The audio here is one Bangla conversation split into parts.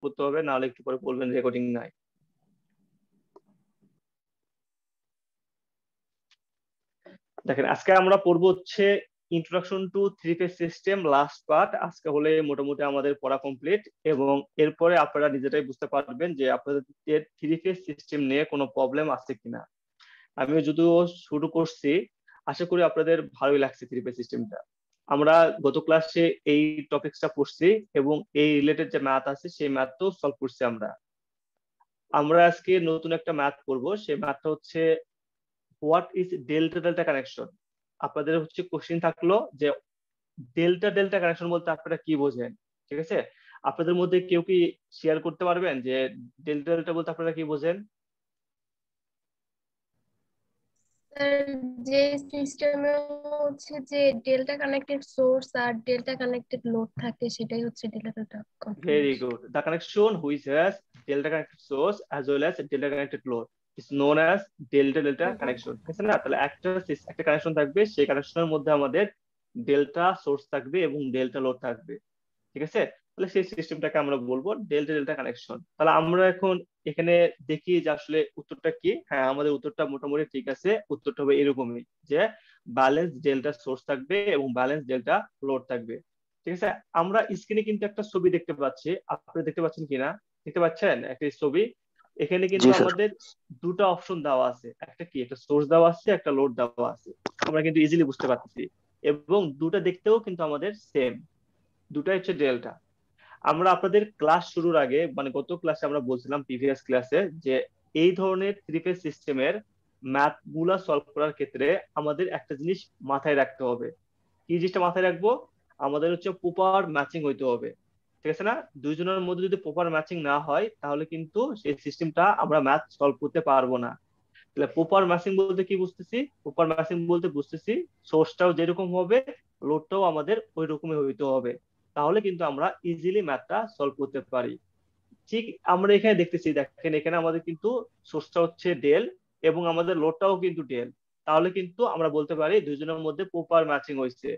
করতে হবে, নাহলে একটু পরে বলবেন রেকর্ডিং নাই। দেখেন আজকে আমরা পড়বো হচ্ছে introduction to three phase system last part. আজকে হলে মোটামুটি আমাদের পড়া কমপ্লিট, এবং এরপরে আপনারা নিজেরাই বুঝতে পারবেন যে আপনাদের থ্রি ফেজ সিস্টেম নিয়ে কোনো প্রবলেম আছে কিনা। আমি যদিও শুরু করছি, আশা করি আপনাদের ভালোই লাগছে থ্রি ফেজ সিস্টেমটা। আমরা গত ক্লাসে এই টপিকসটা পড়ছি, এবং এই রিলেটেড যে ম্যাথ আছে সেই ম্যাথও সলভ করছি আমরা। আমরা আজকে নতুন একটা ম্যাথ করব, সেই ম্যাথটা হচ্ছে what is delta delta connection. আপনাদের হচ্ছে কোশ্চেন থাকলো যে ডেল্টা ডেল্টা কানেকশন বলতে আপনারা কি বোঝেন, ঠিক আছে? আপনাদের মধ্যে কেউ কি শেয়ার করতে পারবেন যে ডেল্টা ডেল্টা বলতে আপনারা কি বোঝেন? স্যার, যে সিস্টেমে হচ্ছে যে ডেল্টা কানেক্টেড সোর্স আর ডেল্টা কানেক্টেড লোড থাকে সেটাই হচ্ছে delta delta very configuration. Good. The connection which has delta connected source as well as delta connected load is known as delta delta connection, ঠিক আছে না? তাহলে একটা কানেকশন থাকবে, সেই কানেকশনের মধ্যে আমাদের ডেল্টা সোর্স থাকবে এবং ডেল্টা লোড থাকবে, ঠিক আছে? তাহলে সেই সিস্টেমটাকে আমরা বলবো ডেল্টা ডেল্টা কানেকশন। তাহলে আমরা এখন এখানে দেখি যে আসলে উত্তরটা কি। হ্যাঁ, আমাদের উত্তরটা মোটামুটি ঠিক আছে। উত্তরটা হবে এরকমই যে ব্যালেন্স ডেল্টা সোর্স থাকবে এবং ব্যালেন্স ডেল্টা লোড থাকবে, ঠিক আছে? আমরা স্ক্রিনে কিন্তু একটা ছবি দেখতে পাচ্ছি, আপনি দেখতে পাচ্ছেন কিনা? দেখতে পাচ্ছেন একটা ছবি? এখানে জি কিন্তু স্যার। আমাদের দুটো অপশন দেওয়া আছে, একটা কি, একটা সোর্স দেওয়া আছে, একটা লোড দেওয়া আছে। আমরা কিন্তু ইজিলি বুঝতে পারতেছি, এবং দুটো দেখতেও কিন্তু আমাদের সেম, দুটাই হচ্ছে ডেল্টা। আমরা আপনাদের ক্লাস শুরুর আগে মানে গত ক্লাসে আমরা বলছিলাম প্রিভিয়াস ক্লাসে যে এই ধরনের থ্রি ফেজ সিস্টেমের ম্যাথ গুলা সলভ করার ক্ষেত্রে আমাদের একটা জিনিস মাথায় রাখতে হবে। কি জিনিসটা মাথায় রাখবো? আমাদের হচ্ছে প্রপার ম্যাচিং হইতে হবে, ঠিক আছে না? দুইজনের মধ্যে যদি প্রপার ম্যাচিং না হয় তাহলে কিন্তু সেই সিস্টেমটা আমরা ম্যাথ সলভ করতে পারবো না। তাহলে প্রপার ম্যাচিং বলতে কি বুঝতেছি? প্রপার ম্যাচিং বলতে বুঝতেছি সোর্সটাও যেরকম হবে, লোডটাও আমাদের ওই রকমই হইতে হবে, তাহলে কিন্তু আমরা ইজিলি ম্যাথটা সলভ করতে পারি। ঠিক আমরা এখানে দেখতেছি, দেখেন এখানে আমাদের কিন্তু সোর্সটা হচ্ছে ডেল এবং আমাদের লোডটাও কিন্তু ডেল। তাহলে কিন্তু আমরা বলতে পারি দুইজনের মধ্যে প্রপার ম্যাচিং হয়েছে।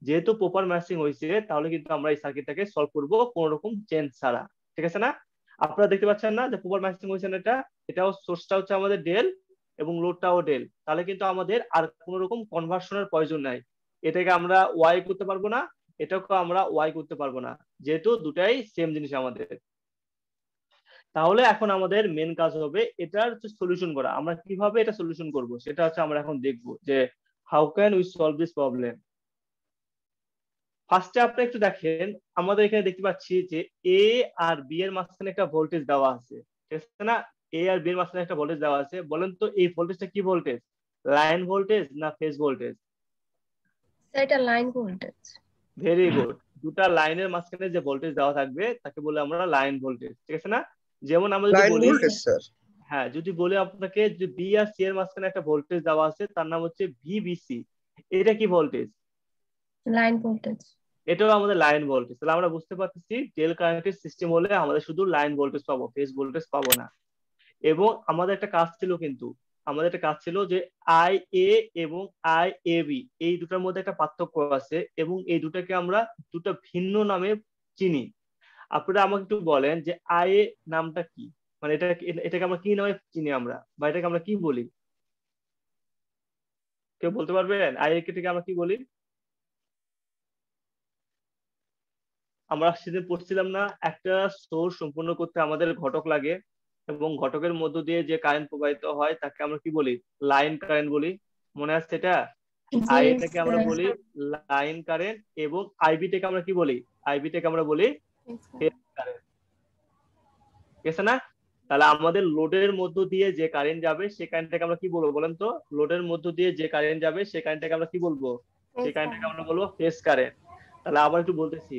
যেহেতু প্রপার ম্যাচিং হয়েছে, তাহলে কিন্তু আমরা এই সার্কিটটাকে সলভ করব কোন রকম চেঞ্জ ছাড়া, ঠিক আছে না? আপনারা দেখতে পাচ্ছেন না যে প্রপার ম্যাচিং হয়েছে না? এটাও সোর্সটা হচ্ছে আমাদের ডেল এবং লোডটাও ডেল, তাহলে কিন্তু আমাদের আর কোন রকম কনভার্সনের প্রয়োজন নাই। এটাকে আমরা ওয়াই করতে পারবো না, এটাকে আমরা ওয়াই করতে পারবো না, যেহেতু দুটাই সেম জিনিস আমাদের। তাহলে এখন আমাদের মেন কাজ হবে এটার সলিউশন করা। আমরা কিভাবে এটা সলিউশন করব সেটা হচ্ছে আমরা এখন দেখব যে how can we solve this problem. ফার্স্টে আপনি একটু দেখেন, আমাদের এখানে দেখতে পাচ্ছি যে এ আর বি এর মাঝখানে একটা ভোল্টেজ দেওয়া আছে, ঠিক আছে না? এ আর বি এর মাঝখানে একটা ভোল্টেজ দেওয়া আছে। বলেন তো এই ভোল্টেজটা কি ভোল্টেজ? লাইন ভোল্টেজ না ফেজ ভোল্টেজ? স্যার, এটা লাইন ভোল্টেজ। Very good. দুটা লাইনের মাঝখানে যে ভোল্টেজ দেওয়া থাকবে তাকে বলে আমরা লাইন ভোল্টেজ, ঠিক আছে না? যেমন আমরা যদি লাইন বলি, ভোল্টেজ স্যার। হ্যাঁ যদি বলি আপনাকে যে বি আর সি এর মাঝখানে একটা ভোল্টেজ দেওয়া আছে, তার নাম হচ্ছে ভিবিসি, এটা কি ভোল্টেজ? Line voltage. এটাও আমাদের লাইন ভোল্টেজ। তাহলে আমরা বুঝতে পারতেছি ডেল কানেক্টেড সিস্টেম হলে আমাদের শুধু লাইন ভোল্টেজ পাবো, ফেজ ভোল্টেজ পাবো না। এবং আমাদের একটা কাজ ছিল, কিন্তু আমাদের একটা কাজ ছিল যে আই এ এবং আই এ বি এই দুটার মধ্যে একটা পার্থক্য আছে, এবং এই দুটাকে আমরা দুটো ভিন্ন নামে চিনি। আপনারা আমাকে একটু বলেন যে আই এ নামটা কি, মানে এটাকে আমরা কি নামে চিনি আমরা, বা এটাকে আমরা কি বলি? কেউ বলতে পারবেন আই এ কে থেকে আমরা কি বলি? আমরা সেদিন পড়ছিলাম না, একটা সোর্স সম্পূর্ণ করতে আমাদের ঘটক লাগে, এবং ঘটকের মধ্য দিয়ে যে কারেন্ট প্রবাহিত হয় তাকে আমরা কি বলি? লাইন কারেন্ট বলি। মনে আছে এটা? জি আই এটাকে আমরা স্যার। বলি লাইন কারেন্ট, এবং আইবি টাকে আমরা কি বলি? আইবি টাকে আমরা বলি ফেজ কারেন্ট, ঠিক আছে না? তাহলে আমাদের লোডের মধ্য দিয়ে যে কারেন্ট যাবে সেই কারেন্টটাকে আমরা কি বলবো বলেন তো? লোডের মধ্য দিয়ে যে কারেন্ট যাবে সেই কারেন্টটাকে আমরা কি বলবো? সেই কারেন্টটাকে আমরা বলবো ফেজ কারেন্ট। তাহলে আবার একটু বলতেছি,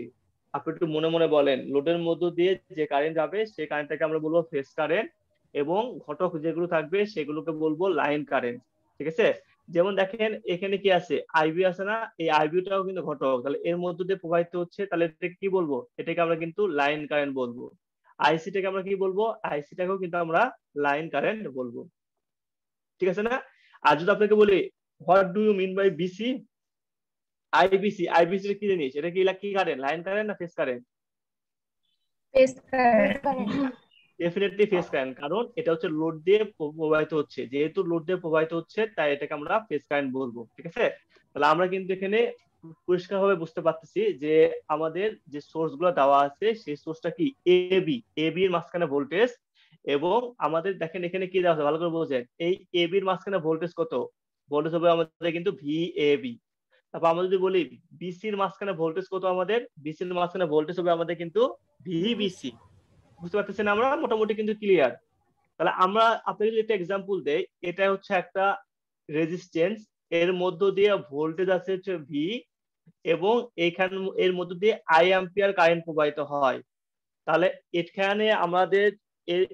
আপনি একটু মনে মনে বলেন, লোডের মধ্য দিয়ে যে কারেন্ট যাবে সেই কারেন্টটাকে আমরা বলবো ফেজ কারেন্ট, এবং ঘটক যেগুলো থাকবে সেগুলোকে বলবো লাইন কারেন্ট, ঠিক আছে? যেমন দেখেন এখানে কি আছে, আইবি আছে না? এই আইবিটাও কিন্তু ঘটক, তাহলে এর মধ্য দিয়ে প্রবাহিত হচ্ছে, তাহলে এটাকে কি বলবো? এটাকে আমরা কিন্তু লাইন কারেন্ট বলবো। আইসিটাকে আমরা কি বলবো? আইসিটাকেও কিন্তু আমরা লাইন কারেন্ট বলবো, ঠিক আছে না? আর যদি আপনাকে বলি what do you mean by BC, IBC, IBC কি জিনিস? এটা কি কি কারেন্ট, লাইন কারেন্ট না phase current? Phase phase current current definitely phase current, কারণ এটা হচ্ছে লোড দিয়ে প্রবাহিত হচ্ছে, যেহেতু লোড দিয়ে প্রবাহিত হচ্ছে তাই এটাকে আমরা ফেজ কারেন্ট বলবো। ঠিক আছে, তাহলে আমরা কিন্তু এখানে পরিষ্কার ভাবে বুঝতে পারতেছি যে আমাদের যে সোর্স গুলো দেওয়া আছে সেই সোর্সটা কি এবি, এবি এর মাঝখানে ভোল্টেজ, এবং আমাদের দেখেন এখানে কি দেওয়া আছে ভালো করে বোঝেন, এই এবি এর মাঝখানে ভোল্টেজ কত, ভোল্টেজ হবে আমাদের কিন্তু ভিএবি। তারপর আমরা যদি বলি বিসি এর মাঝখানে ভোল্টেজ কত, আমাদের বিসি এর মাঝখানে ভোল্টেজ হবে আমাদের কিন্তু ভিবিসি। বুঝতে পারতেছেন, আমরা মোটামুটি কিন্তু ক্লিয়ার। তাহলে আমরা আপনাকে যদি একটা এক্সাম্পল দেই, এটা হচ্ছে একটা রেজিস্ট্যান্স, এর মধ্য দিয়ে ভোল্টেজ আছে হচ্ছে ভি, এবং এখানে এর মধ্য দিয়ে আই অ্যাম্পিয়ার কারেন্ট প্রবাহিত হয়। তাহলে এখানে আমাদের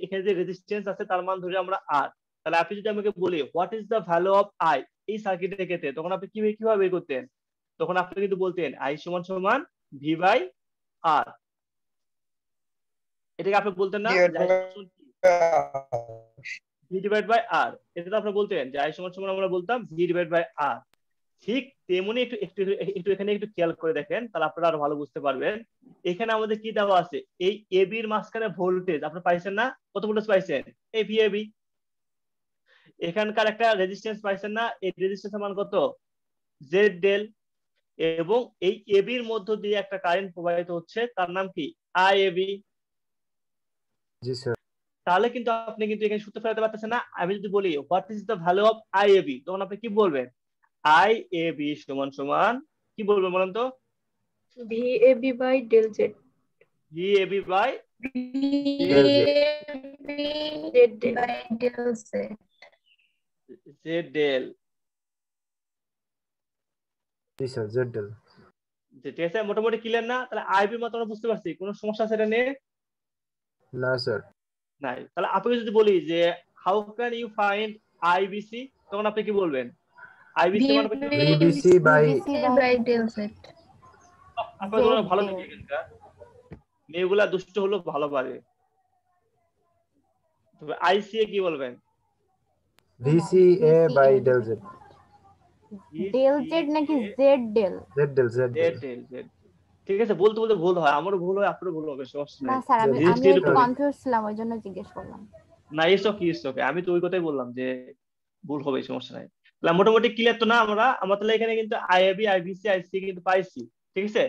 এখানে যে রেজিস্ট্যান্স আছে তার মান ধরে আমরা আর। তাহলে আপনি যদি আমাকে বলি what is the value of I এই সার্কিটের ক্ষেত্রে, তখন আপনি কিভাবে বের করতেন? তখন আপনি কিন্তু বলতেন আই সমান সমান ভি বাই আর। এটাকে আপনি বলতেন না যে ভি ডিভাইড বাই আর, এটা তো আপনি বলতেন যে আই সমান সমান আমরা বলতাম ভি ডিভাইড বাই আর। ঠিক তেমনি একটু একটু একটু এখানে একটু খেয়াল করে দেখেন, তাহলে আপনারা আরো ভালো বুঝতে পারবেন। এখানে আমাদের কি দেওয়া আছে, এই এবি এর মাঝখানে ভোল্টেজ আপনি পাইছেন না, কত ভোল্টেজ পাইছেন, এই ভিএবি। এখানকার একটা রেজিস্ট্যান্স পাইছেন না, এই রেজিস্ট্যান্সের মান কত, জেড ডেল, এবং এই এবি এর মধ্য দিয়ে একটা কারেন্ট প্রবাহিত হচ্ছে তার নাম কি আইএবি। জি স্যার। তাহলে কিন্তু আপনি কিন্তু এখানে সূত্র ফেলাতে পারতেছেন না। আমি যদি বলি what is the value of IAB, তখন আপনি কি বলবেন, আইএবি সমান সমান কি বলবেন বলেন তো, VAB by del Z. VAB by Z by del Z. Z del. জি স্যার, জেড ডেল। ঠিক আছে, মোটামুটি ক্লিয়ার না? তাহলে আইবি মাত্র আমরা বুঝতে পারছি, কোনো সমস্যা সেটা নিয়ে না স্যার। নাই। তাহলে আপনাকে যদি বলি যে how can you find IBC, তখন আপনি কি বলবেন, আইবিসি মানে আপনি কি বলবেন? VBC by by del Z. আপনারা ভালো লিখে এখানকার মেয়েগুলা দুষ্ট হলো ভালো পারে। তবে আইসিএ কি বলবেন, VCA by del Z. Del Z নাকি Z del? Z del, Z Z del. Del, Z. ঠিক আছে, বলতে বলতে ভুল হয়, আমারও ভুল হয় আপনারও ভুল হবে, সমস্যা না নাই। স্যার, আমি রেজিস্ট্রির একটু উপরে কনফিউজ ছিলাম, ওই জন্য জিজ্ঞেস করলাম। না, এসব কি এসব, আমি তো ওই কথাই বললাম যে ভুল হবে, সমস্যা নাই। তাহলে মোটামুটি ক্লিয়ার তো না? আমরা তাহলে এখানে কিন্তু আইএবি আইবিসি আইসি কিন্তু পাইছি। ঠিক আছে,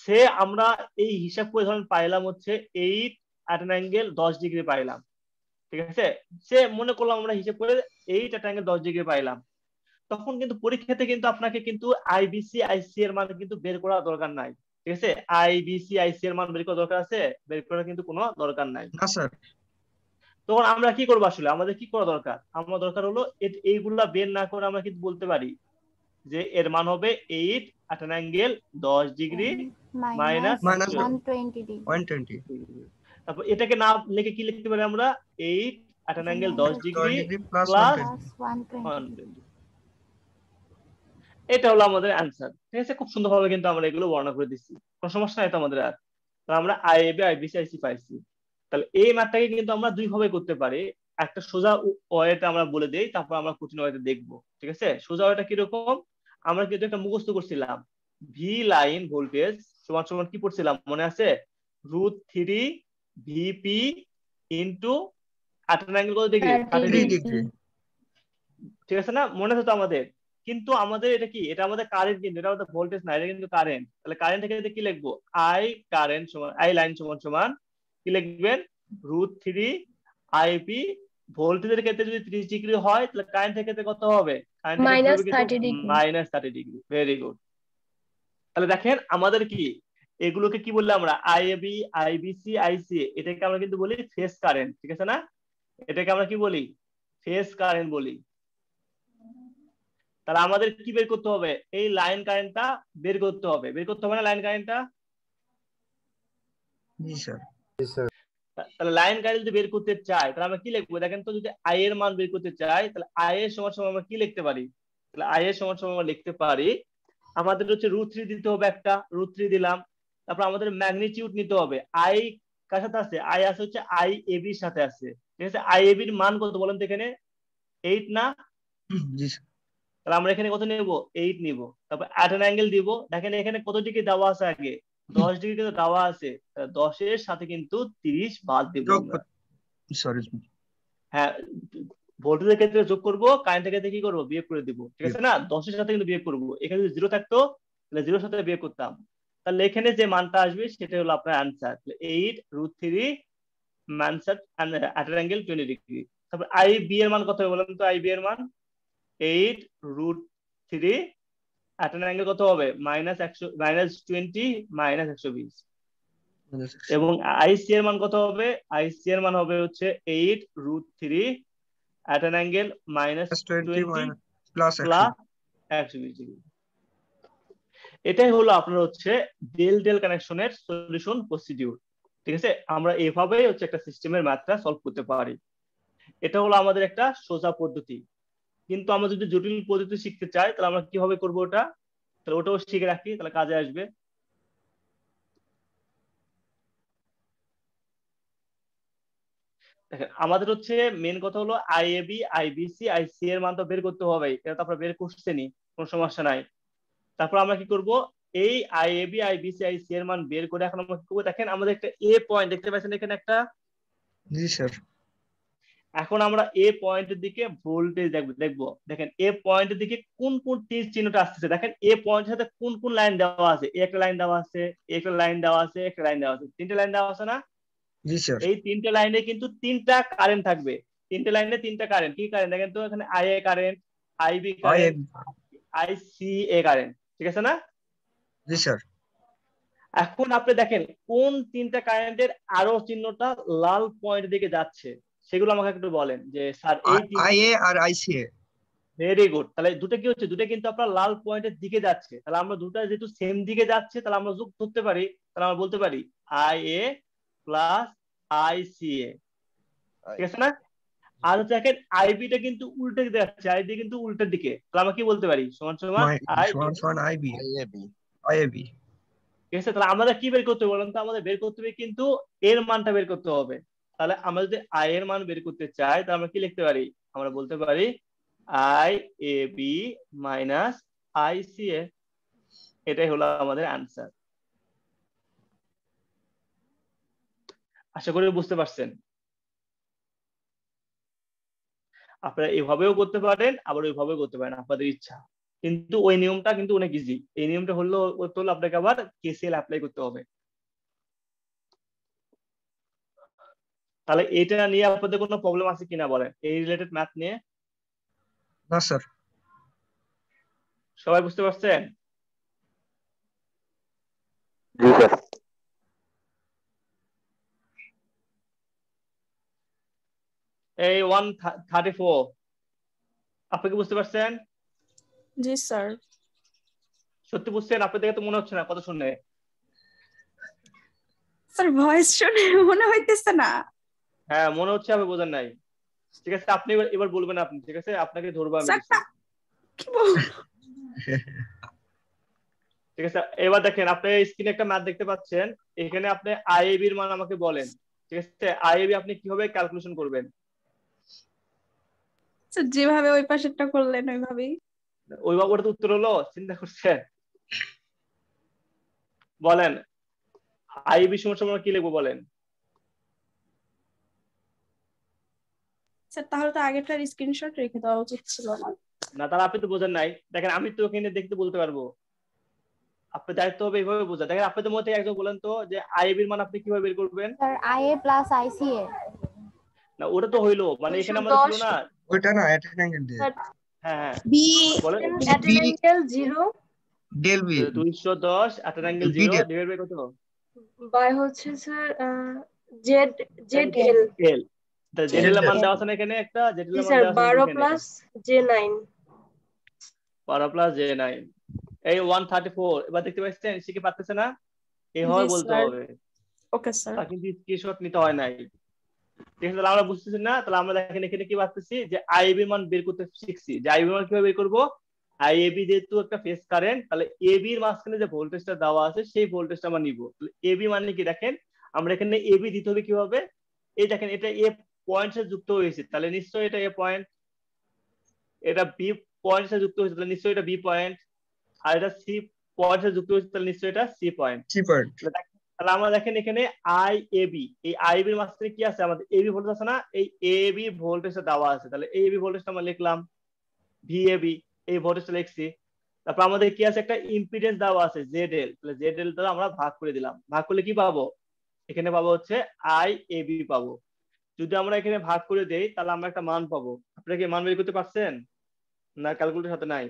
সে আমরা এই হিসাব করে ধরেন পাইলাম হচ্ছে 8 at an angle 10 ডিগ্রি পাইলাম। ঠিক আছে, সে মনে করলাম আমরা হিসাব করে 8 at an angle 10 ডিগ্রি পাইলাম। তখন কিন্তু পরীক্ষাতে কিন্তু আপনাকে কিন্তু আইবিসি আইসি এর মান কিন্তু বের করা দরকার নাই। ঠিক আছে, আইবিসি আইসি এর মান বের করা দরকার আছে, বের করার কিন্তু কোনো দরকার নাই। না স্যার। তখন আমরা কি করবো, আসলে আমাদের কি করা দরকার, আমার দরকার হলো এইগুলা বের না করে আমরা কিন্তু বলতে পারি যে এর মান হবে 8 at an angle 10 degree minus 120 তারপর এটাকে না লিখে কি লিখতে পারি আমরা, 8 at an angle 10 degree plus plus 120। 120। এটা হলো আমাদের অ্যান্সার। ঠিক আছে, খুব সুন্দরভাবে কিন্তু আমরা এগুলো বর্ণনা করে দিচ্ছি, কোনো সমস্যা নাই তো আমাদের আর। তো আমরা আইএবি আইবিসি আইসি পাইছি। তাহলে এই ম্যাথটাকে কিন্তু আমরা দুই ভাবে করতে পারি। একটা সোজা ওয়েতে আমরা বলে দেই, তারপর আমরা কঠিন ওয়েতে দেখবো। ঠিক আছে, সোজা ওয়েটা কিরকম, আমরা কিন্তু একটা মুখস্থ করছিলাম, ভি লাইন ভোল্টেজ সমান সমান কি পড়ছিলাম মনে আছে, √3 VP into at an angle কত ডিগ্রি, 30 ডিগ্রি। ঠিক আছে না, মনে আছে তো আমাদের? কিন্তু আমাদের এটা কি, এটা আমাদের কারেন্ট, কিন্তু এটা আমাদের ভোল্টেজ না, এটা কিন্তু কারেন্ট। তাহলে কারেন্টের ক্ষেত্রে কি লিখবো, আই কারেন্ট সমান আই লাইন সমান সমান কি লিখবেন, √3 আইপি। ভোল্টেজের ক্ষেত্রে যদি 30 ডিগ্রি হয় তাহলে কারেন্টের ক্ষেত্রে কত হবে, -30 ডিগ্রি। Very good. তাহলে দেখেন আমাদের কি, এগুলোকে কি বললাম আমরা, আইএবি আইবিসি আইসি, এটাকে আমরা কিন্তু বলি ফেজ কারেন্ট। ঠিক আছে না, এটাকে আমরা কি বলি, ফেজ কারেন্ট বলি। তাহলে আমাদের কি বের করতে হবে, এই লাইন কারেন্টটা বের করতে হবে, না লাইন কারেন্টটা? জি স্যার। তাহলে লাইন কারেন্ট যদি বের করতে চাই তাহলে আমরা কি লিখবো, দেখেন তো, যদি আই এর মান বের করতে চাই তাহলে আই এর সমান সমান আমরা কি লিখতে পারি, তাহলে আই এর সমান সমান আমরা লিখতে পারি, আমাদের হচ্ছে √3 দিতে হবে, একটা √3 দিলাম। তারপর আমাদের ম্যাগনিটিউড নিতে হবে, আই কার সাথে আছে, আই আছে হচ্ছে আই এবি এর সাথে আছে। ঠিক আছে, আই এবি এর মান কত বলেন তো এখানে, 8 না? জি স্যার। তাহলে আমরা এখানে কত নেব, 8 নিব। তারপর at an angle দিব, দেখেন এখানে কত ডিগ্রি দেওয়া আছে আগে, 10 ডিগ্রি কিন্তু দেওয়া আছে, 10 এর সাথে কিন্তু 30 বাদ দিব আমরা। সরি হ্যাঁ, ভোল্টেজের ক্ষেত্রে যোগ করব, কারেন্টের ক্ষেত্রে কি করব, বিয়োগ করে দিব, ঠিক আছে না? 10 এর সাথে কিন্তু বিয়োগ করব, এখানে যদি 0 থাকতো তাহলে 0 এর সাথে বিয়োগ করতাম, তাহলে এখানে যে মানটা আসবে সেটা হলো আপনার অ্যানসার 8√3 ম্যানসার অ্যাট অ্যান অ্যাঙ্গেল 20 ডিগ্রি। তারপর আই বি এর মান কত হবে বলেন তো? আই বি এর মান 8√3 অ্যাট অ্যান অ্যাঙ্গেল কত হবে? -20 -120। এবং আইসি এর মান কত হবে? আইসি এর মান হবে হচ্ছে 8√3 at an angle -20 plus +120 degree. এটাই হলো আপনার হচ্ছে ডেল ডেল কানেকশনের সলিউশন প্রসিডিউর, ঠিক আছে? আমরা এভাবে হচ্ছে একটা সিস্টেমের ম্যাথটা সলভ করতে পারি। এটা হলো আমাদের একটা সোজা পদ্ধতি। কিন্তু আমরা যদি জটিল পদ্ধতি শিখতে চাই তাহলে আমরা কিভাবে করব ওটা? তাহলে ওটাও শিখে রাখি, তাহলে কাজে আসবে। দেখেন, আমাদের হচ্ছে মেন কথা হলো আইএবি, আইবিসি, আইসি এর মান তো বের করতে হবে, এটা তো আপনারা বের করছেনই, কোনো সমস্যা নাই। তারপর আমরা কি করব? এই আইএবি, আইবিসি, আইসি এর মান বের করে এখন আমরা কি করব? দেখেন আমাদের একটা এ পয়েন্ট দেখতে পাচ্ছেন এখানে একটা। জি স্যার। এখন আমরা এ পয়েন্টের দিকে ভোল্টেজ দেখবো। দেখেন এ পয়েন্টের দিকে কোন কোন তীর চিহ্নটা আসতেছে, দেখেন এ পয়েন্টের সাথে কোন কোন লাইন দেওয়া আছে। একটা লাইন দেওয়া আছে, একটা লাইন দেওয়া আছে, একটা লাইন দেওয়া আছে, 3টে লাইন দেওয়া আছে না? জি স্যার। এই 3টে লাইনে কিন্তু 3টা কারেন্ট থাকবে। 3টে লাইনে 3টা কারেন্ট। কি কারেন্ট দেখেন তো? এখানে IA current, IB current, ICA current, ঠিক আছে না? জি স্যার। এখন আপনি দেখেন কোন 3টা কারেন্টের আরো চিহ্নটা লাল পয়েন্ট দিকে যাচ্ছে, সেগুলো আমাকে একটু বলেন যে স্যার এই আইএ আর আইসিএ। Very good. তাহলে দুটো কি হচ্ছে? দুটো কিন্তু আপনার লাল পয়েন্টের দিকে যাচ্ছে, তাহলে আমরা দুটো যেহেতু সেম দিকে যাচ্ছে তাহলে আমরা যোগ করতে পারি, তাহলে আমরা বলতে পারি আইএ প্লাস আইসিএ, ঠিক আছে না? আর হচ্ছে দেখেন আইবিটা কিন্তু উল্টে দিকে যাচ্ছে, আইবি কিন্তু উল্টের দিকে, তাহলে আমরা কি বলতে পারি? সমান সমান আইবি আইএবি। ঠিক আছে? তাহলে আমাদের কি বের করতে হবে বলেন তো? আমাদের বের করতে হবে কিন্তু এর মানটা বের করতে হবে। তাহলে আমরা যদি আই এর মান বের করতে চাই তাহলে আমরা কি লিখতে পারি? আমরা বলতে পারি I A B minus I C A. এটাই হলো আমাদের অ্যান্সার। আশা করি বুঝতে পারছেন। আপনারা এভাবেও করতে পারেন, আবার ওইভাবেও করতে পারেন, আপনাদের ইচ্ছা। কিন্তু ওই নিয়মটা কিন্তু অনেক ইজি। এই নিয়মটা হলো আপনাকে আবার কেসিএল অ্যাপ্লাই করতে হবে। তাহলে এটা নিয়ে আপনাদের কোনো প্রবলেম আছে কিনা বলেন, এই রিলেটেড ম্যাথ নিয়ে? না স্যার। সবাই বুঝতে পারছেন? জি স্যার। এই 134 আপনি কি বুঝতে পারছেন? জি স্যার। সত্যি বুঝছেন? আপনার দেখে তো মনে হচ্ছে না কথা শুনে। স্যার ভয়েস শুনে মনে হইতেছে না। হ্যাঁ মনে হচ্ছে আপনি বোঝেন নাই। ঠিক আছে, আপনি এবার বলবেন আপনি, ঠিক আছে? আপনাকে ধরবো আমি। কি বল? ঠিক আছে, এবার দেখেন আপনি স্ক্রিনে একটা ম্যাথ দেখতে পাচ্ছেন, এখানে আপনি আইএবি এর মান আমাকে বলেন, ঠিক আছে? আইএবি আপনি কিভাবে ক্যালকুলেশন করবেন? স্যার যেভাবে ওই পাশেরটা করলেন ওইভাবেই। ওইভাবে ওটা তো উত্তর হলো, চিন্তা করছেন? বলেন আইএবি সমস্যা আমরা কি লিখবো বলেন? স্যার তাহলে তো আগেরটার স্ক্রিনশট রেখে দেওয়া উচিত ছিল আমার। না, তাহলে আপনি তো বোঝেন নাই। দেখেন আমি তো ওখানে দেখতে বলতে পারবো, আপনার দায়িত্ব হবে এইভাবে বোঝা। দেখেন আপনাদের মধ্যে একজন বলেন তো যে আইএবি এর মান আপনি কিভাবে বের করবেন? Sir IA plus আইসিএ। না ওটা তো হইলো, মানে এখানে আমাদের ছিল না ওইটা না অ্যাট অ্যান অ্যাঙ্গেল দিয়ে। হ্যাঁ বি বলেন at an angle 0 del B 210 at an angle 0 divide by কত? বাই হচ্ছে sir Z Z L L. তাহলে জেড এর মান দেওয়া আছে না এখানে একটা? জেড এর মান স্যার দেওয়া আছে 12 প্লাস J9 12 প্লাস J9। এই 134 এবার দেখতে পাচ্ছেন? শিখে পারতেছে না? এইভাবে বলতে হবে। Okay sir. তা কিন্তু স্ক্রিনশট নিতে হয় নাই, ঠিক আছে? তাহলে আমরা বুঝতেছি না, তাহলে আমরা দেখেন এখানে কি পাচ্ছি যে আইএবি মান বের করতে শিখছি। যে আইএবি মান কিভাবে বের করব? আইএবি যেহেতু একটা ফেজ কারেন্ট, তাহলে এবি এর মাঝখানে যে ভোল্টেজটা দেওয়া আছে সেই ভোল্টেজটা আমরা নিব। তাহলে এবি মানে কি দেখেন, আমরা এখানে এবি দিতে হবে কিভাবে? এই দেখেন এটা এ পয়েন্ট সাথে যুক্ত হয়েছে, তাহলে নিশ্চয়ই এটা এ পয়েন্ট। এটা বি পয়েন্ট সাথে যুক্ত হয়েছে, তাহলে নিশ্চয়ই এটা বি পয়েন্ট। আর এটা সি পয়েন্ট সাথে যুক্ত হয়েছে তাহলে নিশ্চয়ই এটা সি পয়েন্ট। C point. তাহলে আমরা দেখেন এখানে আই এ বি, এই আই বি এর মাঝখানে কি আছে আমাদের এবি ভোল্টেজ আছে না, এই এ বি ভোল্টেজটা দেওয়া আছে, তাহলে এ বি ভোল্টেজটা আমরা লিখলাম ভি এ বি, এই ভোল্টেজটা লিখছি। তারপর আমাদের কি আছে একটা ইম্পিডেন্স দেওয়া আছে জেড এল, তাহলে জেড এল দ্বারা আমরা ভাগ করে দিলাম, ভাগ করলে কি পাবো এখানে পাবো হচ্ছে আই এ বি পাবো। যদি আমরা এখানে ভাগ করে দেই তাহলে আমরা একটা মান পাবো। আপনারা কি মান বের করতে পারছেন না ক্যালকুলেটর সাথে নাই?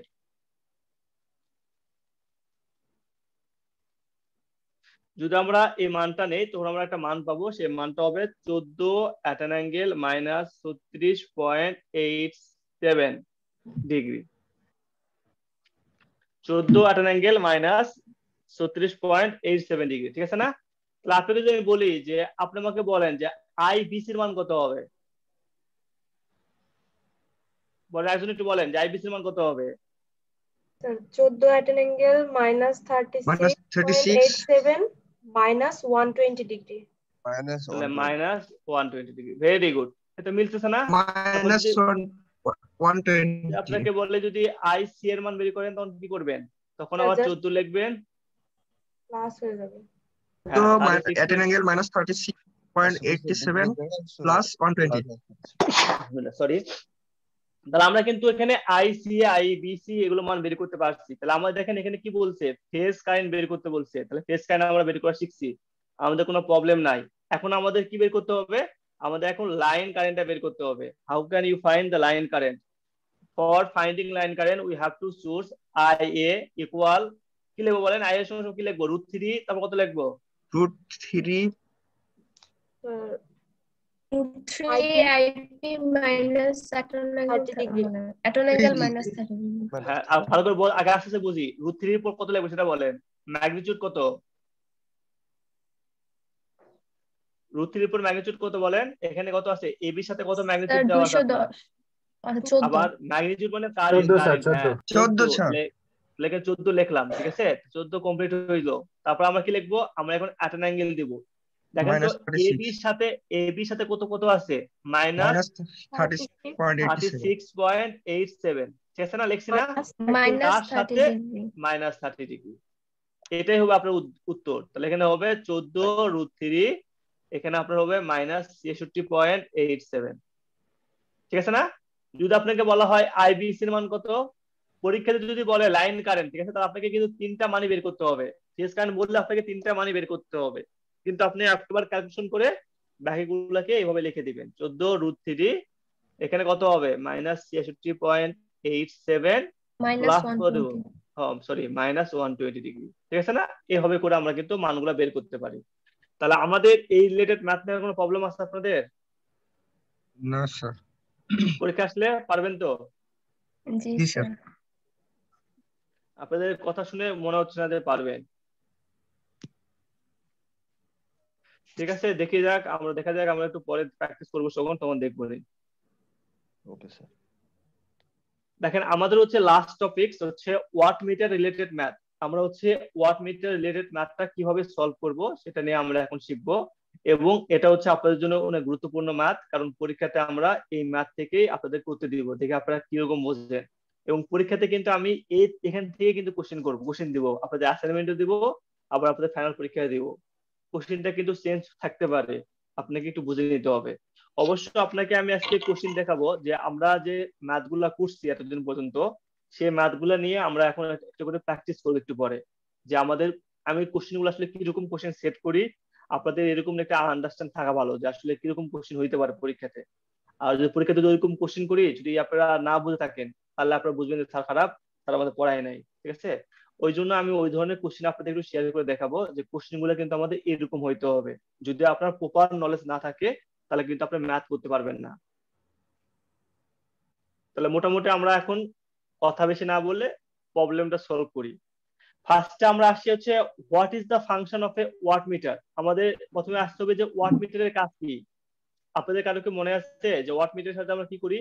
যদি আমরা এই মানটা নেই তখন আমরা একটা মান পাবো, সেই মানটা হবে 14 at an angle minus 36.87 degree. 14 at an angle minus 36.87 degree, ঠিক আছে না? তাহলে আপনাকে যদি আমি বলি যে আপনি আমাকে বলেন যে আই বিসির মান কত হবে, বলেন একজন একটু বলেন যে আই বিসির মান কত হবে? 14 at an angle minus 36.87 minus 120 degree. Minus তাহলে মাইনাস 120 ডিগ্রি। ভেরি গুড, এটা মিলতেছে না? মাইনাস 120। আপনাকে বললে যদি আই সি এর মান বের করেন তখন কি করবেন? তখন আবার 14 লিখবেন প্লাস হয়ে যাবে। তো at an angle minus 36.87 plus 120। Sorry, তাহলে আমরা কিন্তু এখানে I C I B C এগুলো মান বের করতে পারছি। তাহলে আমরা দেখেন এখানে কি বলছে, ফেজ কারেন্ট বের করতে বলছে, তাহলে ফেজ কারেন্ট আমরা বের করা শিখছি, আমাদের কোনো প্রবলেম নাই। এখন আমাদের কি বের করতে হবে, আমাদের এখন লাইন কারেন্টটা বের করতে হবে। How can you find the line current? For finding line current we have to choose I A equal, কি লিখবো বলেন? আই এর সঙ্গে কি লিখবো? √3, তারপর কত লিখবো? √3 3IP minus at an angle 30 degree. at an angle minus 30 degree. হ্যাঁ, ভালো করে বল, আগে আস্তে বুঝি। √3 এর পর কত লিখবো সেটা বলেন। ম্যাগনিটিউড কত? √3 এর পর ম্যাগনিটিউড কত বলেন? এখানে কত আছে? এবি সাথে কত ম্যাগনিটিউড দেওয়া আছে? 210 আবার ম্যাগনিটিউড মানে কার 14 লেখে 14 লিখলাম, ঠিক আছে? 14 কমপ্লিট হইলো। তারপর আমরা কি লিখবো? আমরা এখন অ্যাট অ্যান অ্যাঙ্গেল দিব। দেখেন তো এবি সাথে কত কত আছে? মাইনাস 36.87, ঠিক আছে না? লিখছি না? minus 30 degree. Minus 30 degree. এটাই হবে আপনার উত্তর। তাহলে এখানে হবে 14√3, এখানে আপনার হবে মাইনাস 66.87, ঠিক আছে না? যদি আপনাকে বলা হয় আইবিসি এর মান কত, পরীক্ষাতে যদি বলে লাইন কারেন্ট, ঠিক আছে, তাহলে আপনাকে কিন্তু তিনটা মানই বের করতে হবে। ফেজ কারেন্ট বললে আপনাকে তিনটা মানই বের করতে হবে, কিন্তু আপনি একবার ক্যালকুলেশন করে বাকিগুলোকে এইভাবে লিখে দিবেন। 14√3 এখানে কত হবে? মাইনাস 66.87 প্লাস কত দেবো? সরি, মাইনাস 120 ডিগ্রি, ঠিক আছে না? এইভাবে করে আমরা কিন্তু মানগুলো বের করতে পারি। তাহলে আমাদের এই রিলেটেড ম্যাথ নিয়ে কোনো প্রবলেম আছে আপনাদের? না স্যার। পরীক্ষা আসলে পারবেন তো? জি স্যার। আপনাদের কথা শুনে মনে হচ্ছে না যে পারবেন। ঠিক আছে, দেখা যাক আমরা একটু পরে প্র্যাকটিস করবো, তখন দেখবো। Okay sir. দেখেন আমাদের হচ্ছে লাস্ট টপিক হচ্ছে ওয়াট মিটার রিলেটেড ম্যাথ। আমরা হচ্ছে ওয়াট মিটার রিলেটেড ম্যাথটা কিভাবে সলভ করব সেটা নিয়ে আমরা এখন শিখবো, এবং এটা হচ্ছে আপনাদের জন্য অনেক গুরুত্বপূর্ণ ম্যাথ, কারণ পরীক্ষাতে আমরা এই ম্যাথ থেকেই আপনাদের করতে দিব, দেখে আপনারা কিরকম বোঝেন। এবং পরীক্ষাতে কিন্তু আমি এখান থেকে কিন্তু কোশ্চেন দিব, আপনাদের অ্যাসাইনমেন্টও দিব, আবার আপনাদের ফাইনাল পরীক্ষায় দিব। কোশ্চেনটা কিন্তু চেঞ্জ থাকতে পারে, আপনাকে একটু বুঝে নিতে হবে। অবশ্য আপনাকে আমি আজকে কোশ্চেন দেখাবো যে আমরা যে ম্যাথগুলা করছি এতদিন পর্যন্ত, সেই ম্যাথগুলা নিয়ে আমরা এখন একটু করে প্র্যাকটিস করবো একটু পরে, যে আমি কোশ্চেনগুলো আসলে কিরকম কোশ্চেন সেট করি, আপনাদের এরকম একটা আন্ডারস্ট্যান্ড থাকা ভালো যে আসলে কিরকম কোশ্চেন হইতে পারে পরীক্ষাতে। আর যদি পরীক্ষাতে এরকম কোশ্চেন করি, যদি আপনারা না বুঝে থাকেন তাহলে আপনারা বুঝবেন যে স্যার খারাপ, তারা আমাদের পড়ায় নাই, ঠিক আছে? ওই জন্য আমি ওই ধরনের কোশ্চেন আপনাদের একটু শেয়ার করে দেখাবো, যে কোশ্চেন গুলো কিন্তু আমাদের এরকম হইতে হবে। যদি আপনার প্রপার নলেজ না থাকে তাহলে কিন্তু আপনি ম্যাথ করতে পারবেন না। তাহলে মোটামুটি আমরা এখন কথা বেশি না বলে প্রবলেমটা সলভ করি। ফার্স্টে আমরা আসছি হচ্ছে what is the function of a watt meter. আমাদের প্রথমে আসতে হবে যে ওয়াট মিটারের কাজ কি। আপনাদের কারো কি মনে আসছে যে ওয়াট মিটারের সাথে আমরা কি করি?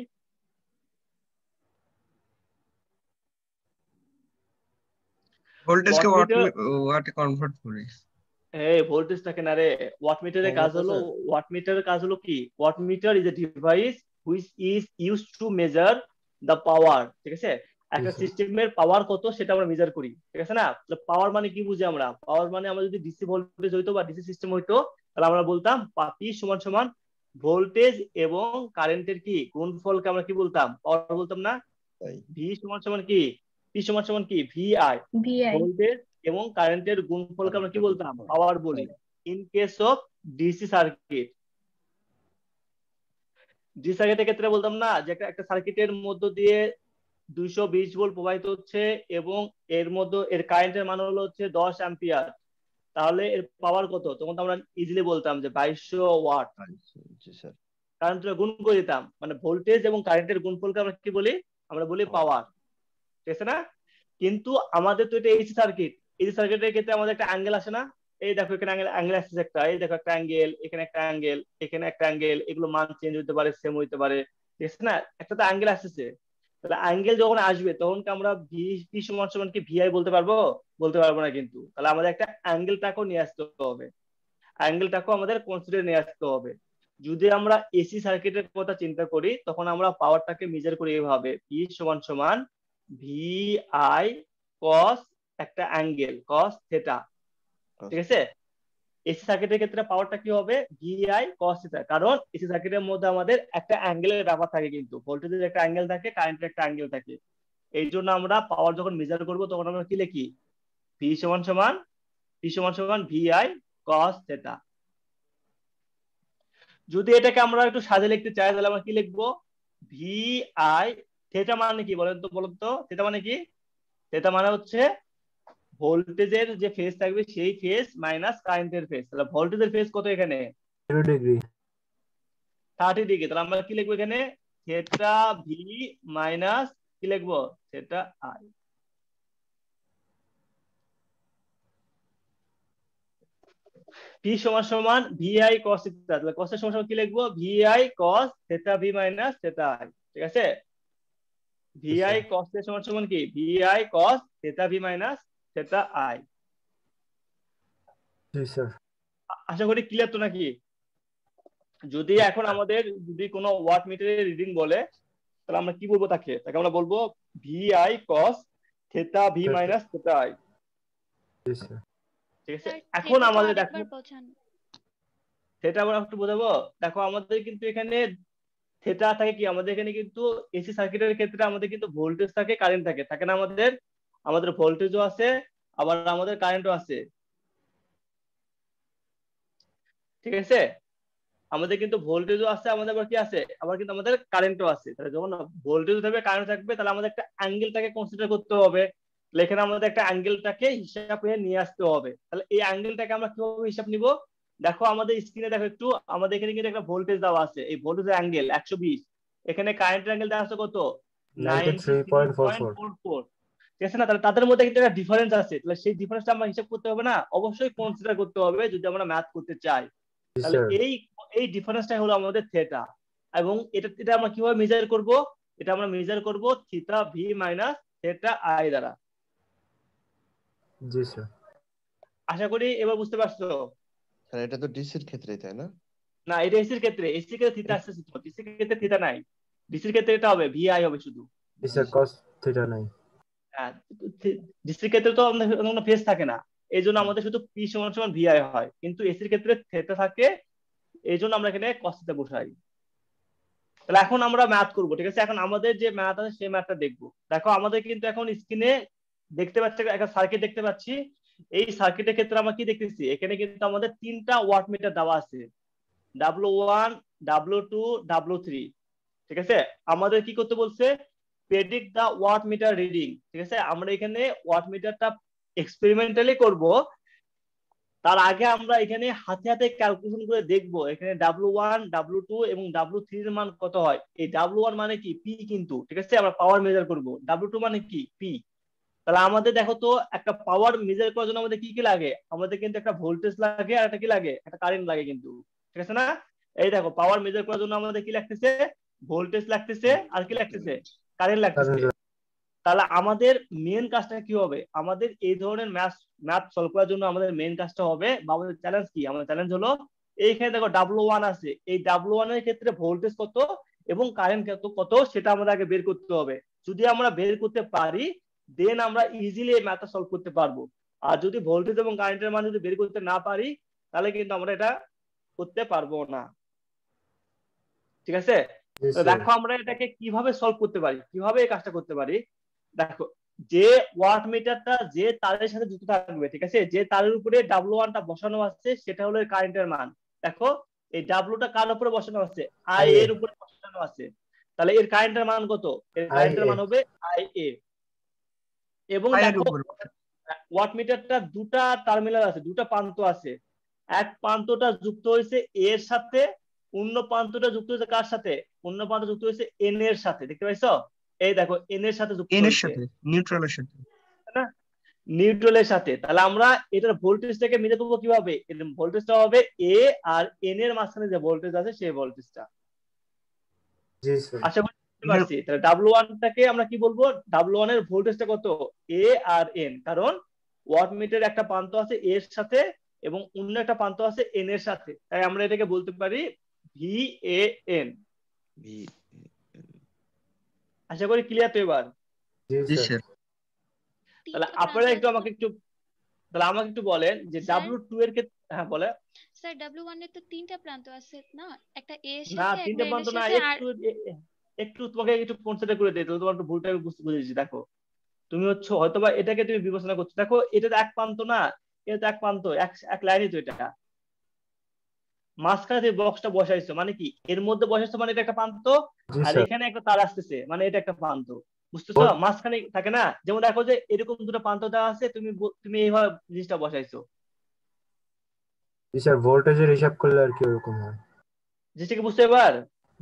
ভোল্টেজকে ওয়াটে কনভার্ট করি। এই ভোল্টেজটাকে না রে, ওয়াট মিটারের কাজ হলো কি? Watt meter is a device which is used to measure the power, ঠিক আছে? একটা sir. সিস্টেমের পাওয়ার কত সেটা আমরা মেজার করি, ঠিক আছে না? পাওয়ার মানে কি বুঝি আমরা? পাওয়ার মানে আমরা যদি ডিসি ভোল্টেজ হইতো বা ডিসি সিস্টেম হইতো, তাহলে আমরা বলতাম পি সমান সমান ভোল্টেজ এবং কারেন্টের কি গুণফলকে আমরা কি বলতাম? পাওয়ার বলতাম না? তাই ভি সমান সমান কি, পি সমান সমান কি, ভিআই, VI ভোল্টেজ এবং কারেন্টের গুণফলকে আমরা কি বলতাম? পাওয়ার বলি। In case of DC circuit, DC সার্কিটের ক্ষেত্রে বলতাম না যে একটা সার্কিটের মধ্য দিয়ে 220 ভোল্ট প্রবাহিত হচ্ছে এবং এর মধ্যে এর কারেন্টের মান হলো হচ্ছে 10 অ্যাম্পিয়ার, তাহলে এর পাওয়ার কত? তখন তো আমরা ইজিলি বলতাম যে 2200 ওয়াট। জি স্যার। কারেন্টটা গুণ করে দিতাম, মানে ভোল্টেজ এবং কারেন্টের গুণফলকে আমরা কি বলি? আমরা বলি পাওয়ার, ঠিক আছে না? কিন্তু আমাদের তো এটা এসি সার্কিট, এসি সার্কিটের ক্ষেত্রে আমাদের একটা অ্যাঙ্গেল আসে না? এই দেখো এখানে অ্যাঙ্গেল আসছে একটা, এই দেখো একটা অ্যাঙ্গেল, এখানে একটা অ্যাঙ্গেল, এখানে একটা অ্যাঙ্গেল, এগুলো মান চেঞ্জ হতে পারে, সেম হতে পারে, ঠিক আছে না? একটা তো অ্যাঙ্গেল আসছে। তাহলে অ্যাঙ্গেল যখন আসবে তখন কি আমরা ভি পি সমান সমান কি ভিআই বলতে পারবো? বলতে পারবো না কিন্তু। তাহলে আমাদের একটা অ্যাঙ্গেলটাকেও নিয়ে আসতে হবে, অ্যাঙ্গেলটাকেও আমাদের কনসিডার নিয়ে আসতে হবে। যদি আমরা এসি সার্কিটের কথা চিন্তা করি তখন আমরা পাওয়ারটাকে মেজার করি এভাবে, পি সমান সমান ভি আই কস একটা অ্যাঙ্গেল কস থিটা, ঠিক আছে? এসি সার্কিটের ক্ষেত্রে পাওয়ারটা কি হবে? ভিআই কস থিটা, কারণ এসি সার্কিটের মধ্যে আমাদের একটা অ্যাঙ্গেলের ব্যাপার থাকে, কিন্তু ভোল্টেজের একটা অ্যাঙ্গেল থাকে, কারেন্টের একটা অ্যাঙ্গেল থাকে। এই জন্য আমরা পাওয়ার যখন মেজার করব তখন আমরা কি লিখি? ভি সমান সমান ভিআই কস থিটা। যদি এটাকে আমরা একটু সাজে লিখতে চাই তাহলে আমরা কি লিখবো? ভিআই থিটা মানে কি বলেন তো? থিটা মানে কি? থিটা মানে হচ্ছে ভোল্টেজের যে ফেজ থাকবে সেই ফেজ মাইনাস কারেন্টের ফেজ। তাহলে ভোল্টেজের ফেজ কত এখানে? 0 ডিগ্রি। 30 ডিগ্রি। তাহলে আমরা কি লিখবো এখানে? থিটা ভি মাইনাস কি লিখবো? Theta I. পি সমান সমান ভিআই কস থিটা, তাহলে কস এর সমান কি লিখবো? VI cos theta V minus theta I, ঠিক আছে? ভিআই কস এর সমান সমান কি? VI cos theta V minus theta I. জি স্যার। আশা করি ক্লিয়ার তো নাকি? যদি এখন আমাদের যদি কোনো ওয়াট মিটারের রিডিং বলে তাহলে আমরা কি বলবো তাকে? আমরা বলবো VI cos theta V minus theta I, জি স্যার। ঠিক আছে? এখন আমাদের দেখো থিটা আমরা একটু বোঝাবো। দেখো আমাদের কিন্তু এখানে থিটা থাকে কি, আমাদের এখানে কিন্তু এসি সার্কিটের ক্ষেত্রে আমাদের কিন্তু ভোল্টেজ থাকে, কারেন্ট থাকে, থাকে না? আমাদের ভোল্টেজও আছে আবার আমাদের কারেন্টও আছে, ঠিক আছে? আমাদের কিন্তু ভোল্টেজও আছে, আমাদের আবার কি আছে? আবার কিন্তু আমাদের কারেন্টও আছে। তাহলে যখন ভোল্টেজ থাকবে কারেন্ট থাকবে তাহলে আমাদের একটা অ্যাঙ্গেলটাকে কনসিডার করতে হবে। তাহলে এখানে আমাদের একটা অ্যাঙ্গেলটাকে হিসাব করে নিয়ে আসতে হবে। তাহলে এই অ্যাঙ্গেলটাকে আমরা কিভাবে হিসাব নিব? দেখো আমাদের স্ক্রিনে দেখো একটু, আমাদের এখানে কিন্তু একটা ভোল্টেজ দেওয়া আছে, এই ভোল্টেজের অ্যাঙ্গেল 120, এখানে কারেন্টের অ্যাঙ্গেল দেওয়া আছে কত? 93.44, ঠিক আছে না? তাহলে তাদের মধ্যে কিন্তু একটা ডিফারেন্স আছে, তাহলে সেই ডিফারেন্সটা আমরা হিসাব করতে হবে না? অবশ্যই কনসিডার করতে হবে যদি আমরা ম্যাথ করতে চাই। তাহলে এই ডিফারেন্সটাই হলো আমাদের থিটা, এবং এটা আমরা কিভাবে মেজার করব? এটা আমরা মেজার করব theta V minus theta I দ্বারা। জি স্যার। আশা করি এবার বুঝতে পারছো। স্যার এটা তো ডিসির ক্ষেত্রে, তাই না? না, এটা এসির ক্ষেত্রে, এসির ক্ষেত্রে থিটা আসছে, ডিসির ক্ষেত্রে থিটা নাই। ডিসির ক্ষেত্রে এটা হবে ভিআই হবে শুধু। জি স্যার, cos থিটা নাই। হ্যাঁ, ডিসির ক্ষেত্রে তো আমাদের কোনো ফেজ থাকে না, এই জন্য আমাদের শুধু পি সমান সমান ভিআই হয়, কিন্তু এসির ক্ষেত্রে থিটা থাকে, এই জন্য আমরা এখানে cos থিটা বসাই। তাহলে এখন আমরা ম্যাথ করবো, ঠিক আছে? এখন আমাদের যে ম্যাথ আছে সেই ম্যাথটা দেখবো। দেখো আমাদের কিন্তু এখন স্ক্রিনে দেখতে পাচ্ছি একটা সার্কিট দেখতে পাচ্ছি। এই সার্কিটের ক্ষেত্রে আমরা কি দেখতেছি? এখানে কিন্তু আমাদের 3টা ওয়াট মিটার দেওয়া আছে, W1, W2, W3, ঠিক আছে? আমাদের কি করতে বলছে? প্রেডিক্ট দা ওয়াট মিটার রিডিং, ঠিক আছে? আমরা এখানে ওয়াট মিটারটা এক্সপেরিমেন্টালি করব, তার আগে আমরা এখানে হাতে হাতে ক্যালকুলেশন করে দেখব এখানে W1, W2 এবং W3 এর মান কত হয়। এই W1 মানে কি? পি কিন্তু, ঠিক আছে? আমরা পাওয়ার মেজার করব। W2 মানে কি? পি। তাহলে আমাদের দেখো তো একটা পাওয়ার মেজার করার জন্য আমাদের কি কি লাগে? আমাদের কিন্তু একটা ভোল্টেজ লাগে আর একটা কি লাগে? একটা কারেন্ট লাগে কিন্তু, ঠিক আছে না? এই দেখো পাওয়ার মেজার করার জন্য আমাদের কি লাগতেছে? ভোল্টেজ লাগতেছে আর কি লাগতেছে? কারেন্ট লাগতেছে। তাহলে আমাদের মেন কাজটা কি হবে? আমাদের এই ধরনের ম্যাথ সলভ করার জন্য আমাদের মেন কাজটা হবে, বা আমাদের চ্যালেঞ্জ কি? আমাদের চ্যালেঞ্জ হলো এইখানে দেখো W1 আছে, এই W1 এর ক্ষেত্রে ভোল্টেজ কত এবং কারেন্ট কত সেটা আমাদের আগে বের করতে হবে। যদি আমরা বের করতে পারি দেন আমরা ইজিলি এই ম্যাথটা সলভ করতে পারবো। আর যদি ভোল্টেজ এবং কারেন্টের মান যদি বের করতে না পারি তাহলে কিন্তু আমরা এটা করতে পারবো না। ঠিক আছে? জি তো স্যার। দেখো আমরা এটাকে কিভাবে সলভ করতে পারি, কিভাবে এই কাজটা করতে পারি। দেখো যে ওয়াট মিটারটা যে তারের সাথে যুক্ত থাকবে, ঠিক আছে, যে তারের উপরে W1টা বসানো আছে সেটা হলো কারেন্টের মান। দেখো এই ডাব্লুটা কার উপরে বসানো আছে? আই IA এর উপরে বসানো আছে। তাহলে এর কারেন্টের মান কত? এর কারেন্টের IA মান হবে IA। এবং আয়ের দেখো উপর ওয়াট মিটারটা দুটা টার্মিনাল আছে, দুটা প্রান্ত আছে। এক প্রান্তটা যুক্ত হয়েছে এর সাথে, অন্য প্রান্তটা যুক্ত হয়েছে কার সাথে? অন্য প্রান্ত যুক্ত হয়েছে এন এর সাথে। দেখতে পাইছো? এই দেখো এন এর সাথে যুক্ত এন এর হয়েছে, সাথে, নিউট্রালের সাথে। তাই না? নিউট্রালের সাথে। তাহলে আমরা এটার ভোল্টেজটাকে মিলে দেবো কিভাবে? এর ভোল্টেজটা হবে এ আর এন এর মাঝখানে যে ভোল্টেজ আছে সেই ভোল্টেজটা। জি স্যার। আশা করি বুঝতে পারছি। তাহলে W1টাকে আমরা কি বলবো? W1 এর ভোল্টেজটা কত? এ আর এন। কারণ ওয়াট মিটার একটা প্রান্ত আছে এ এর সাথে এবং অন্য একটা প্রান্ত আছে এন এর সাথে, তাই আমরা এটাকে বলতে পারি VAN। আশা করি ক্লিয়ার তো এবার? জি জি স্যার। স্যার। তাহলে তিনটা আপনারা প্রান্ত একটু আছে আমাকে একটু বলেন যে স্যার। W2 এর ক্ষেত্রে, হ্যাঁ বলে। স্যার W1 এর তো তিনটা প্রান্ত আছে না, একটা এ এর না সাথে, তিনটে একটা এন প্রান্ত এর না, সাথে, আর একটু তোমাকে একটু কনসিডার করে দিই, তোমার একটু ভুলটা আমি বুঝেছি। দেখো তুমি হচ্ছে হয়তোবা এটাকে তুমি বিবেচনা করছো, দেখো এটা তো এক প্রান্ত না, এটা তো এক প্রান্ত, এক লাইনই তো এটা। মাঝখানে যে বক্সটা বসাইছো মানে কি? এর মধ্যে বসাইছো মানে এটা একটা প্রান্ত, জি আর স্যার। এখানে একটা তার আসতেছে মানে এটা একটা প্রান্ত। বুঝতেছো? মাঝখানে থাকে না, যেমন দেখো যে এরকম দুটো প্রান্ত দেওয়া আছে, তুমি এইভাবে জিনিসটা বসাইছো। জি স্যার, ভোল্টেজের হিসাব করলে আর কি ওরকম হয়। জিনিসটাকে বুঝতে এবার?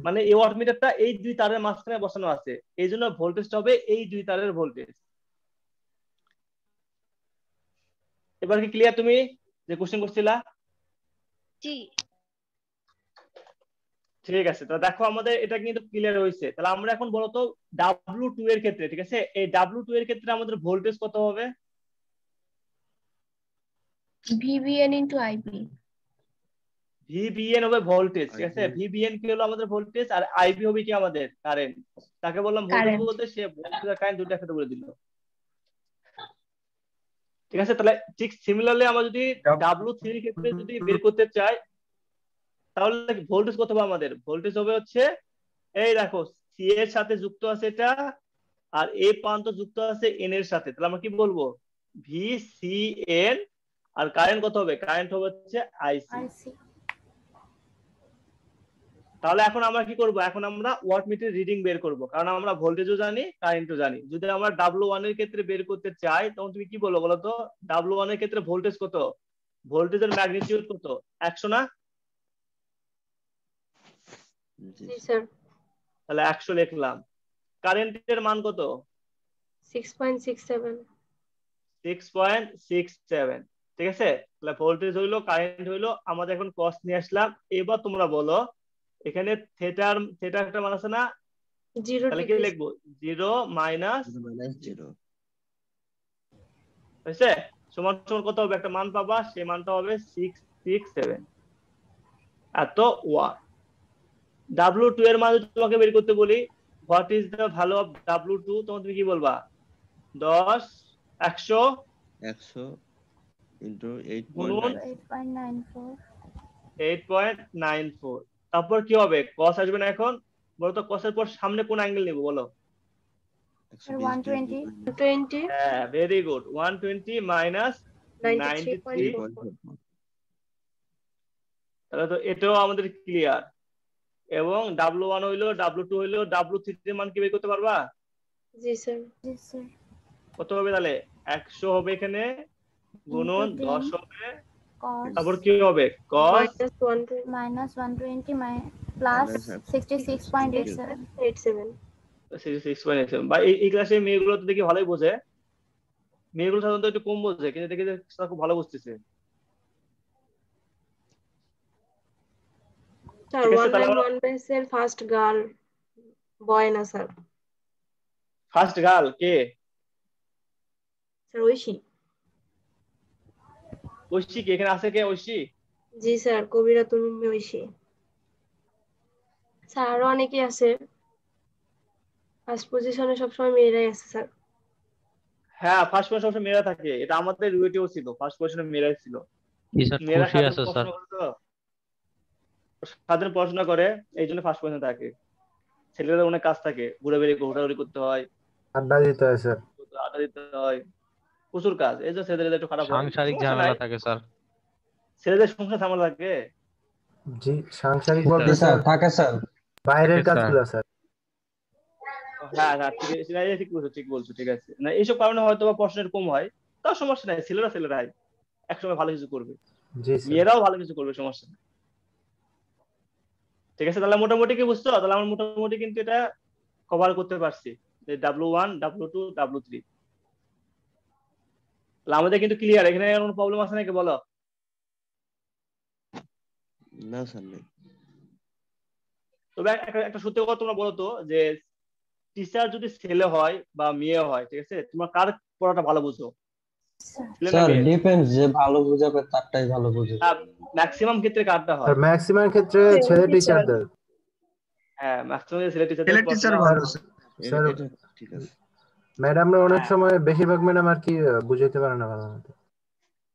মানে এই ওয়াট মিটারটা এই দুই তারের মাঝখানে বসানো আছে, এই জন্য ভোল্টেজটা হবে এই দুই তারের ভোল্টেজ। এবার কি ক্লিয়ার তুমি যে কোশ্চেন করছিলা? জি। ঠিক আছে, তো দেখো আমাদের এটা কিন্তু ক্লিয়ার হয়েছে। তাহলে আমরা এখন বলতো W2 এর ক্ষেত্রে, ঠিক আছে, এই W2 এর ক্ষেত্রে আমাদের ভোল্টেজ কত হবে? VBN into IB। VBN হবে ভোল্টেজ, ঠিক আছে, IB VBN কি হলো আমাদের ভোল্টেজ, আর IB হবে কি আমাদের কারেন্ট। তাকে বললাম ভোল্টেজ কারেন্ট। বলতে, সে ভোল্টেজ আর কারেন্ট দুটো একসাথে বলে দিল। ঠিক আছে, তাহলে ঠিক সিমিলারলি আমরা যদি W3 এর ক্ষেত্রে যদি বের করতে চাই তাহলে ভোল্টেজ কত হবে আমাদের? ভোল্টেজ হবে হচ্ছে এই দেখো সি এর সাথে যুক্ত আছে এটা, আর এ প্রান্ত যুক্ত আছে এন এর সাথে। তাহলে আমরা কি বলবো? VCN। আর কারেন্ট কত হবে? কারেন্ট হবে হচ্ছে IC। তাহলে এখন আমরা কি করব? এখন আমরা ওয়াট মিটার রিডিং বের করব, কারণ আমরা ভোল্টেজও জানি কারেন্টও জানি। যদি আমরা W1 এর ক্ষেত্রে বের করতে চাই তখন তুমি কি বলো বলো তো? W1 এর ক্ষেত্রে ভোল্টেজ কত? ভোল্টেজের ম্যাগনিটিউড কত? 100 না? জি স্যার। তাহলে 100 লিখলাম। কারেন্টের মান কত? 6.67। 6.67। ঠিক আছে, তাহলে ভোল্টেজ হইলো, কারেন্ট হইলো, আমাদের এখন কস নিয়ে আসলাম। এবার তোমরা বলো এখানে থিটা একটা মান আছে না? 0 তাহলে কি ডিগ্রি। লিখবো? 0 মাইনাস 0 হয়েছে সমান সমান কত হবে? একটা মান পাবা, সেই মানটা হবে 667 এত ওয়াট। W2 এর মান যদি তোমাকে বের করতে বলি, what is the value of W2, তখন তুমি কি বলবা? 100 into গুণন 8.94 8.94। তারপর কি হবে? কস আসবে না এখন? বলতো কসের পর সামনে কোন অ্যাঙ্গেল নিব বলো? 120 20। হ্যাঁ ভেরি গুড, 120 মাইনাস 93। 93.44। তাহলে তো এটাও আমাদের ক্লিয়ার। এবং W1 হইলো, W2 হইলো, W3 এর মান কি বের করতে পারবা? জি স্যার। জি স্যার কত হবে তাহলে? 100 হবে এখানে, গুণন 10 হবে, cos তারপর কি হবে? cos -120 -120 plus 66.87 87। 66.87। বা এই ক্লাসে মেয়েগুলো তো দেখি ভালোই বোঝে, মেয়েগুলো সাধারণত একটু কম বোঝে, কিন্তু দেখি যে তারা খুব ভালো বুঝতেছে। স্যার ঠিক আছে, তাহলে 191 ব্যাচের ফার্স্ট গার্ল বয় না স্যার? ফার্স্ট গার্ল কে? স্যার ঐশী। ঐশী কি এখানে আছে? কে ঐশী? জি স্যার, কবিরাতুল উম্মে ঐশী। স্যার আরো অনেকে আছে, ফার্স্ট পজিশনে সবসময় মেয়েরাই আছে স্যার। হ্যাঁ, ফার্স্ট পজিশন সবসময় মেয়েরা থাকে, এটা আমাদের রুয়েটেও ছিল, ফার্স্ট পজিশনে মেয়েরাই ছিল। জি স্যার, মেয়েরা খুশি সারাদিন আছে স্যার। পড়াশোনা করে, তো সারাদিন পড়াশোনা করে, এই জন্য ফার্স্ট পজিশনে থাকে। ছেলেদের অনেক কাজ থাকে, ঘোরাঘুরি করতে হয়, আড্ডা দিতে হয় স্যার। আড্ডা দিতে হয়, প্রচুর কাজ, এই জন্য ছেলেদের একটু খারাপ হয়। সাংসারিক সমস্যা ঝামেলা নাই, থাকে স্যার। ছেলেদের সংসার ঝামেলা থাকে। জি, সাংসারিক জি বলতে স্যার, স্যার থাকে স্যার। বাইরের থাকে স্যার। কাজগুলো স্যার। হ্যাঁ হ্যাঁ, ঠিক আছে, না, এই ঠিক বলছো, ঠিক আছে। না, এইসব কারণে হয়তো বা পড়াশোনা কম হয়, তাও সমস্যা নাই, ছেলেরাই একসময় ভালো কিছু করবে, জি স্যার। মেয়েরাও ভালো কিছু করবে, সমস্যা নেই। ঠিক আছে, তাহলে মোটামুটি কি বুঝছো? তাহলে আমরা মোটামুটি কিন্তু এটা কভার করতে পারছি, যে W1 W2 W3। তাহলে আমাদের কিন্তু ক্লিয়ার, এখানে কোনো প্রবলেম আছে নাকি বলো? না স্যার নেই। তবে একটা সত্যি কথা তোমরা বলো তো, যে টিচার যদি ছেলে হয় বা মেয়ে হয়, ঠিক আছে, তোমরা কার পড়াটা ভালো বুঝো? ছেলে না স্যার মেয়ে? ডিপেন্ডস, যে ভালো বুঝাবে তারটাই ভালো বুঝে। ম্যাক্সিমাম ক্ষেত্রে কারটা হয়? স্যার ম্যাক্সিমাম ক্ষেত্রে ছেলে টিচারদের। হ্যাঁ, ম্যাক্সিমাম ছেলে ছেলে টিচারদের টিচার পড়াশোনা। ভালো স্যার। স্যার এটা ঠিক আছে। ম্যাডামরা অনেক হ্যাঁ, সময়, বেশিরভাগ ম্যাডাম আর কি বুঝাইতে পারে না ভালো মতো।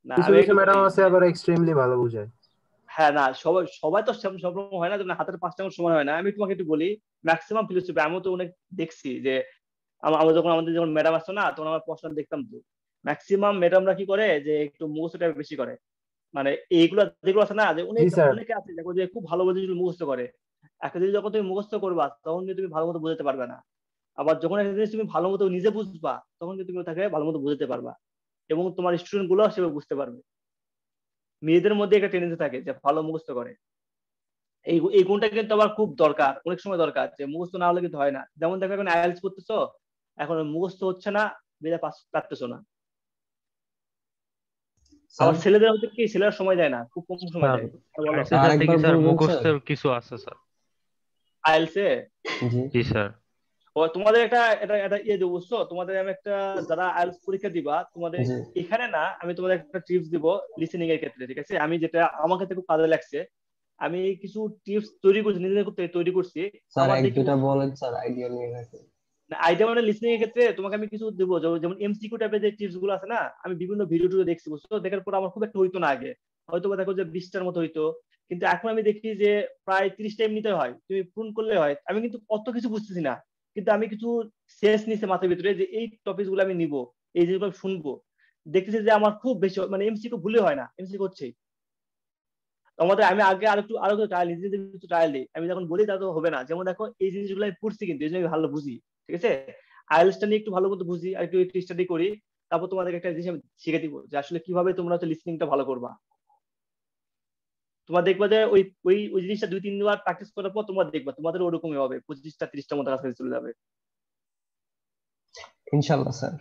না কিছু আমি কিছু একটু ম্যাডাম বলি, আছে আবার এক্সট্রিমলি ভালো বুঝায়। হ্যাঁ, না সবাই সবাই তো সব রকম হয় না, যেমন হাতের 5টা আঙুল সমান হয় না। আমি তোমাকে একটু বলি, ম্যাক্সিমাম ফিলোসফি আমিও তো অনেক দেখছি, যে আমরা যখন আমাদের যখন ম্যাডাম আসতো না, তখন আমার পড়াশোনা দেখতাম, তো ম্যাক্সিমাম ম্যাডামরা কি করে, যে একটু মুখস্থটা বেশি করে, মানে এইগুলা যেগুলো আছে না, যে জি স্যার। অনেকে আছে দেখো যে খুব ভালো জিনিস মুখস্থ করে। একটা জিনিস যখন তুমি মুখস্থ করবা, তখন কিন্তু তুমি ভালো মতো বুঝতে পারবে না। আবার যখন একটা জিনিস তুমি ভালো মতো নিজে বুঝবা, তখন কিন্তু তুমি তাকে ভালো মতো বুঝতে পারবা, এবং তোমার স্টুডেন্ট গুলো সেভাবে বুঝতে পারবে। মেয়েদের মধ্যে একটা টেন্ডেন্সি থাকে যে ভালো মুখস্থ করে, এই গুণটা কিন্তু আবার খুব দরকার, অনেক সময় দরকার, যে মুখস্থ না হলে কিন্তু হয় না। যেমন দেখো, এখন আইএলটিএস করতেছো, এখন মুখস্থ হচ্ছে না, বিনা পাস পারতেছো না। আবার ছেলেদের হচ্ছে কি, ছেলেরা সময় দেয় না, খুব কম সময় স্যার দেয়। বলো, আইসে সাথে কি স্যার মুখস্থের কিছু আছে স্যার? আইএলটিএস এ? জি স্যার। ও তোমাদের একটা এটা এটা ইয়ে দেবো, বুঝছো? তোমাদের আমি একটা, যারা আইএলটিএস পরীক্ষা দিবা, তোমাদের এখানে না, আমি তোমাদের একটা টিপস দিব লিসেনিং এর ক্ষেত্রে, ঠিক আছে? আমি যেটা আমার ক্ষেত্রে খুব কাজে লাগছে, আমি কিছু টিপস তৈরি করছি, নিজে তৈরি করছি। স্যার আমার এক দেখি দুটো বলেন স্যার, আইডিয়া নিয়ে রাখেন। আইডিয়া, মানে লিসনিং এর ক্ষেত্রে তোমাকে আমি কিছু দেবো, যেমন এমসিকিউ টাইপের যে টিপস গুলো আছে না, আমি বিভিন্ন ভিডিও টিডিও দেখছি, বুঝছো? দেখার পর আমার খুব একটা হইতো না আগে, হয়তো বা দেখো যে 20টার মতো হইতো, কিন্তু এখন আমি দেখি যে প্রায় 30টা এমনিতে হয়, তুমি পূরণ করলে হয়। আমি কিন্তু অত কিছু বুঝতেছি না, কিন্তু আমি কিছু সেন্স নিচ্ছে মাথার ভিতরে, যে এই টপিক গুলো আমি নিবো, এই জিনিসগুলো আমি শুনবো, দেখতেছি যে আমার খুব বেশি, মানে এমসিকিউ ভুলে হয় না, এমসিকিউ হচ্ছেই। আমাদের আমি আগে আরো ট্রায়াল নিজে কিছু ট্রায়াল দিই, আমি যখন বলি তা তো হবে না। যেমন দেখো, এই জিনিসগুলো আমি পড়ছি, কিন্তু এই জন্য আমি ভালো বুঝি, ঠিক আছে? আইএলটিএস নিয়ে একটু ভালো মতো বুঝি, আর একটু স্টাডি করি, তারপর তোমাদেরকে একটা জিনিস আমি শিখে দিব, যে আসলে কিভাবে তোমরা হচ্ছে লিসনিংটা ভালো করবা। তোমরা দেখবা যে ওই ওই ওই জিনিসটা 2-3 বার প্র্যাকটিস করার পর তোমরা দেখবা তোমাদের ওরকমই হবে, 25টা 30টা মতো কাছে চলে যাবে, ইনশাআল্লাহ স্যার।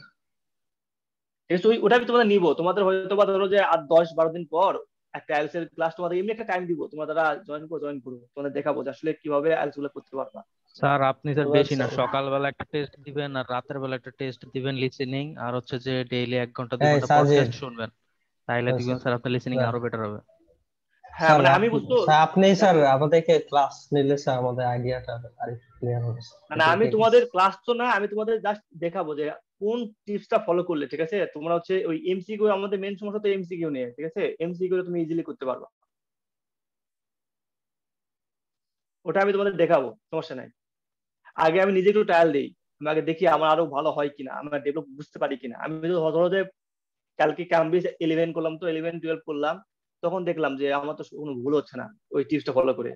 ঠিক আছে? ওটা আমি তোমাদের নিবো, তোমাদের হয়তো বা ধরো যে আর 10-12 দিন পর একটা আইএলটিএস এর ক্লাস তোমাদের এমনি একটা টাইম দিব, তোমরা যারা জয়েন করো, তোমাদের দেখাবো যে আসলে কিভাবে আইএলটিএস গুলো করতে পারবা। স্যার আপনি স্যার বেশি না, সকালবেলা একটা টেস্ট দিবেন আর রাতের বেলা একটা টেস্ট দিবেন লিসেনিং, আর হচ্ছে যে ডেইলি 1 ঘন্টা 2 ঘন্টা পডকাস্ট শুনবেন, তাইলে দেখবেন স্যার আপনার লিসেনিং আরো বেটার হবে। হ্যাঁ, মানে আমি বুঝতো আপনি স্যার আমাদেরকে ক্লাস নিলে স্যার আমাদের আইডিয়াটা আরেকটু ক্লিয়ার হবে। না, আমি তোমাদের ক্লাস তো না, আমি তোমাদের জাস্ট দেখাবো যে কোন টিপসটা ফলো করলে, ঠিক আছে, তোমরা হচ্ছে ওই এমসিকিউ, আমাদের মেন সমস্যা তো এমসিকিউ নিয়ে, ঠিক আছে? এমসিকিউ তুমি ইজিলি করতে পারবা, ওটা আমি তোমাদের দেখাবো, সমস্যা নাই। আগে আমি নিজে একটু ট্রায়াল দিই, আমি আগে দেখি আমার আরো ভালো হয় কিনা, আমরা ডেভেলপ বুঝতে পারি কিনা। আমি ধরো যে কালকে ক্যামব্রিজ 11 করলাম, তো 11-12 করলাম, তখন দেখলাম যে আমার তো কোনো ভুল হচ্ছে না ওই টিপসটা ফলো করে,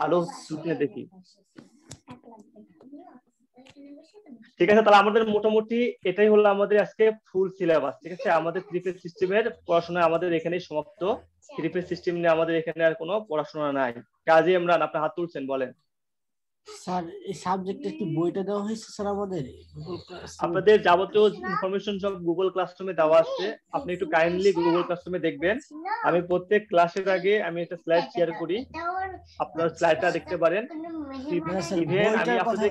আরো রুটিনে দেখি। ঠিক আছে, তাহলে আমাদের মোটামুটি এটাই হলো আমাদের আজকে ফুল সিলেবাস, ঠিক আছে? আমাদের 3 ফেজ সিস্টেমের পড়াশোনা আমাদের এখানেই সমাপ্ত। 3 ফেজ সিস্টেম নিয়ে আমাদের এখানে আর কোনো পড়াশোনা নাই। কাজী ইমরান, আপনি হাত তুলছেন, বলেন। স্যার এই সাবজেক্টের কি বইটা দেওয়া হয়েছে স্যার আমাদের? আপনাদের যাবতীয় ইনফরমেশন সব গুগল ক্লাসরুমে দেওয়া আছে, আপনি একটু কাইন্ডলি গুগল ক্লাসরুমে দেখবেন। আমি প্রত্যেক ক্লাসের আগে আমি একটা স্লাইড শেয়ার করি, আপনারা স্লাইডটা দেখতে পারেন। ইভেন আমি আপনাদের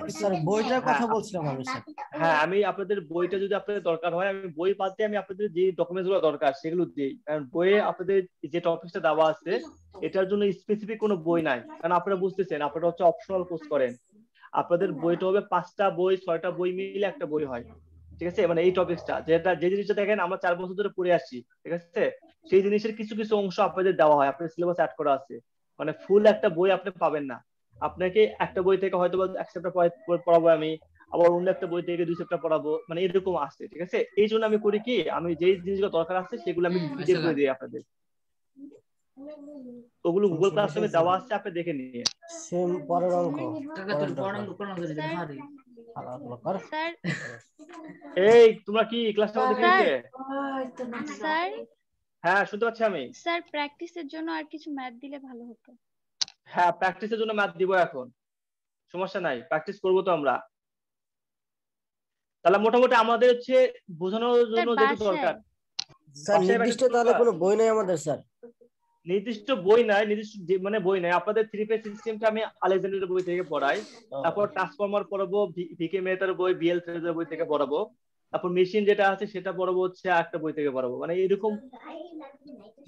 বইটার কথা বলছিলাম আমি স্যার। হ্যাঁ, আমি আপনাদের বইটা যদি আপনাদের দরকার হয়, আমি বই বাদ দিয়ে আমি আপনাদের যে ডকুমেন্টস গুলো দরকার সেগুলো দিই, কারণ বইয়ে আপনাদের যে টপিকটা দেওয়া আছে এটার জন্য স্পেসিফিক কোনো বই নাই, কারণ আপনারা বুঝতেছেন আপনারা হচ্ছে অপশনাল কোর্স করেন, আপনাদের বইটা হবে 5টা বই 6টা বই মিলে একটা বই হয়, ঠিক আছে? মানে এই টপিকসটা যেটা যে জিনিসটা দেখেন আমরা 4 বছর ধরে পড়ে আসছি, ঠিক আছে, সেই জিনিসের কিছু কিছু অংশ আপনাদের দেওয়া হয়, আপনাদের সিলেবাস অ্যাড করা আছে, মানে ফুল একটা বই আপনি পাবেন না। আপনাকে একটা বই থেকে হয়তো এক চ্যাপ্টার পড়াবো আমি, আবার অন্য একটা বই থেকে 2 চ্যাপ্টার পড়াবো, মানে এরকম আসছে, ঠিক আছে? এই জন্য আমি করি কি, আমি যেই জিনিসগুলো দরকার আছে সেগুলো আমি পিডিএফ করে দিই আপনাদের, ওগুলো গুগল ক্লাসরুমে দেওয়া আছে, আপনি দেখে নিয়ে সেম পরের অঙ্ক স্যার এই তোমরা কি ক্লাসটা দেখে নিতে? স্যার হ্যাঁ শুনতে পাচ্ছি আমি। স্যার প্র্যাকটিসের জন্য আর কিছু ম্যাথ দিলে ভালো হতো। হ্যাঁ প্র্যাকটিসের জন্য ম্যাথ দিব এখন, সমস্যা নাই, প্র্যাকটিস করবো তো আমরা। তাহলে মোটামুটি আমাদের হচ্ছে বোঝানোর জন্য যেটা দরকার স্যার নির্দিষ্ট তাহলে কোনো বই নেই আমাদের স্যার? নির্দিষ্ট বই নাই, নির্দিষ্ট মানে বই নাই, আপনাদের 3 পেজ সিস্টেমটা আমি আলেকজান্ডারের বই থেকে পড়াই, তারপর ট্রান্সফরমার পড়াবো ভিকে মেহতার বই, বিএল থ্রেডের বই থেকে পড়াবো, তারপর মেশিন যেটা আছে সেটা পড়াবো হচ্ছে একটা বই থেকে পড়াবো, মানে এরকম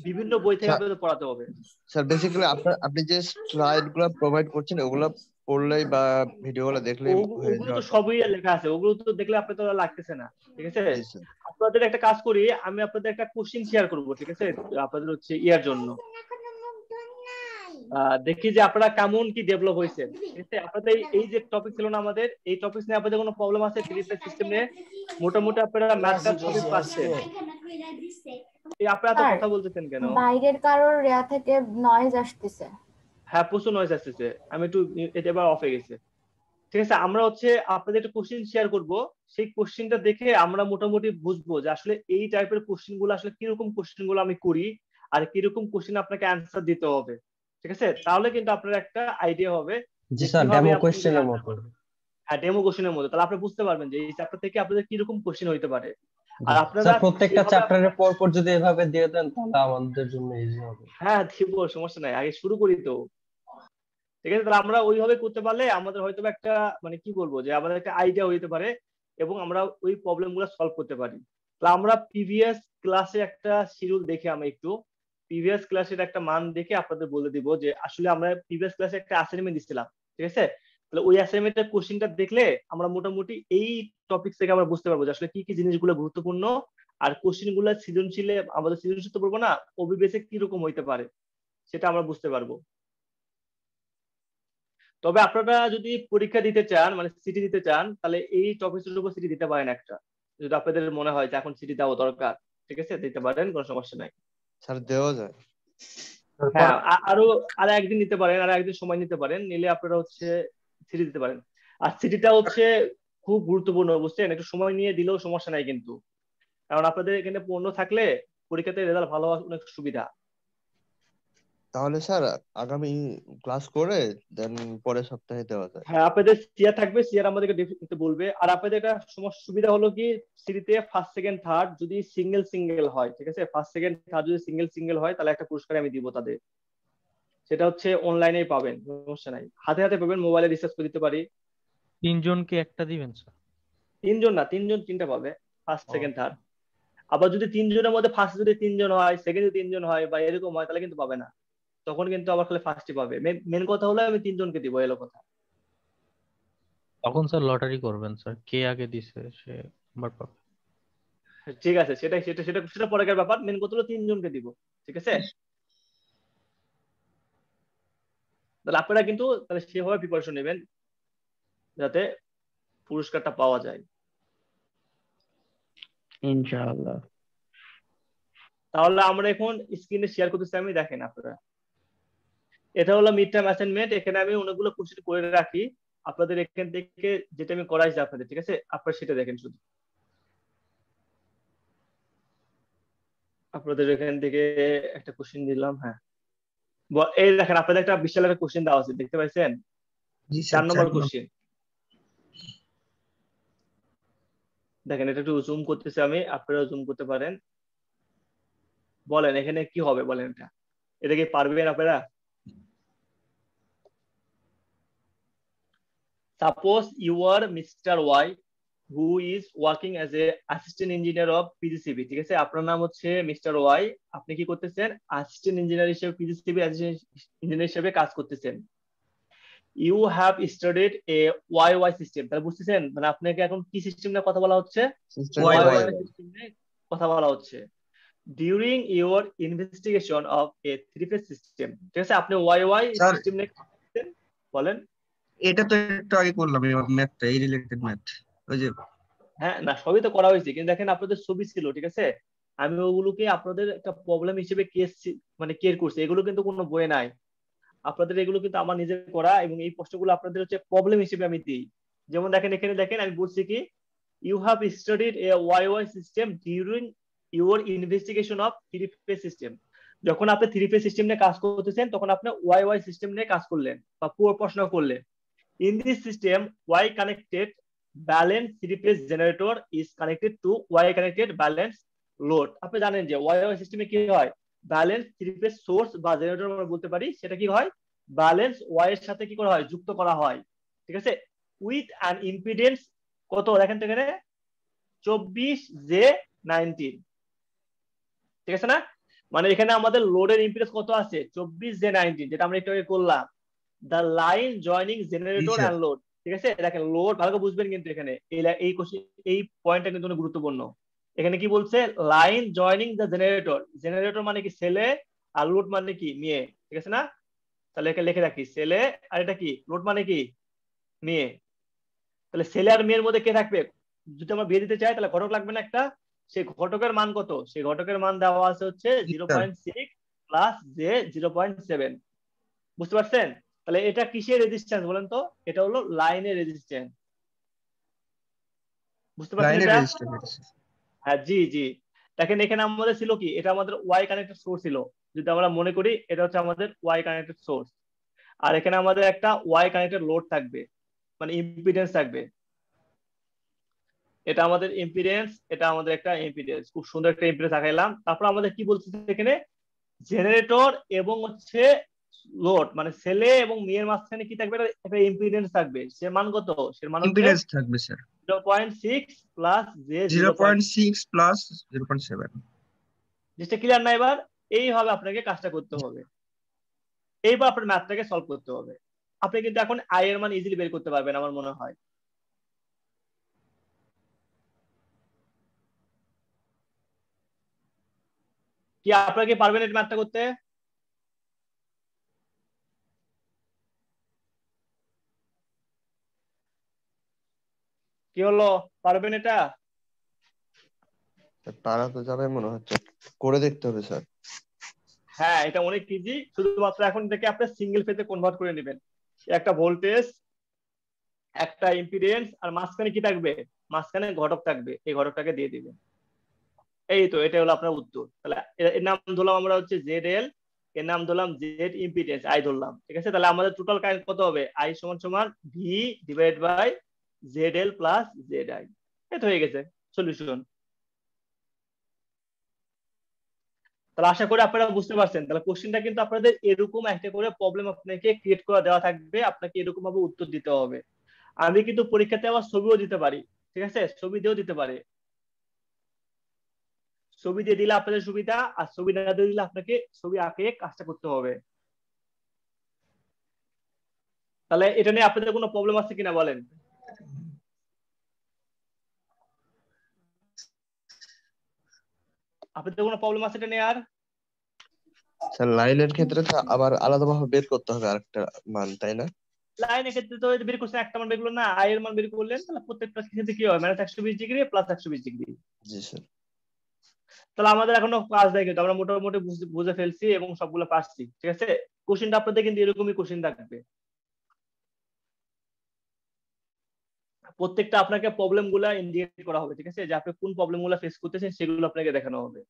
বিভিন্ন বই থেকে আপনাদের পড়াতে হবে। স্যার বেসিক্যালি আপনি যে স্লাইডগুলো প্রোভাইড করছেন ওগুলো পড়লেই বা ভিডিওগুলো দেখলেই ওগুলো তো সবই লেখা আছে, ওগুলো তো দেখলে আপনাদের তো লাগতেছে না, ঠিক আছে? আপনাদের একটা কাজ করি, আমি আপনাদের একটা কোশ্চেন শেয়ার করব, ঠিক আছে, আপনাদের হচ্ছে ইয়ার জন্য, দেখি যে আপনারা কেমন কি ডেভেলপ হয়েছে, ঠিক আছে? আপনাদের এই যে টপিক ছিল না আমাদের, এই টপিক নিয়ে আপনাদের কোনো প্রবলেম আছে 3 পেজ সিস্টেম নিয়ে? মোটামুটি আপনারা ম্যাথটা সবই পাচ্ছেন, এই আপনারা তো কথা বলতেছেন কেন? বাইরের কারোর রিয়া থেকে নয়েজ আসতেছে। হ্যাঁ প্রচুর নয়েজ আসতেছে, আমি একটু এটা এবার অফ হয়ে গেছে, ঠিক আছে? আমরা হচ্ছে আপনাদের একটা কোশ্চেন শেয়ার করব, সেই কোশ্চেনটা দেখে আমরা মোটামুটি বুঝবো যে আসলে এই টাইপের কোশ্চেন গুলো আসলে কিরকম কোশ্চেন গুলো আমি করি আর কিরকম কোশ্চেন আপনাকে অ্যান্সার দিতে হবে, ঠিক আছে? তাহলে কিন্তু আপনার একটা আইডিয়া হবে জি স্যার, ডেমো কোশ্চেনের মতো। হ্যাঁ ডেমো কোশ্চেনের মতো, তাহলে আপনি বুঝতে পারবেন যে এই চ্যাপ্টার থেকে আপনাদের কিরকম কোশ্চেন হইতে পারে। আর আপনারা স্যার প্রত্যেকটা চ্যাপ্টারের পর পর যদি এভাবে দিয়ে দেন তাহলে আমাদের জন্য ইজি হবে। হ্যাঁ দিব, সমস্যা নাই, আগে শুরু করি তো, ঠিক আছে? তাহলে আমরা ওইভাবে করতে পারলে আমাদের হয়তো একটা মানে কি বলবো যে আমাদের একটা আইডিয়া হইতে পারে এবং আমরা ওই প্রবলেম গুলো সলভ করতে পারি। তাহলে আমরা প্রিভিয়াস ক্লাসে একটা শিডিউল দেখে আমরা একটু প্রিভিয়াস ক্লাসের একটা মান দেখে আপনাদের বলে দিব যে আসলে আমরা প্রিভিয়াস ক্লাসে একটা অ্যাসাইনমেন্ট দিছিলাম, ঠিক আছে? তাহলে ওই অ্যাসাইনমেন্টের কোশ্চেনটা দেখলে আমরা মোটামুটি এই টপিক থেকে আমরা বুঝতে পারবো যে আসলে কি কি জিনিসগুলো গুরুত্বপূর্ণ আর কোশ্চেনগুলো সৃজনশীলে আমাদের সৃজনশীল তো বলবো না, ওবিবিএস কি রকম হইতে পারে সেটা আমরা বুঝতে পারবো। তবে আপনারা যদি পরীক্ষা দিতে চান মানে সিটি দিতে চান তাহলে এই টপিকের উপর সিটি দিতে পারেন একটা, যদি আপনাদের মনে হয় যে এখন সিটি দেওয়া দরকার, ঠিক আছে দিতে পারেন, কোনো সমস্যা নাই। স্যার দেওয়া যায়? হ্যাঁ আর একদিন নিতে পারেন, আর একদিন সময় নিতে পারেন, নিলে আপনারা হচ্ছে সিটি দিতে পারেন। আর সিটিটা হচ্ছে খুব গুরুত্বপূর্ণ, বুঝছেন? একটু সময় নিয়ে দিলেও সমস্যা নাই কিন্তু, কারণ আপনাদের এখানে পূর্ণ থাকলে পরীক্ষাতে রেজাল্ট ভালো হওয়ার অনেক সুবিধা। তাহলে স্যার আগামী ক্লাস করে দেন পরের সপ্তাহে দেওয়া যায়? হ্যাঁ আপনাদের সিআর থাকবে, সিআর আমাদেরকে দিতে বলবে। আর আপনাদের একটা সুবিধা হলো কি সিরিতে ফার্স্ট সেকেন্ড থার্ড যদি সিঙ্গেল হয়, ঠিক আছে, ফার্স্ট সেকেন্ড থার্ড যদি সিঙ্গেল হয় তাহলে একটা পুরস্কার আমি দিব তাদের, সেটা হচ্ছে অনলাইনেই পাবেন, সমস্যা নাই, হাতে হাতে পাবেন, মোবাইলে রিসার্চ করে দিতে পারি। 3 জনকে একটা দিবেন স্যার? 3 জন না, 3 জন 3টা পাবে, ফার্স্ট সেকেন্ড থার্ড। আবার যদি 3 জনের মধ্যে ফার্স্ট যদি 3 জন হয়, সেকেন্ড যদি 3 জন হয় বা এরকম হয় তাহলে কিন্তু পাবে না, তখন কিন্তু আবার খালি ফার্স্টই পাবে। মেন কথা হলো আমি 3 জনকে দিব, এলো কথা। তখন স্যার লটারি করবেন স্যার, কে আগে দিছে সে নাম্বার পাবে। ঠিক আছে, সেটা সেটা সেটা সেটা পরের ব্যাপার, মেন কথা হলো 3 জনকে দিব, ঠিক আছে? তাহলে আপনারা কিন্তু তাহলে সেভাবে প্রিপারেশন নেবেন যাতে পুরস্কারটা পাওয়া যায় ইনশাআল্লাহ। তাহলে আমরা এখন স্ক্রিনে শেয়ার করতেছি, আমি দেখেন আপনারা, এটা হলো মিড টার্ম অ্যাসাইনমেন্ট, এখানে আমি অনেকগুলো কোশ্চেন করে রাখি আপনাদের এখান থেকে, যেটা আমি করাইছি আপনাদের, ঠিক আছে? আপনারা সেটা দেখেন শুধু, আপনাদের এখান থেকে একটা কোশ্চেন দিলাম। হ্যাঁ এই দেখেন আপনাদের একটা বিশাল একটা কোশ্চেন দেওয়া আছে, দেখতে পাইছেন? 4 নম্বর কোশ্চেন দেখেন, এটা একটু জুম করতেছি আমি, আপনারা জুম করতে পারেন। বলেন এখানে কি হবে, বলেন এটা কি পারবেন আপনারা? Suppose you are mister Y who is working as a assistant engineer of PGCB, ঠিক আছে? আপনার নাম হচ্ছে মিস্টার ওয়াই, আপনি কি করতেছেন? অ্যাসিস্ট্যান্ট ইঞ্জিনিয়ার হিসেবে পিজিসিবি অ্যাসিস্ট্যান্ট ইঞ্জিনিয়ার হিসেবে কাজ করতেছেন। You have studied a Y Y system, তাহলে বুঝতেছেন মানে আপনাকে এখন কি সিস্টেম নিয়ে কথা বলা হচ্ছে? ওয়াই ওয়াই সিস্টেম নিয়ে কথা বলা হচ্ছে। During your investigation of A three phase system, ঠিক আছে? আপনি ওয়াই ওয়াই সিস্টেম নিয়ে বলেন। এটা তো একটু আগে করলাম, ম্যাথটা, এই রিলেটেড ম্যাথ, ওই যে। হ্যাঁ না, সবই তো করা হয়েছে, কিন্তু দেখেন আপনাদের ছবি ছিল, ঠিক আছে? আমি ওগুলোকে আপনাদের একটা প্রবলেম হিসেবে কেস মানে কেয়ার করছি, এগুলো কিন্তু কোনো বইয়ে নাই। আপনাদের এগুলো কিন্তু আমার নিজের করা, এবং এই প্রশ্নগুলো আপনাদের হচ্ছে প্রবলেম হিসেবে আমি দিই। যেমন দেখেন এখানে দেখেন আমি বলছি কি, you have studied a Y Y system during your investigation of three phase system. যখন আপনি থ্রি ফেজ সিস্টেম নিয়ে কাজ করতেছেন তখন আপনি ওয়াই ওয়াই সিস্টেম নিয়ে কাজ করলেন বা প্রশ্ন করলেন। In this system Y connected balance three phase generator is connected to Y connected balance load. আপনি জানেন যে ওয়াই ওয়াই সিস্টেমে কি হয়, ব্যালেন্স থ্রি ফেজ সোর্স বা জেনারেটর আমরা বলতে পারি, সেটা কি হয় ব্যালেন্স ওয়াই এর সাথে কি করা হয়, যুক্ত করা হয়, ঠিক আছে? উইথ অ্যান ইম্পিডেন্স কত দেখেন তো এখানে 24J19, ঠিক আছে না? মানে এখানে আমাদের লোডের ইম্পিডেন্স কত আছে 24J19, যেটা আমরা একটু আগে করলাম। The line joining generator and load, ঠিক আছে? দেখেন লোড ভালো করে বুঝবেন, কিন্তু এখানে এই পয়েন্টটা কিন্তু অনেক গুরুত্বপূর্ণ। এখানে কি বলছে, line joining the generator, generator মানে কি ছেলে আর লোড মানে কি মেয়ে, ঠিক আছে না? তাহলে এখানে লিখে রাখি ছেলে আর এটা কি লোড মানে কি মেয়ে। তাহলে ছেলে আর মেয়ের মধ্যে কে থাকবে? যদি আমরা বিয়ে দিতে চাই তাহলে ঘটক লাগবে না একটা, সেই ঘটকের মান কত? সেই ঘটকের মান দেওয়া আছে হচ্ছে 0.6 প্লাস জে 0.7, বুঝতে পারছেন? তাহলে এটা কিসের রেজিস্ট্যান্স বলেন তো? এটা হলো লাইনের রেজিস্ট্যান্স, বুঝতে পারছেন এটা? হ্যাঁ জি জি। দেখেন এখানে আমাদের ছিল কি, এটা আমাদের ওয়াই কানেক্টেড সোর্স ছিল, যদি আমরা মনে করি এটা হচ্ছে আমাদের ওয়াই কানেক্টেড সোর্স, আর এখানে আমাদের একটা ওয়াই কানেক্টেড লোড থাকবে, মানে ইম্পিডেন্স থাকবে। এটা আমাদের ইম্পিডেন্স, এটা আমাদের একটা ইম্পিডেন্স, খুব সুন্দর একটা ইম্পিডেন্স দেখাইলাম। তারপর আমাদের কি বলছে এখানে, জেনারেটর এবং হচ্ছে লোড মানে ছেলে এবং মেয়ের মাঝখানে কি থাকবে, একটা ইম্পিডেন্স থাকবে। সে মান কত? সে মান ইম্পিডেন্স থাকবে স্যার 0.6 প্লাস জে 0.6 প্লাস 0.7। জিনিসটা ক্লিয়ার না? এবার এইভাবে আপনাকে কাজটা করতে হবে, এইবার আপনার ম্যাথটাকে সলভ করতে হবে। আপনি কিন্তু এখন আই এর মান ইজিলি বের করতে পারবেন আমার মনে হয়। কি আপনারা কি পারবেন এই ম্যাথটা করতে? কি হলো, পারবেন এটা? তারা তো যাবে মনে হচ্ছে, করে দেখতে হবে স্যার। হ্যাঁ এটা অনেক ইজি, শুধুমাত্র এখন থেকে আপনি সিঙ্গেল ফেজে কনভার্ট করে নেবেন। একটা ভোল্টেজ, একটা ইম্পিডেন্স, আর মাঝখানে কি থাকবে? মাঝখানে ঘটক থাকবে, এই ঘটকটাকে দিয়ে দিবেন। এই তো এটা হলো আপনার উত্তর। তাহলে এর নাম ধরলাম আমরা হচ্ছে জেড এল, এর নাম ধরলাম জেড ইম্পিডেন্স আই ধরলাম, ঠিক আছে? তাহলে আমাদের টোটাল কারেন্ট কত হবে? আই সমান সমান V divide by Z L plus Z I. এটা হয়ে গেছে সলিউশন। তাহলে আশা করি আপনারা বুঝতে পারছেন। তাহলে কোশ্চেনটা কিন্তু আপনাদের এরকম একটা করে প্রবলেম আপনাকে ক্রিয়েট করে দেওয়া থাকবে, আপনাকে এরকম ভাবে উত্তর দিতে হবে। আমি কিন্তু পরীক্ষাতে আবার ছবিও দিতে পারি, ঠিক আছে? ছবি দিয়েও দিতে পারে, ছবি দিয়ে দিলে আপনাদের সুবিধা, আর ছবি না দিয়ে দিলে আপনাকে ছবি আঁকে কাজটা করতে হবে। তাহলে এটা নিয়ে আপনাদের কোনো প্রবলেম আছে কিনা বলেন? আপনাদের কোনো প্রবলেম আছে এটা নিয়ে? আর স্যার লাইনের ক্ষেত্রে তো আবার আলাদাভাবে বের করতে হবে আরেকটা মান, তাই না? লাইনের ক্ষেত্রে তো বের করছেন, একটা মান বের করলেন না, আই এর মান বের করলেন, তাহলে প্রত্যেকটা ক্ষেত্রে কি হয় -120 ডিগ্রি প্লাস 120 ডিগ্রি। জি স্যার। তাহলে আমাদের এখনো কাজ দেয়, কিন্তু আমরা মোটামুটি বুঝে ফেলছি এবং সবগুলো পারছি, ঠিক আছে? কোশ্চেনটা আপনাদের কিন্তু এরকমই কোশ্চেন থাকবে, প্রত্যেকটা আপনাকে প্রবলেম গুলা ইন্ডিকেট করা হবে, ঠিক আছে? যে আপনি কোন প্রবলেম গুলা ফেস করতেছেন সেগুলো আপনাকে দেখানো হবে।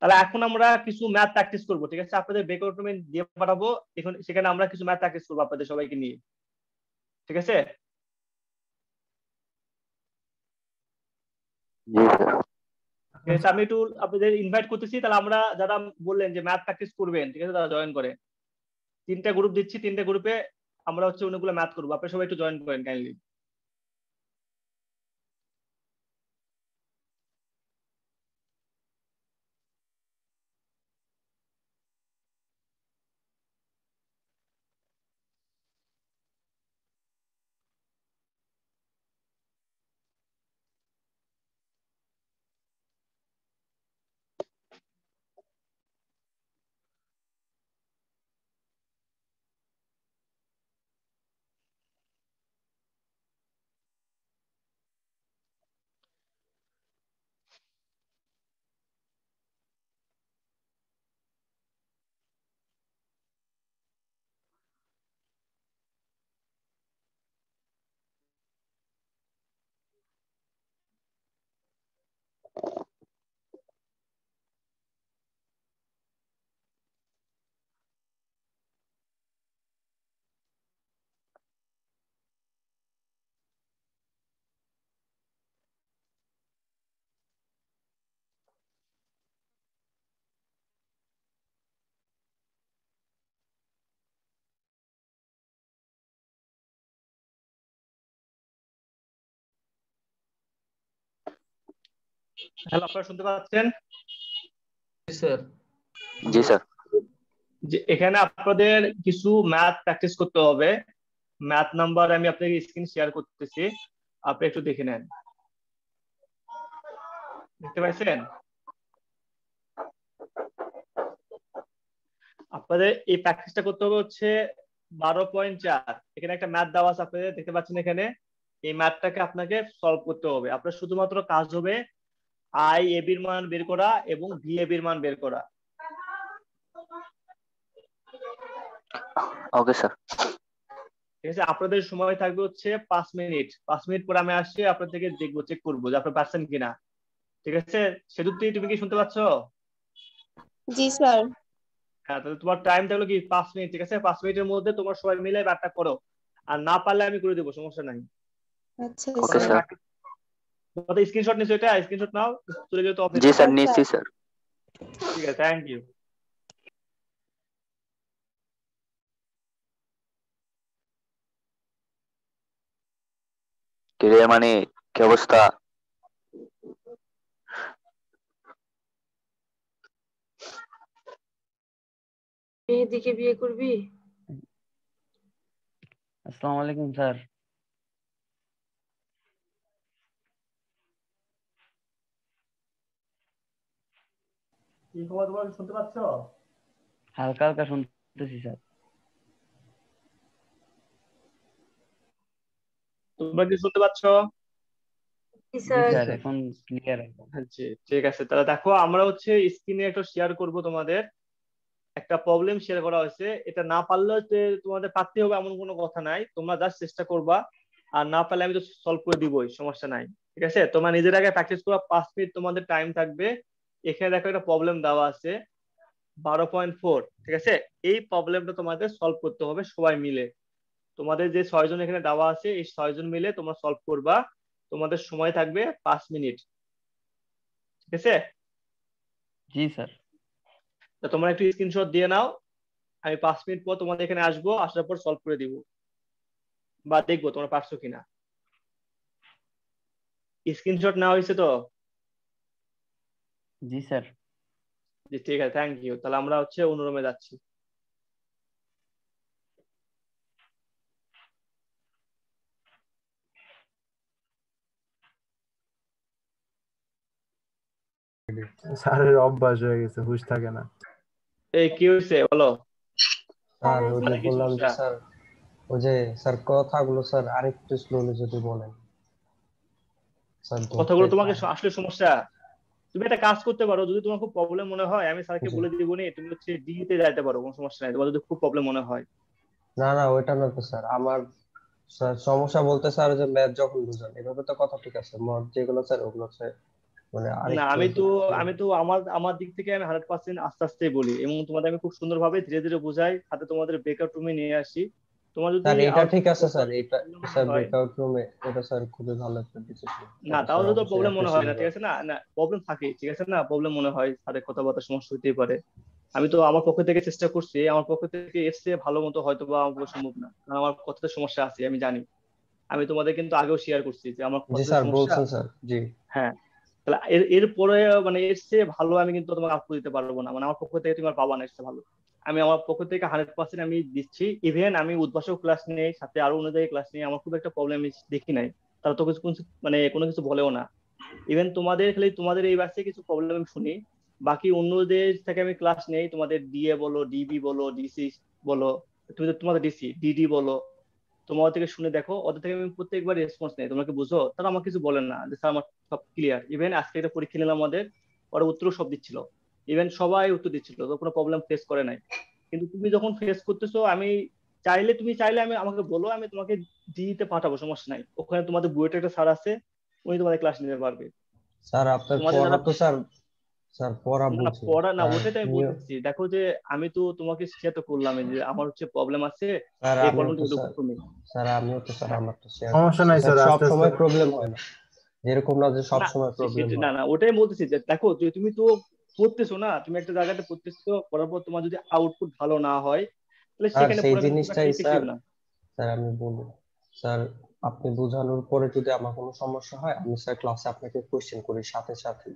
তাহলে এখন আমরা কিছু ম্যাথ প্র্যাকটিস করবো, ঠিক আছে? আপনাদের ব্রেকআউট রুমে দিয়ে পাঠাবো, এখন সেখানে আমরা কিছু ম্যাথ প্র্যাকটিস করবো আপনাদের সবাইকে নিয়ে, ঠিক আছে? আমি একটু আপনাদের ইনভাইট করতেছি। তাহলে আমরা যারা বললেন যে ম্যাথ প্র্যাকটিস করবেন, ঠিক আছে, তারা জয়েন করে। 3টা গ্রুপ দিচ্ছি, 3টে গ্রুপে আমরা হচ্ছে অনেকগুলো ম্যাথ করবো, আপনারা সবাই একটু জয়েন করেন কাইন্ডলি। হ্যালো, আপনারা শুনতে পাচ্ছেন? স্যার। জি স্যার। যে এখানে আপনাদের কিছু ম্যাথ প্র্যাকটিস করতে হবে। ম্যাথ নাম্বার আমি আপনাকে স্ক্রিন শেয়ার করতেছি, আপনি একটু দেখে নেন। দেখতে পাচ্ছেন? আপনাদের এই প্র্যাকটিসটা করতে হবে হচ্ছে 12.4। এখানে একটা ম্যাথ দেওয়া আছে, আপনাদের দেখতে পাচ্ছেন এখানে। এই ম্যাথটাকে আপনাকে সলভ করতে হবে। আপনার শুধুমাত্র কাজ হবে আই এ বির মান বের করা এবং ভি এ বির মান বের করা। Okay sir. ঠিক আছে, আপনাদের সময় থাকবে হচ্ছে 5 মিনিট। 5 মিনিট পরে আমি আসছি, আপনার থেকে দেখবো, চেক করবো যে আপনি পারছেন কিনা। ঠিক আছে, সেদুত্তি তুমি কি শুনতে পাচ্ছ? জি স্যার। হ্যাঁ, তাহলে তোমার টাইম থাকলো কি 5 মিনিট। ঠিক আছে, 5 মিনিটের মধ্যে তোমার সবাই মিলে ব্যাটটা করো, আর না পারলে আমি করে দেবো, সমস্যা নাই। আচ্ছা ওকে স্যার। তোমাদের স্ক্রিনশট নিছো? এটা স্ক্রিনশট নাও, চলে যেত অফিসে। জি স্যার, নিচ্ছি স্যার। ঠিক আছে, থ্যাংক ইউ। কিরে মানে কি অবস্থা? মেহেদিকে বিয়ে করবি? আসসালামু আলাইকুম স্যার। কি খবর তোমার, শুনতে পাচ্ছ? হালকা হালকা শুনতেছি স্যার। তোমরা কি শুনতে পাচ্ছ? জি জি স্যার। স্যার, এখন ক্লিয়ার একদম। জি ঠিক আছে, তাহলে দেখো আমরা হচ্ছে স্ক্রিনে একটা শেয়ার করব, তোমাদের একটা প্রবলেম শেয়ার করা হয়েছে। এটা না পারলে যে তোমাদের পারতে হবে এমন কোনো কথা নাই, তোমরা জাস্ট চেষ্টা করবা, আর না পারলে আমি তো সলভ করে দিবই, সমস্যা নাই। ঠিক আছে, তোমরা নিজের আগে প্র্যাকটিস করবা। 5 মিনিট তোমাদের টাইম থাকবে। এখানে দেখো একটা প্রবলেম দেওয়া আছে 12.4। ঠিক আছে, এই প্রবলেমটা তোমাদের সলভ করতে হবে সবাই মিলে। তোমাদের যে 6 জন এখানে দেওয়া আছে, এই 6 জন মিলে তোমরা সলভ করবা। তোমাদের সময় থাকবে 5 মিনিট। ঠিক আছে? জি স্যার। তো তোমরা একটু স্ক্রিনশট দিয়ে নাও, আমি 5 মিনিট পর তোমাদের এখানে আসবো, আসার পর সলভ করে দিব, বা দেখবো তোমরা পারছো কিনা। স্ক্রিনশট নেওয়া হয়েছে তো? জি স্যার। জি ঠিক আছে, থ্যাংক ইউ। তাহলে আমরা হচ্ছে অন্য রুমে যাচ্ছি। স্যারের অভ্যাস হয়ে গেছে, হুঁশ থাকে না। এই কি হয়েছে বলো? স্যার ওই যে মানে কি বললাম যে সমস্যা? স্যার, ওই যে স্যার কথাগুলো স্যার আরেকটু স্লোলি যদি বলেন স্যার। কথাগুলো তোমাকে আসলে সমস্যা। তুমি একটা কাজ করতে পারো, যদি তোমার খুব প্রবলেম মনে হয় আমি স্যারকে বলে দিব নি, তুমি হচ্ছে ডিতে যাইতে পারো, কোনো সমস্যা নাই তোমার যদি খুব প্রবলেম মনে হয়। না না, ওইটা না তো স্যার। আমার স্যার সমস্যা বলতে স্যার যে ম্যাথ যখন বুঝান এভাবে তো কথা ঠিক আছে, মড যেগুলো স্যার ওগুলো স্যার মানে না, আরেকটু আমি তো আমার দিক থেকে আমি 100% আস্তে আস্তে বলি, এবং তোমাদের আমি খুব সুন্দরভাবে ধীরে ধীরে বোঝাই, সাথে তোমাদের ব্রেকআউট রুমে নিয়ে আসি। তোমার যদি স্যার এটা ঠিক আছে স্যার, এটা স্যার ব্রেকআউট রুমে এটা স্যার খুবই ভালো একটা ডিসিশন। না, তাহলে তো প্রবলেম মনে হয় না। ঠিক আছে না, না প্রবলেম থাকে, ঠিক আছে না, প্রবলেম মনে হয়, সাথে কথাবার্তা সমস্যা হতেই পারে। আমি তো আমার পক্ষ থেকে চেষ্টা করছি, আমার পক্ষ থেকে এর চেয়ে ভালো মতো হয়তো বা আমার পক্ষে সম্ভব না, কারণ আমার কথাতে সমস্যা আছে আমি জানি। আমি তোমাদের কিন্তু আগেও শেয়ার করছি যে আমার জি কথাতে স্যার সমস্যা। বলছেন স্যার। জি হ্যাঁ, তাহলে এরপরে মানে এর চেয়ে ভালো আমি কিন্তু তোমাকে আপু দিতে পারবো না, মানে আমার পক্ষ থেকে তুমি আর পাবা না এর চেয়ে ভালো। আমি আমার পক্ষ থেকে 100% আমি দিচ্ছি। ইভেন আমি উদ্ভাসক ক্লাস নেই, সাথে আরো অনুযায়ী ক্লাস নেই, আমার খুব একটা প্রবলেম আমি দেখি নাই। তারা তো মানে কোনো কিছু বলেও না। ইভেন তোমাদের খালি তোমাদের এই বাসে কিছু প্রবলেম আমি শুনি, বাকি অন্যদের থেকে আমি ক্লাস নেই। তোমাদের ডিএ বলো, ডিবি বলো, ডিসি বলো, তুমি তো তোমাদের ডিসি ডিডি বলো, তোমাদের থেকে শুনে দেখো, ওদের থেকে আমি প্রত্যেকবার রেসপন্স নেই। তোমরা কি বুঝো? তারা আমাকে কিছু বলেন না যে স্যার আমার সব ক্লিয়ার। ইভেন আজকে একটা পরীক্ষা নিলাম আমাদের, ওরা উত্তর সব দিচ্ছিল, ইভেন সবাই উত্তর দিচ্ছিল, তো কোনো প্রবলেম ফেস করে নাই। কিন্তু তুমি যখন ফেস করতেছো, আমি তুমি চাইলে আমি আমাকে বলো, আমি তোমাকে দিতে পাঠাবো, সমস্যা নাই। ওখানে তোমাদের বুয়েটের একটা স্যার আছে, উনি তোমাদের ক্লাস নিতে পারবে। স্যার আপনার তোমাদের পড়া যারা তো স্যার, স্যার পড়া না বুঝি পড়া না, আর ওটাই তো আমি নিয়ে বলতেছি। দেখো যে আমি তো তোমাকে শেয়ার তো করলাম যে আমার হচ্ছে প্রবলেম আছে, স্যার এই আমিও প্রবলেমটা তো দেখো স্যার, তুমি। স্যার আমিও তো স্যার হ্যাঁ, আমার তো শেয়ার সমস্যা করতেছি নাই স্যার। স্যার, সব আস্তে আস্তে। সময় প্রবলেম হয় না, যেরকম না যে সব না সময় প্রবলেম না হয়। না, ওটাই বলতেছি যে দেখো যে তুমি তো পড়তেছো না, তুমি একটা জায়গাতে পড়তেছো, পড়ার পর তোমার যদি আউটপুট ভালো না হয়, তাহলে স্যার সেখানে সেই পড়া কিন্তু খুব একটা জিনিসটাই ইফেক্টিভ স্যার, না। স্যার আমি বলি স্যার, আপনি বোঝানোর পরে যদি আমার কোনো সমস্যা হয় আমি স্যার ক্লাসে আপনাকে কোশ্চেন করি সাথে সাথে।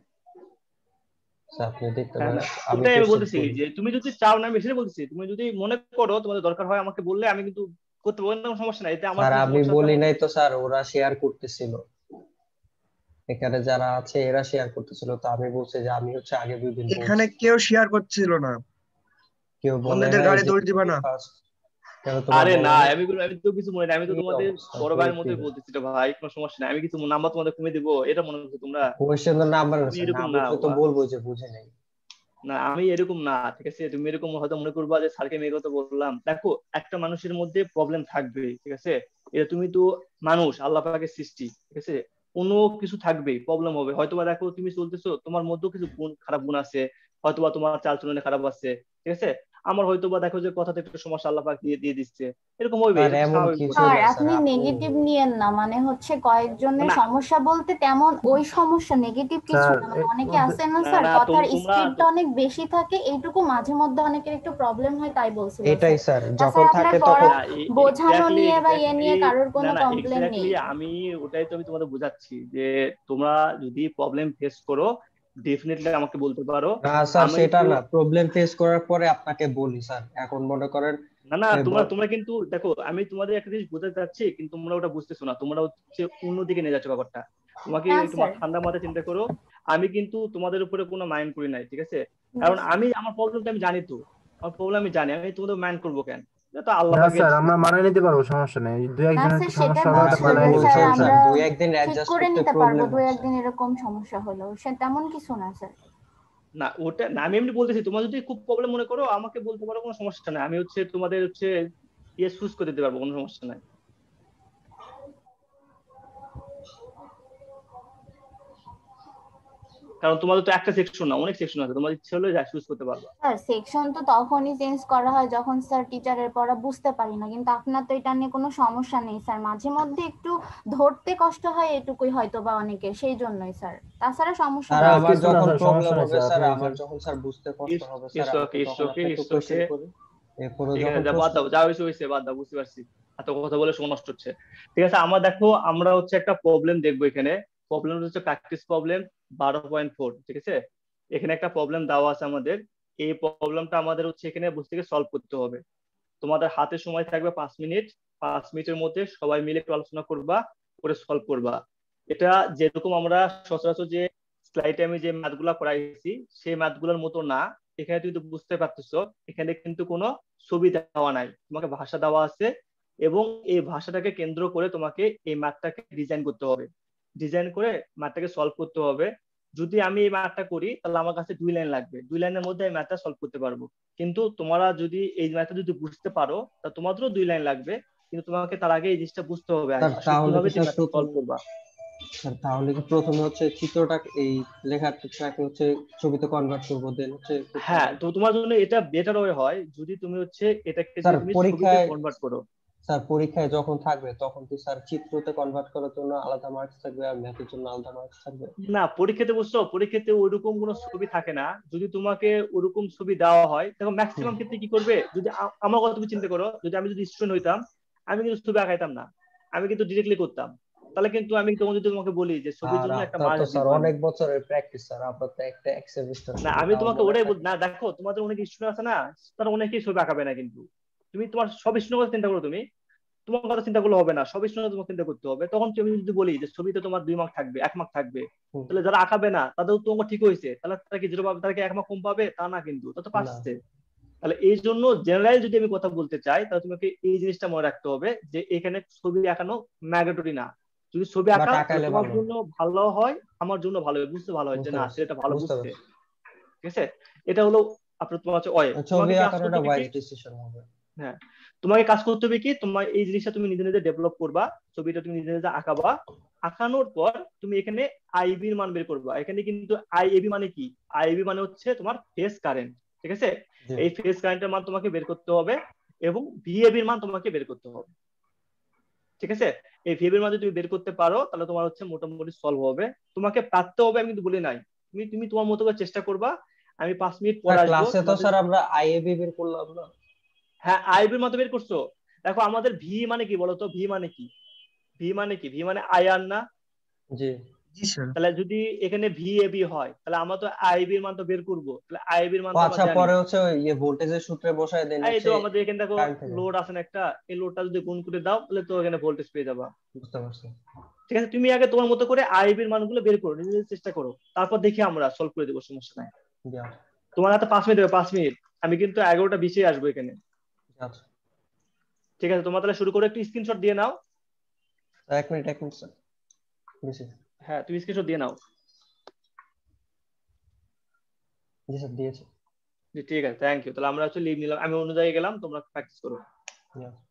স্যার আপনি দেখতে হ্যাঁ পারেন না, আমি ওটাই আমি কোশ্চেন বলতেছি করি। যে তুমি যদি চাও না, আমি সেটাই বলতেছি, তুমি যদি মনে করো তোমাদের দরকার হয় আমাকে বললে আমি কিন্তু করতে পারবো, কোনো সমস্যা নাই। এতে আমার স্যার কোনো আমি সমস্যা আছে? বলি আমার নাই তো স্যার, ওরা শেয়ার করতেছিল, এখানে যারা আছে এরা শেয়ার করতেছিল, তো আমি বলছি যে আমি হচ্ছে আগে 2 দিন এখানে বলছি। কেউ শেয়ার করছিল না, কেউ বলে অন্যদের নাই গাড়ি যে দৌড় দিবা তুমি না। ফার্স্ট, কেন তোমার আরে বলে না, নাই? আমি তো কিছু মনে নাই, আমি তো কি তোমাদের অবস্থা বড় বলে ভাইয়ের কি মতোই বলতেছি তো ভাই, কোনো সমস্যা নাই। আমি কিছু নাম্বার তোমাদের কমে দিব এটা মনে করছো তোমরা? কোশ্চেনের নাম্বার আমি স্যার না এরকম না বুঝলে তো বাবা। বলবো যে বুঝে নেই। না আমি এরকম না, ঠিক আছে? তুমি এরকম হয়তো মনে করবা যে স্যারকে মেয়ে কথা বললাম। দেখো একটা মানুষের মধ্যে প্রবলেম থাকবে, ঠিক আছে? এটা তুমি তো মানুষ, আল্লাহ পাকের সৃষ্টি, ঠিক আছে? কোনো কিছু থাকবেই, প্রবলেম হবে। হয়তোবা দেখো তুমি চলতেছো, তোমার মধ্যেও কিছু খারাপ গুণ আছে, হয়তোবা তোমার চাল চলনে খারাপ আছে, ঠিক আছে? আমার হয়তোবা দেখো যে কথাতে একটু সমস্যা আল্লাহ পাক দিয়ে দিয়ে দিচ্ছে, এরকম হবে, স্যার এটা তো এমন স্বাভাবিক কিছু কথা। আর না স্যার, আপনি আপনি নেগেটিভ নিয়েন না, মানে হচ্ছে কয়েকজনের না সমস্যা বলতে তেমন ওই সমস্যা নেগেটিভ কিছু স্যার না, মানে অনেকে আছে না না স্যার না, কথার তোমরা স্পিডটা অনেক বেশি থাকে, এইটুকু মাঝে মধ্যে অনেকের একটু প্রবলেম হয়, তাই বলছিলাম এটাই স্যার। স্যার, যখন তাছাড়া আপনার থাকে পড়া তখন। না বোঝানো এক্স্যাক্টলি নিয়ে বা ইয়ে এক্স্যাক্টলি নিয়ে কারোর না কোনো না, কমপ্লেন এক্স্যাক্টলি নেই। আমি ওটাই তো আমি তোমাদের বোঝাচ্ছি যে তোমরা যদি প্রবলেম ফেস করো, ডেফিনেটলি আমাকে বলতে পারো। না স্যার আমি সেটা তো না, প্রবলেম ফেস করার পরে আপনাকে বলি স্যার। এখন মনে করেন না না, এই তোমরা তোমরা কিন্তু দেখো, আমি তোমাদের একটা জিনিস বোঝাতে চাচ্ছি, কিন্তু তোমরা ওটা বুঝতেছো না, তোমরা হচ্ছে অন্যদিকে নিয়ে যাচ্ছ ব্যাপারটা। তোমাকে না একটু স্যার, ঠান্ডা মাথায় চিন্তা করো। আমি কিন্তু তোমাদের উপরে কোনো মাইন্ড করি নাই, ঠিক আছে? না কারণ স্যার। আমি আমার প্রবলেমটা আমি জানি তো, আমার প্রবলেম আমি জানি, আমি তোমাদের মাইন্ড করবো কেন? এটা তো আল্লাহ না পাকের স্যার, আমরা সৃষ্টি। মানায় নিতে পারবো, সমস্যা নেই। দু না একজনের স্যার একটু সেটা সমস্যা হলো, না ওটা বলছি স্যার মানায় যে নিবে, স্যার বলছেন সমস্যা স্যার আমরা নেই। 2 একদিন ঠিক অ্যাডজাস্ট করে করতে নিতে পারবো, প্রবলেম দু হচ্ছে। একদিন এরকম সমস্যা হলো, সে তেমন কিছু না স্যার। না ওটা না, আমি এমনি বলতেছি, তোমার যদি খুব প্রবলেম মনে করো আমাকে বলতে পারো, কোনো সমস্যা নাই। আমি হচ্ছে তোমাদের হচ্ছে ইয়ে চুজ করে দিতে পারবো, কোনো সমস্যা নাই। কারণ তোমাদের তো একটা সেকশন না, অনেক সেকশন আছে, তোমার ইচ্ছে হলে যা চুজ করতে পারবা। স্যার সেকশন তো তখনই চেঞ্জ করা হয় যখন স্যার টিচারের পড়া বুঝতে পারি না, কিন্তু আপনার তো এটা নিয়ে কোনো সমস্যা নেই স্যার, মাঝে মধ্যে একটু ধরতে কষ্ট হয় এটুকুই হয়তো বা অনেকের, সেই জন্যই স্যার, তাছাড়া সমস্যা আর নেই স্যার স্যার। আমার কিছু না যখন স্যার, প্রবলেম সমস্যা নেই হবে স্যার, স্যার, আপনি আমার স্যার। যখন স্যার বুঝতে কষ্ট হবে স্যার, ইটস আমি ওকে, তো ইটস তখন ওকে, আপনাকে ইটস ওকে। কোশ্চেন করি। এরপরে ঠিক আছে, যখন যা বাদ প্রশ্ন, দাও, যা হয়েছে হয়েছে, বাদ দাও, বুঝতে পারছি। এত কথা বলে সময় নষ্ট হচ্ছে। ঠিক আছে, আমরা দেখো আমরা হচ্ছে একটা প্রবলেম দেখবো এখানে। প্রবলেম হচ্ছে প্র্যাকটিস প্রবলেম 12.4, ঠিক আছে? এখানে একটা প্রবলেম দেওয়া আছে আমাদের। এই প্রবলেমটা আমাদের হচ্ছে এখানে বসে থেকে সলভ করতে হবে। তোমাদের হাতে সময় থাকবে 5 মিনিট। 5 মিনিটের মধ্যে সবাই মিলে একটু আলোচনা করবা, করে সলভ করবা। এটা যেরকম আমরা সচরাচর যে স্লাইডে আমি যে ম্যাথ গুলা করাইছি, সেই ম্যাথ গুলোর মতো না। এখানে তুমি তো বুঝতে পারতেছো, এখানে কিন্তু কোনো ছবি দেওয়া নাই, তোমাকে ভাষা দেওয়া আছে, এবং এই ভাষাটাকে কেন্দ্র করে তোমাকে এই ম্যাথটাকে ডিজাইন করতে হবে। ডিজাইন করে ম্যাথটাকে সলভ করতে হবে। যদি আমি এই ম্যাথটা করি, তাহলে আমার কাছে 2 লাইন লাগবে, 2 লাইনের মধ্যে আমি ম্যাথটা সলভ করতে পারবো। কিন্তু তোমরা যদি এই ম্যাথটা যদি বুঝতে পারো, তা তোমাদেরও 2 লাইন লাগবে। কিন্তু তোমাকে তার আগে এই জিনিসটা বুঝতে হবে স্যার আসলে তাহলে কিভাবে কি তুমি স্যার ম্যাথটা প্রথম, সলভ করবা। স্যার তাহলে কি প্রথমে হচ্ছে চিত্রটা, এই লেখার চিত্রটাকে হচ্ছে ছবিতে কনভার্ট করবো, দেন হচ্ছে করতে হ্যাঁ, হবে? তো তোমার জন্য এটা বেটার ওয়ে হয় যদি তুমি হচ্ছে এটাকে স্যার যদি তুমি ছবিতে পরীক্ষায়, কনভার্ট করো। স্যার পরীক্ষায় যখন থাকবে তখন কি স্যার চিত্রতে কনভার্ট করার জন্য আলাদা মার্কস থাকবে আর ম্যাথের জন্য আলাদা মার্কস থাকবে? না, পরীক্ষাতে বুঝছো, পরীক্ষাতে ওইরকম কোনো ছবি থাকে না। যদি তোমাকে ওরকম ছবি দেওয়া হয়, দেখো ম্যাক্সিমাম ক্ষেত্রে কি করবে, যদি আমার কথা তুমি চিন্তা করো, আমি যদি স্টুডেন্ট হইতাম, আমি কিন্তু ছবি আঁকাইতাম না, আমি কিন্তু ডিরেক্টলি করতাম। তাহলে কিন্তু আমি তখন যদি তোমাকে বলি যে ছবির আর জন্য একটা আপনার তো মার্কস স্যার দিব আমি। অনেক বছরের প্র্যাকটিস স্যার, আপনার তো একটা এক্সেবিস্টার না, ছবি আমি তাও তোমাকে মনে ওটাই থাকে। না, দেখো তোমাদের অনেক স্টুডেন্ট আছে না, তারা অনেকেই ছবি আঁকাবে না, কিন্তু তুমি তোমার সব স্টুডেন্ট কথা চিন্তা করো, তুমি তোমার কথা চিন্তা করলে হবে না, সব স্টুডেন্ট তোমাকে চিন্তা করতে হবে। তখন তুমি যদি বলি যে ছবিতে তোমার 2 মার্ক থাকবে, 1 মার্ক থাকবে, তাহলে যারা আঁকাবে না তাদের তোমার ঠিক হয়েছে, তাহলে তারা কি 0 পাবে, তারা কি 1 মার্ক কম পাবে? তা না, কিন্তু তা তো না পাচ্ছে। তাহলে এই জন্য জেনারেল যদি আমি কথা বলতে চাই, তাহলে তোমাকে এই জিনিসটা মনে রাখতে হবে যে এখানে ছবি আঁকানো ম্যান্ডেটরি না। যদি ছবি বাট আঁকাও তাহলে আঁকাইলে তোমার ভালো। জন্য ভালো হয়, আমার জন্য ভালো হয়, বুঝতে ভালো হয় যে বুঝতে না পারছি, ছেলেটা ভালো বুঝতে বুঝছে। পারছি। ঠিক আছে, এটা হলো আপনার তোমার হচ্ছে ওয়ে। ছবি তোমাকে কাজ করতে আঁকানোটা হবে কি, ওয়াইজ ডিসিশন হবে। হ্যাঁ, তোমাকে কাজ করতে হবে কি, তোমার এই জিনিসটা তুমি নিজে নিজে ডেভেলপ করবা, ছবিটা তুমি নিজে নিজে আঁকাবা। আঁকানোর পর তুমি এখানে আইবির মান বের করবা। এখানে কিন্তু আইএবি মানে কি, আইবি মানে হচ্ছে তোমার ফেস কারেন্ট। ঠিক আছে, জি এই ফেস কারেন্টের মান তোমাকে বের করতে হবে এবং ভিএবির মান তোমাকে বের করতে হবে। ঠিক আছে, এই ভিএবির মান যদি তুমি বের করতে পারো তাহলে তোমার হচ্ছে মোটামুটি সলভ হবে। তোমাকে পারতে হবে আমি কিন্তু বলি নাই, তুমি তুমি তোমার মতো করে চেষ্টা করবা। আমি 5 মিনিট পর স্যার আসবো ক্লাসে তো তোমাদের। স্যার আমরা আইএবি বের করলাম না। হ্যাঁ, আইবির মতো বের করছো। দেখো আমাদের ভি মানে কি বলতো, ভি মানে কি, ভি মানে আয়ার না? জি জি স্যার। তাহলে যদি এখানে ভি এ বি হয়, তাহলে আমরা তো আইবির মান তো বের করবো, তাহলে আইবির মান ও তো আমরা আচ্ছা, জানি। পরে হচ্ছে ওই ভোল্টেজের সূত্রে বসায় দেন এই হচ্ছে তো আমাদের এখানে দেখো কারেন্ট থেকে। লোড আছে না একটা, এই লোডটা যদি গুণ করে দাও তাহলে তো এখানে ভোল্টেজ পেয়ে যাবা। বুঝতে পারছি। ঠিক আছে, তুমি আগে তোমার মতো করে আইবির মানগুলো বের করো, নিজে নিজে চেষ্টা করো, তারপর দেখি আমরা সলভ করে দেবো, সমস্যা নাই। জি আচ্ছা। তোমার হাতে 5 মিনিট হবে, 5 মিনিট। আমি কিন্তু 11টা 20-এ আসবো এখানে। আচ্ছা ঠিক আছে, তোমার তাহলে শুরু করে একটু স্ক্রিনশট দিয়ে নাও। এক মিনিট স্যার, বেশি। হ্যাঁ, তুমি স্ক্রিনশট দিয়ে নাও। জি স্যার দিয়েছি। জি, ঠিক আছে, থ্যাংক ইউ। তাহলে আমরা হচ্ছে লিভ নিলাম, আমি অন্য জায়গায় গেলাম, তোমরা প্র্যাকটিস করো। জি আচ্ছা।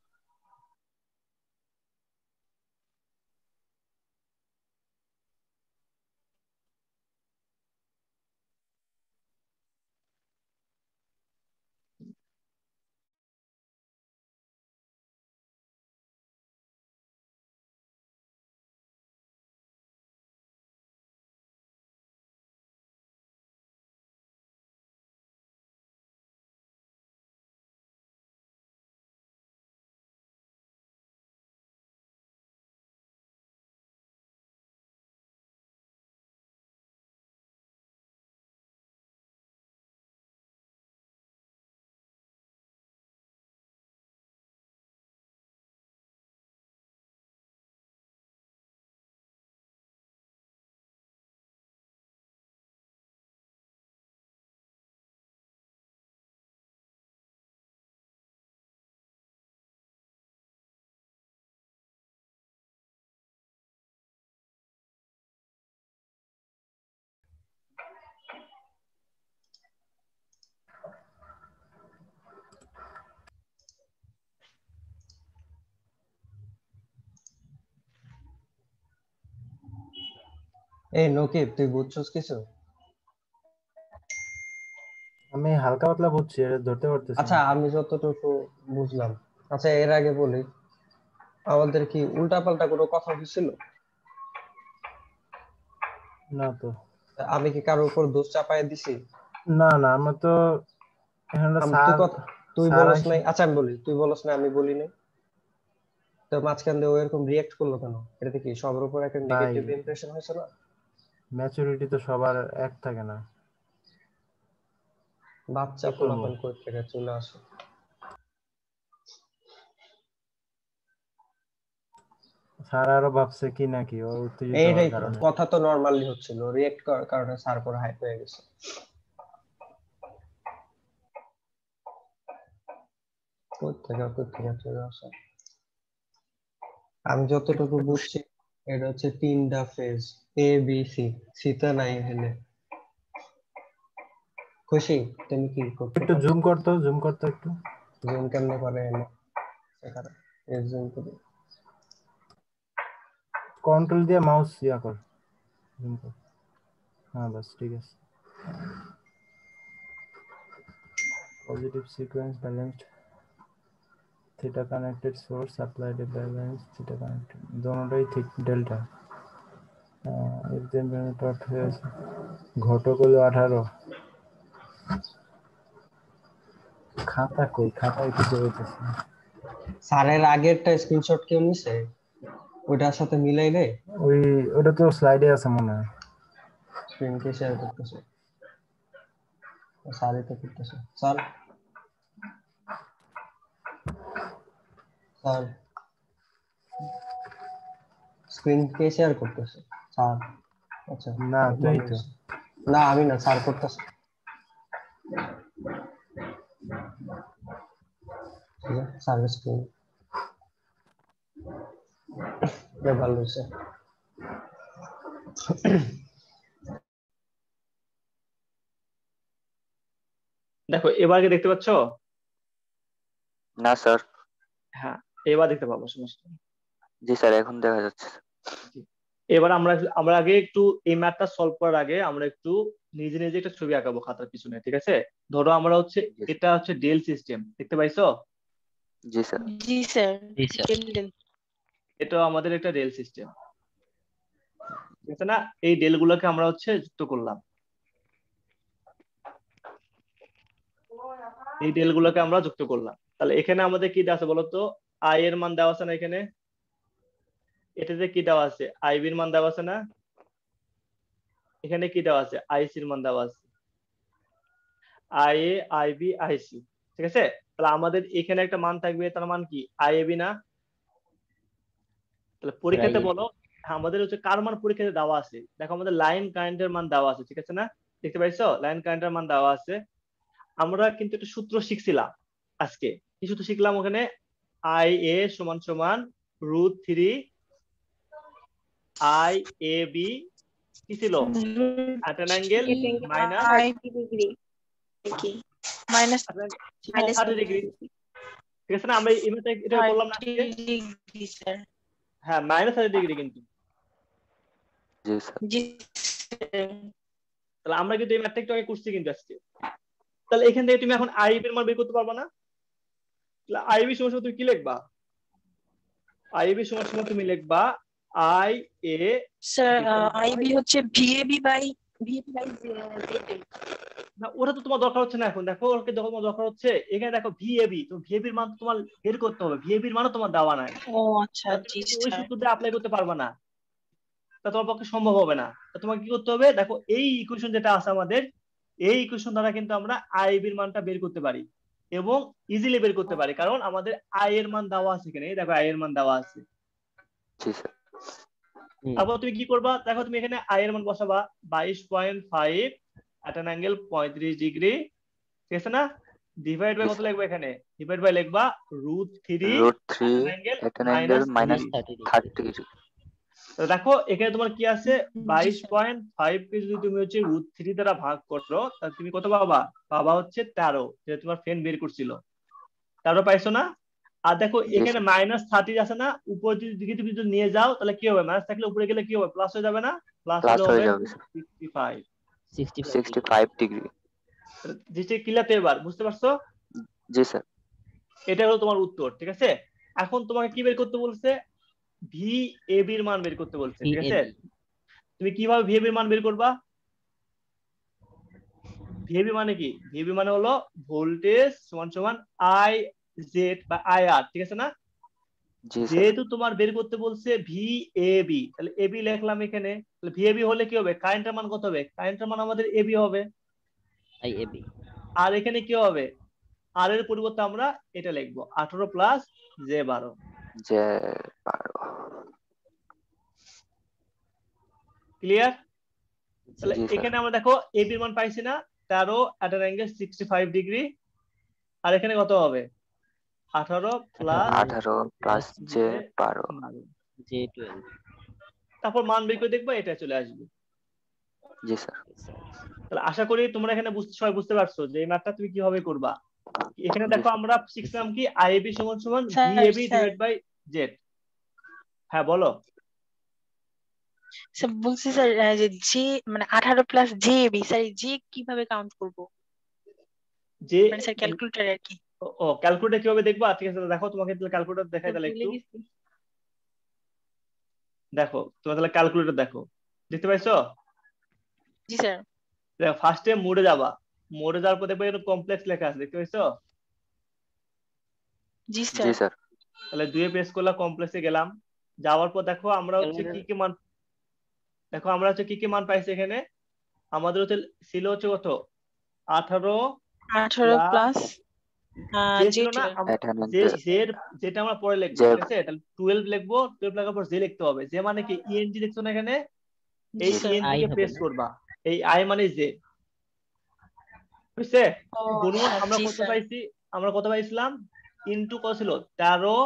এই নকিব, তুই বুঝছস কিছু? আমি হালকা পাতলা বুঝছি, এটা ধরতে পারতেছি আচ্ছা না। আমি যতটুকু বুঝলাম। আচ্ছা এর আগে বলি, আমাদের কি উল্টাপাল্টা কোনো কথা হয়েছিল? না তো। আমি কি কারোর উপর দোষ চাপায় দিছি? না না, আমরা তো এখানে তুই স্যার কথা, তুই স্যার বলস আইসা। নাই? আচ্ছা আমি বলি, তুই বলস না, আমি বলি নাই। তো মাঝখান দিয়ে ও এরকম রিয়েক্ট করলো কেন? এটাতে কি সবার উপর একটা ভাই, নেগেটিভ ইমপ্রেশন হয়েছে না? ম্যাচুরিটি তো সবার এক থাকে না। বাচ্চা কি করবো? পোলাপান কই থেকে চলে আসে। স্যার আরো ভাবছে কি নাকি ওর উত্তেজিত হওয়ার এইটাই তো কারণে। কথা, তো নরমালি হচ্ছিল, রিয়েক্ট করার কারণে স্যার পরে হাইপ হয়ে গেছে। কই থেকে চলে আসে। আমি যতটুকু বুঝছি এটা হচ্ছে 3টা ফেজ, এ বি সি। সিটা নাই এখানে। খুশি, তুমি কি করতে একটু পারছো? জুম করতো একটু। জুম কেমনে করে এনে সেখানে জুম করে। কন্ট্রোল দিয়ে মাউস ইয়া কর, জুম কর। হ্যাঁ বাস ঠিক আছে। Positive sequence balanced. Theta connected source applied balance theta connected দোনোটাই ঠিক ডেল্টা এক্সাম টট হয়ে আছে ঘটক হলো 18 খাতা কই খাতায় কিছু হইতেছে না। স্যারের আগেরটা স্ক্রিনশট কেউ নিছে ওইটার সাথে মিলাইলে ওটা তো স্লাইডে আছে মনে হয় স্ক্রিনকে শেয়ার করতেছে স্যারই তো করতেছে স্যার স্ক্রিন কে শেয়ার করতেছে স্যার আচ্ছা না তুই তো না আমি না স্যার করতেছে স্যার স্ক্রিন ভালো হয়েছে দেখো এবার কি দেখতে পাচ্ছ? না স্যার। হ্যাঁ এবার দেখতে পাবো, সমস্যা নেই। জি স্যার এখন দেখা যাচ্ছে। এবার আমরা আগে একটু এই ম্যাথটা সলভ করার আগে আমরা একটু নিজে নিজে একটা ছবি আঁকাবো খাতার পিছনে, ঠিক আছে? ধরো আমরা হচ্ছে এটা হচ্ছে ডেল সিস্টেম, দেখতে পাইছো? জি স্যার। জি স্যার। এটা আমাদের একটা ডেল সিস্টেম, ঠিক আছে না? এই ডেল গুলোকে আমরা হচ্ছে যুক্ত করলাম, এই ডেল গুলোকে আমরা যুক্ত করলাম। তাহলে এখানে আমাদের কি দেওয়া আছে বলতো? আই এর মান দেওয়া আছে না এখানে? এটাতে কি দেওয়া আছে? আইবির মান দেওয়া আছে না? এখানে কি দেওয়া আছে? আইসির মান দেওয়া আছে, আই এ আইবি আইসি, ঠিক আছে? তাহলে আমাদের এখানে একটা মান থাকবে, তার মান কি? আইএবি না? তাহলে পরীক্ষাতে বলো আমাদের হচ্ছে কার মান পরীক্ষাতে দেওয়া আছে? দেখো আমাদের লাইন কারেন্টের মান দেওয়া আছে, ঠিক আছে না? দেখতে পাইছো লাইন কারেন্টের মান দেওয়া আছে। আমরা কিন্তু একটা সূত্র শিখছিলাম আজকে। কি সূত্র শিখলাম ওখানে? আই এ সমান সমান √3 আই এ বি কি ছিল? At an angle minus 30 degree, ঠিক আছে না? আমরা এটা করলাম না? হ্যাঁ -30 ডিগ্রি কিন্তু। তাহলে আমরা কিন্তু এই ম্যাথটা একটু আগে করছি কিন্তু আজকে। তাহলে এখান থেকে তুমি এখন আইবি এর মান বের করতে পারবা না? তাহলে আইবি সমান তুমি কি লিখবা? আইবি সমান তুমি লিখবা আই এ স্যার আইবি হচ্ছে ভিএবি বাই জেড। না ওটা তো তোমার দরকার হচ্ছে না এখন। দেখো ওকে যখন তোমার দরকার হচ্ছে এখানে দেখো ভিএবি, তো ভিএবির মান তোমার বের করতে হবে, ভিএবির মানও তোমার দেওয়া নাই। ও আচ্ছা জি ওই স্যার। সূত্রটা অ্যাপ্লাই করতে পারবা না, তা তোমার পক্ষে সম্ভব হবে না। তা তোমাকে কি করতে হবে? দেখো এই ইকুয়েশন যেটা আছে আমাদের, এই ইকুয়েশন দ্বারা কিন্তু আমরা আইবির মানটা বের করতে পারি এবং ইজিলি বের করতে পারি, কারণ আমাদের আই এর মান দেওয়া আছে এখানে। দেখো আই এর মান দেওয়া আছে। তারপর তুমি কি করবা? দেখো তুমি এখানে আই এর মান বসাবা 22.5 অ্যাট অ্যান অ্যাঙ্গেল 35 ডিগ্রি, ঠিক আছে না? ডিভাইড বাই কত লিখবা এখানে? ডিভাইড বাই লিখবা √3 অ্যাট অ্যান অ্যাঙ্গেল -30 ডিগ্রি। দেখো এখানে তোমার কি আছে? 22.5 কে যদি তুমি হচ্ছে √3 দ্বারা ভাগ করো তাহলে তুমি কত পাবা? পাবা হচ্ছে 13, যেটা তোমার ফ্রেন্ড বের করছিল। 13 পাইছো না? আর দেখো এখানে -30 আছে না? উপর দিকে তুমি যদি নিয়ে যাও তাহলে কি হবে? মাইনাস থাকলে উপরে গেলে কি হবে? প্লাস হয়ে যাবে না? প্লাস হয়ে যাবে 65 ডিগ্রি। জিনিসটা ক্লিয়ার তো এবার বুঝতে পারছো? জি স্যার। এটা হলো তোমার উত্তর, ঠিক আছে? এখন তোমাকে কি বের করতে বলছে? ভিএবি এর মান বের করতে বলছে, ঠিক আছে? তুমি কিভাবে ভিএবি এর মান বের করবা? ভিএবি মানে কি? ভিএবি মানে হলো ভোল্টেজ সমান সমান আই জেড বা আইআর, ঠিক আছে না? যেহেতু তোমার বের করতে বলছে ভিএবি, তাহলে এবি লিখলাম এখানে। তাহলে ভিএবি হলে কি হবে? কারেন্টের মান কত হবে? কারেন্টের মান আমাদের এবি হবে, আইএবি। আর এখানে কি হবে? আর এর পরিবর্তে আমরা এটা লিখবো 18 প্লাস j12। ক্লিয়ার? তাহলে এখানে আমরা দেখো এবি এর মান পাইছি না? 13 অ্যাট অ্যান অ্যাঙ্গেল 65 ডিগ্রি। আর এখানে কত হবে? 18 প্লাস j12। তারপর মান বের করে দেখবো, এটা চলে আসবে। জি স্যার। তাহলে আশা করি তোমরা এখানে সবাই বুঝতে পারছো যে এই ম্যাথটা তুমি কিভাবে করবা। এখানে দেখো আমরা শিখলাম কি? আইএবি সমান সমান ভিএবি ডিভাইড বাই জেড। হ্যাঁ বলো। স্যার বলছি স্যার যে জি মানে 18 প্লাস জেবি, স্যার জি কিভাবে কাউন্ট করব? যে মানে স্যার ক্যালকুলেটর আর কি। ও ক্যালকুলেটর কিভাবে দেখবা? ঠিক আছে, দেখো তোমাকে তাহলে ক্যালকুলেটর দেখাই তাহলে একটু। দেখো তোমরা তাহলে ক্যালকুলেটর দেখো, দেখতে পাইছো? জি স্যার। দেখো ফার্স্টে মোডে যাবা, মোডে যাওয়ার পর দেখবে এখানে কমপ্লেক্স লেখা আছে, দেখতে পাইছো? জি জি স্যার। স্যার। তাহলে 2 এ প্রেস করলাম, কমপ্লেক্সে গেলাম, যাওয়ার পর দেখো আমরা হচ্ছে কি কি মান, দেখো আমরা হচ্ছে কি কি মান পাইছি এখানে। আমাদের হচ্ছে ছিল হচ্ছে কত 18 প্লাস যে ছিল না যে যেটা আমরা পরে লিখবো, ঠিক আছে? তাহলে 12 লিখবো, 12 লেখার পর যে লিখতে হবে, যে মানে কি ইএনজি লিখছো না এখানে, এই ইএনজি কে প্রেস করবা, এই আই মানে যে, বুঝছে? গুণন আমরা কত পাইছি, আমরা কত পাইছিলাম, ইনটু কত ছিল 13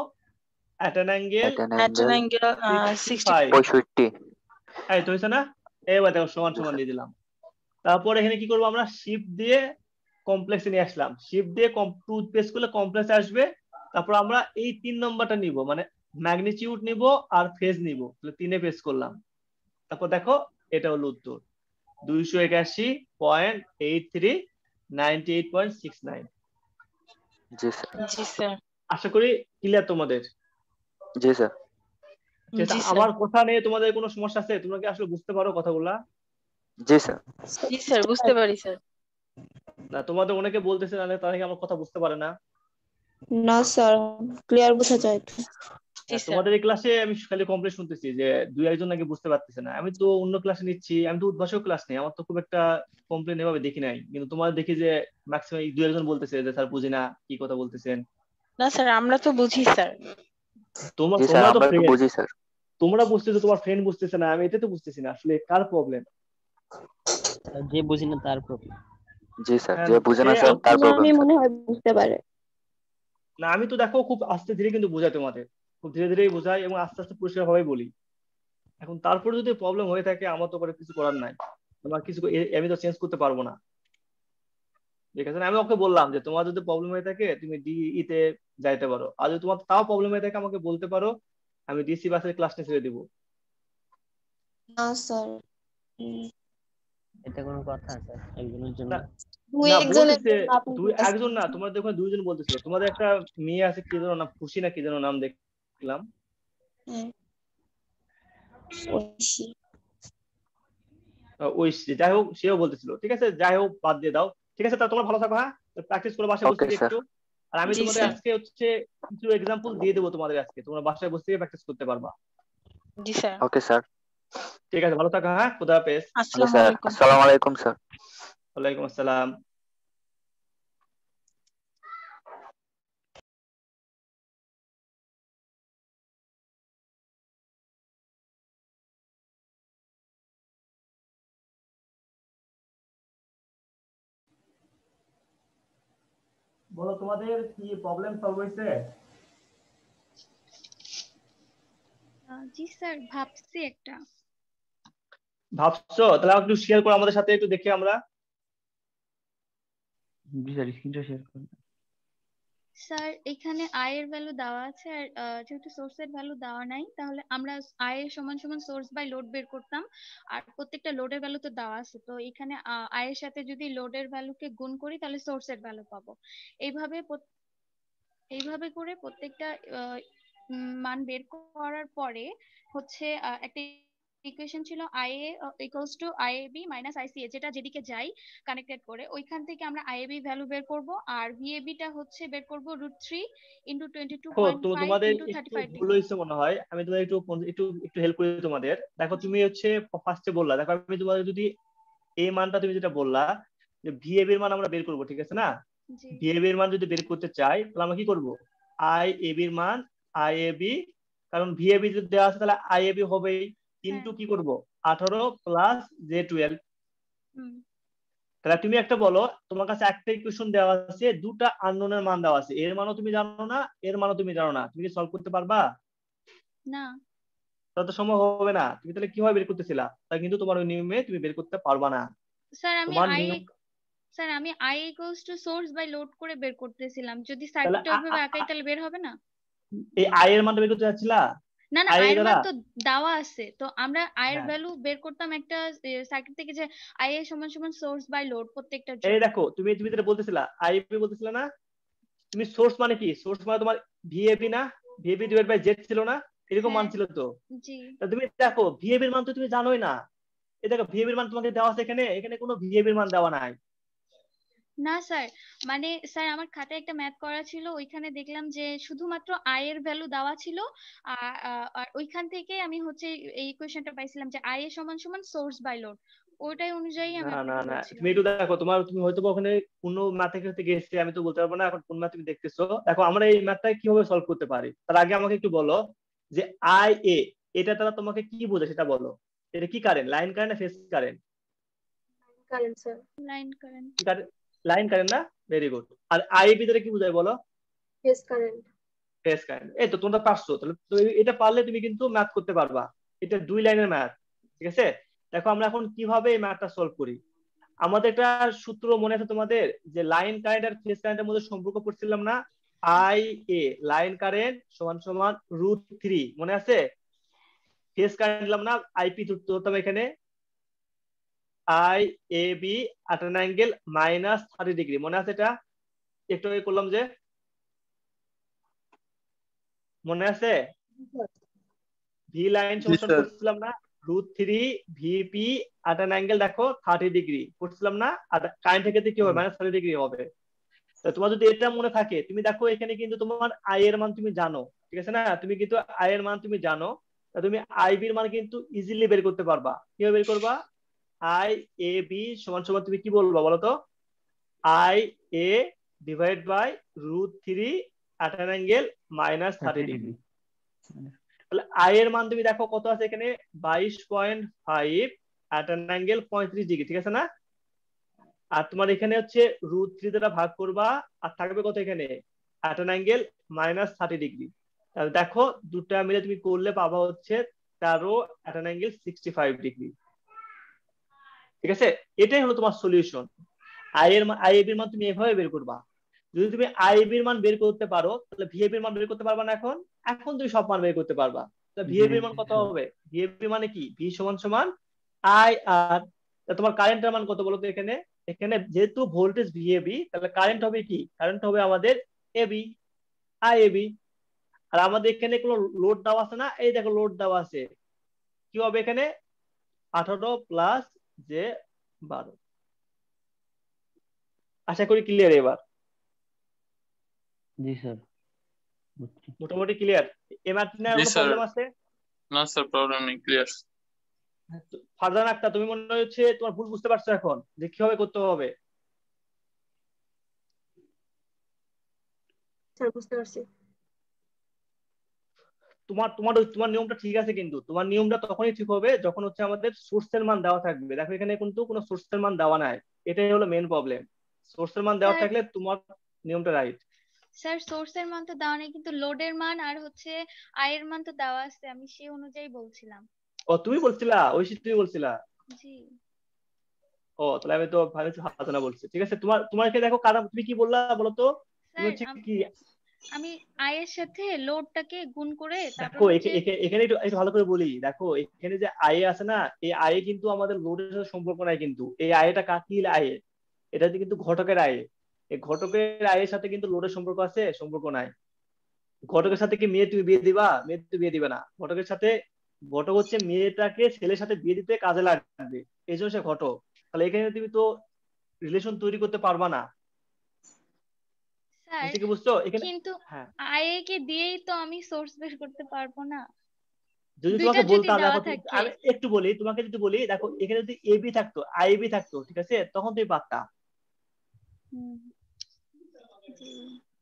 at an angle 65 এই তো হইছে না? এবার দেখো সমান সমান দিয়ে দিলাম। তারপর এখানে কি করব, আমরা শিফট দিয়ে কমপ্লেক্সে নিয়ে আসলাম, শিফট দিয়ে টুথ পেস্ট করলে কমপ্লেক্সে আসবে। তারপর আমরা এই 3 নম্বরটা নিব, মানে ম্যাগনিটিউড নিব আর ফেজ নিব, তাহলে 3 এ পেস্ট করলাম। তারপর দেখো এটা হলো উত্তর 281.83 98.69। জি স্যার। জি স্যার। আশা করি ক্লিয়ার তোমাদের। জি স্যার। আমার কথা নিয়ে তোমাদের কোনো সমস্যা আছে? তোমরা কি আসলে বুঝতে পারো কথাগুলা? জি স্যার। জি স্যার, বুঝতে পারি স্যার। না তোমাদের অনেকে বলতেছে না, তারা কি আমার কথা বুঝতে পারে না? না স্যার, ক্লিয়ার বোঝা যায় তো। তোমাদের এই ক্লাসে আমি খালি কমপ্লেন শুনতেছি যে দুই একজন নাকি বুঝতে পারতেছে না। আমি তো অন্য ক্লাসে নিচ্ছি, আমি তো উদ্ভাসক ক্লাস নেই, আমার তো খুব একটা কমপ্লেন এভাবে দেখি নাই, কিন্তু তোমাদের দেখি যে ম্যাক্সিমাম দুই একজন বলতেছে যে স্যার বুঝি না কি কথা বলতেছেন। না স্যার, আমরা তো বুঝি স্যার। তোমরা তো বুঝি স্যার, তোমরা বুঝতেছো, তোমার ফ্রেন্ড বুঝতেছে না, আমি এটা তো বুঝতেছি না আসলে কার প্রবলেম। যে বুঝি না তার প্রবলেম। জি স্যার, যে বুঝে না স্যার তার প্রবলেম। আমি মনে হয় বুঝতে পারে না, আমি তো দেখো খুব আস্তে ধীরে কিন্তু বোঝাই তোমাদের, খুব ধীরে ধীরেই বোঝাই এবং আস্তে আস্তে পরিষ্কার ভাবে বলি। এখন তারপরে যদি প্রবলেম হয়ে থাকে আমার তো করে কিছু করার নাই, তোমার কিছু আমি তো চেঞ্জ করতে পারবো না, ঠিক আছে? আমি ওকে বললাম যে তোমার যদি প্রবলেম হয়ে থাকে তুমি ডিই তে যাইতে পারো, আর যদি তোমার তাও প্রবলেম হয়ে থাকে আমাকে বলতে পারো, আমি ডিসি বাসের ক্লাসটা ছেড়ে দিব। না স্যার, এটা কোনো কথা স্যার? একজনের জন্য একজন না, তোমাদের দেখো দুইজন বলতেছিল, তোমাদের একটা মেয়ে আছে কি যেন নাম, খুশি না কি যেন নাম দেখলাম। যাই হোক সেও বলতেছিল, ঠিক আছে যাই হোক বাদ দিয়ে দাও, ঠিক আছে? তা তোমরা ভালো থাকো, হ্যাঁ প্র্যাকটিস করে বাসায় বসে একটু। আর আমি তোমাদের আজকে হচ্ছে কিছু এক্সাম্পল দিয়ে দেবো তোমাদের, আজকে তোমরা বাসায় বসে প্র্যাকটিস করতে পারবা। জি স্যার। Okay sir. ঠিক আছে, ভালো থাকো, হ্যাঁ খোদা হাফেজ। আসসালামু আলাইকুম স্যার। ওয়ালাইকুম আসসালাম। বলো তোমাদের কি প্রবলেম সলভ হয়েছে? জি স্যার, ভাবছি একটা। ভাবছো? তাহলে একটু শেয়ার করো আমাদের সাথে, একটু দেখি আমরা। জি স্যার, স্ক্রিনটা শেয়ার করুন। স্যার এখানে আই এর ভ্যালু দেওয়া আছে, আর যেহেতু সোর্স এর ভ্যালু দেওয়া নাই, তাহলে আমরা আই এর সমান সমান সোর্স বাই লোড বের করতাম, আর প্রত্যেকটা লোডের ভ্যালু তো দেওয়া আছে, তো এখানে আই এর সাথে যদি লোডের ভ্যালুকে গুণ করি তাহলে সোর্স এর ভ্যালু পাবো। এইভাবে করে প্রত্যেকটা মান বের করার পরে হচ্ছে একটা ইকুয়েশন ছিল I A equals to I A B minus I C A, যেটা যেদিকে যাই কানেক্টেড করে, ওইখান থেকে আমরা আই এ বি ভ্যালু বের করব, আর ভি এ বি টা হচ্ছে বের করব √3 ইনটু 22.5 ইনটু 35 ভুল হয়েছে মনে হয়, আমি তোমাদের একটু একটু একটু হেল্প করি তোমাদের। দেখো তুমি হচ্ছে ফার্স্টে বললা, দেখো আমি তোমাদের যদি এই মানটা তুমি যেটা বললা যে ভি এ বি এর মান আমরা বের করব, ঠিক আছে না? ভি এ বি এর মান যদি বের করতে চাই তাহলে আমরা কি করব, আই এ বি এর মান আই এ বি, কারণ ভি এ বি যদি দেওয়া আছে তাহলে আই এ বি হবেই, কিন্তু কি করব 18 প্লাস j12। তাহলে তুমি একটা বলো, তোমার কাছে একটা ইকুয়েশন দেওয়া আছে, দুটা আননোনের মান দেওয়া আছে, এর মানও তুমি জানো না এর মানও তুমি জানো না, তুমি কি সলভ করতে পারবা? না, তা তো সম্ভব হবে না। তুমি তাহলে কিভাবে বের করতেছিলা? তা কিন্তু তোমার ওই নিয়মে তুমি বের করতে পারবা না। স্যার আমি I equals to source by load করে বের করতেছিলাম, যদি সার্কিটটা ওইভাবে আঁকাই তাহলে বের হবে না। এই আই এর মানটা বের করতে যাচ্ছিলা? না না, আই এর মান তো দেওয়া আছে, তো আমরা আই এর ভ্যালু বের করতাম একটা সার্কিট থেকে, যে আই এর সমান সমান সোর্স বাই লোড প্রত্যেকটার জন্য। এই দেখো তুমি যেটা বলতেছিলা আই এ বি বলতেছিলা না, তুমি সোর্স মানে কি, সোর্স মানে তোমার ভিএবি না, ভিএবি ডিভাইড বাই জেড ছিল না, এরকম মান ছিল তো। তুমি দেখো ভিএবি এর মান তো তুমি জানোই না, এই দেখো ভিএবি এর মান তোমাকে দেওয়া আছে এখানে, এখানে কোনো ভিএবি এর মান দেওয়া নাই। না স্যার, মানে স্যার আমার খাতায় একটা ম্যাথ করা ছিল, ওইখানে দেখলাম যে শুধুমাত্র আই এর ভ্যালু দেওয়া ছিল, আর ওইখান থেকে আমি হচ্ছে এই ইকুয়েশনটা পাইছিলাম যে আই এর সমান সমান সোর্স বাই লোড, ওইটাই অনুযায়ী আমি না না আপনাকে না, বলছিলাম। তুমি একটু দেখো, তুমি হয়তো ওখানে কোন ম্যাথে ক্ষেত্রে গেছে, আমি তো বলতে পারবো না এখন কোন ম্যাথ তুমি দেখতেছো। দেখো আমরা এই ম্যাথটা কিভাবে সলভ করতে পারি, তার আগে আমাকে একটু বলো যে আই এ এটা তারা তোমাকে কি বোঝায় সেটা বলো। এটা কি কারেন্ট, লাইন কারেন্ট না phase current? Current sir. Line current. Line current না, ভেরি গুড। আর আইবি দ্বারা কি বোঝায় বলো? Phase current. Phase current. এই তো তোমরা পারছো, তাহলে এটা পারলে তুমি কিন্তু ম্যাথ করতে পারবা। এটা 2 লাইনের ম্যাথ, ঠিক আছে? দেখো আমরা এখন কিভাবে এই ম্যাথটা সলভ করি। আমাদের একটা সূত্র মনে আছে তোমাদের, যে লাইন কারেন্ট আর ফেজ কারেন্টের মধ্যে সম্পর্ক করছিলাম না, আই এ লাইন কারেন্ট সমান সমান √3, মনে আছে? ফেজ কারেন্ট দিলাম না, আইপি ধরতাম এখানে, I A B at an angle -30 degree, মনে আছে এটা? একটু আগে করলাম যে, মনে আছে? ভি লাইন সমান করছিলাম না √3 ভিপি at an angle দেখো 30 ডিগ্রি করছিলাম না, আর কারেন্টের ক্ষেত্রে কি হবে, -30 ডিগ্রি হবে। তো তোমার যদি এটা মনে থাকে, তুমি দেখো এখানে কিন্তু তোমার আই এর মান তুমি জানো, ঠিক আছে না? তুমি কিন্তু আই এর মান তুমি জানো, তুমি আইবি এর মান কিন্তু ইজিলি বের করতে পারবা। কিভাবে বের করবা? আই এ বি সমান সমান তুমি কি বলবা বলো তো? I A divide by √3 at an angle -30 degree. তাহলে আই এর মান তুমি দেখো কত আছে এখানে, 22.5 at an angle 35 ডিগ্রি, ঠিক আছে না? আর তোমার এখানে হচ্ছে √3 দ্বারা ভাগ করবা, আর থাকবে কত এখানে, at an angle -30 ডিগ্রি। তাহলে দেখো দুটো মিলে তুমি করলে পাবা হচ্ছে 13 at an angle 65 ডিগ্রি, ঠিক আছে? এটাই হলো তোমার সলিউশন। আইএবি এর মান তুমি এভাবে বের করবা। যদি তুমি আইবি এর মান বের করতে পারো, তাহলে ভিএবি এর মান বের করতে পারবা না? এখন তুমি সব মান বের করতে পারবা। তাহলে ভিএবি এর মান কত হবে? ভিএবি মানে কি, ভি সমান সমান আই আর, তোমার কারেন্টের মান কত বলো তো এখানে? এখানে যেহেতু ভোল্টেজ ভিএবি, তাহলে কারেন্ট হবে কি, কারেন্ট হবে আমাদের এবি, আইএবি। আর আমাদের এখানে কোনো লোড দেওয়া আছে না, এই দেখো লোড দেওয়া আছে, কি হবে এখানে, 18 প্লাস যে 12। আশা করি ক্লিয়ার এবার। জি স্যার, মোটামুটি ক্লিয়ার। এবার কোনো প্রবলেম আছে? না স্যার, প্রবলেম নেই, ক্লিয়ার। ফারজান আক্তার, তুমি মনে হচ্ছে তোমার ভুল বুঝতে পারছো এখন যে কিভাবে করতে হবে। স্যার বুঝতে পারছি। তোমার তোমার তোমার নিয়মটা ঠিক আছে, কিন্তু তোমার নিয়মটা তখনই ঠিক হবে যখন হচ্ছে আমাদের সোর্সের মান দেওয়া থাকবে। দেখো এখানে কিন্তু কোনো সোর্সের মান দেওয়া নাই, এটাই হলো মেইন প্রবলেম। সোর্সের মান দেওয়া থাকলে তোমার নিয়মটা রাইট। স্যার সোর্সের মান তো দেওয়া নেই, কিন্তু লোডের মান আর হচ্ছে আই এর মান তো দেওয়া আছে, আমি সেই অনুযায়ী বলছিলাম। ও তুমি বলছিলা, ঐশী তুমি বলছিলা? জি। ও তাহলে আমি তো ভাবছি হাসানা বলছি, ঠিক আছে। তোমাকে দেখো কারণ তুমি কি বললা বলো তো, তুমি হচ্ছে কি, আমি আই এর সাথে লোডটাকে গুণ করে দেখো এখানে একটু ভালো করে বলি। দেখো এখানে যে আই আছে না, এই আই কিন্তু আমাদের লোডের সাথে সম্পর্ক নাই, কিন্তু এই আইটা কাকিল আই, এটা কিন্তু ঘটকের আই। এই ঘটকের আয়ের সাথে কিন্তু লোডের সম্পর্ক আছে? সম্পর্ক নাই। ঘটকের সাথে কি মেয়ে তুমি বিয়ে দিবা? মেয়ে তুমি বিয়ে দিবে না। ঘটকের সাথে, ঘটক হচ্ছে মেয়েটাকে ছেলের সাথে বিয়ে দিতে কাজে লাগবে, এই জন্য সে ঘটক। তাহলে এখানে তুমি তো রিলেশন তৈরি করতে পারবা না। স্যার বুঝছো এখানে? কিন্তু আই এ কে দিয়েই তো আমি সোর্স বের করতে পারবো না। যদি তোমাকে বলতাম, দেখো আমি একটু বলি, তোমাকে যদি বলি দেখো এখানে যদি এবি থাকতো, আইবি থাকতো, ঠিক আছে, তখন তুমি পারতা।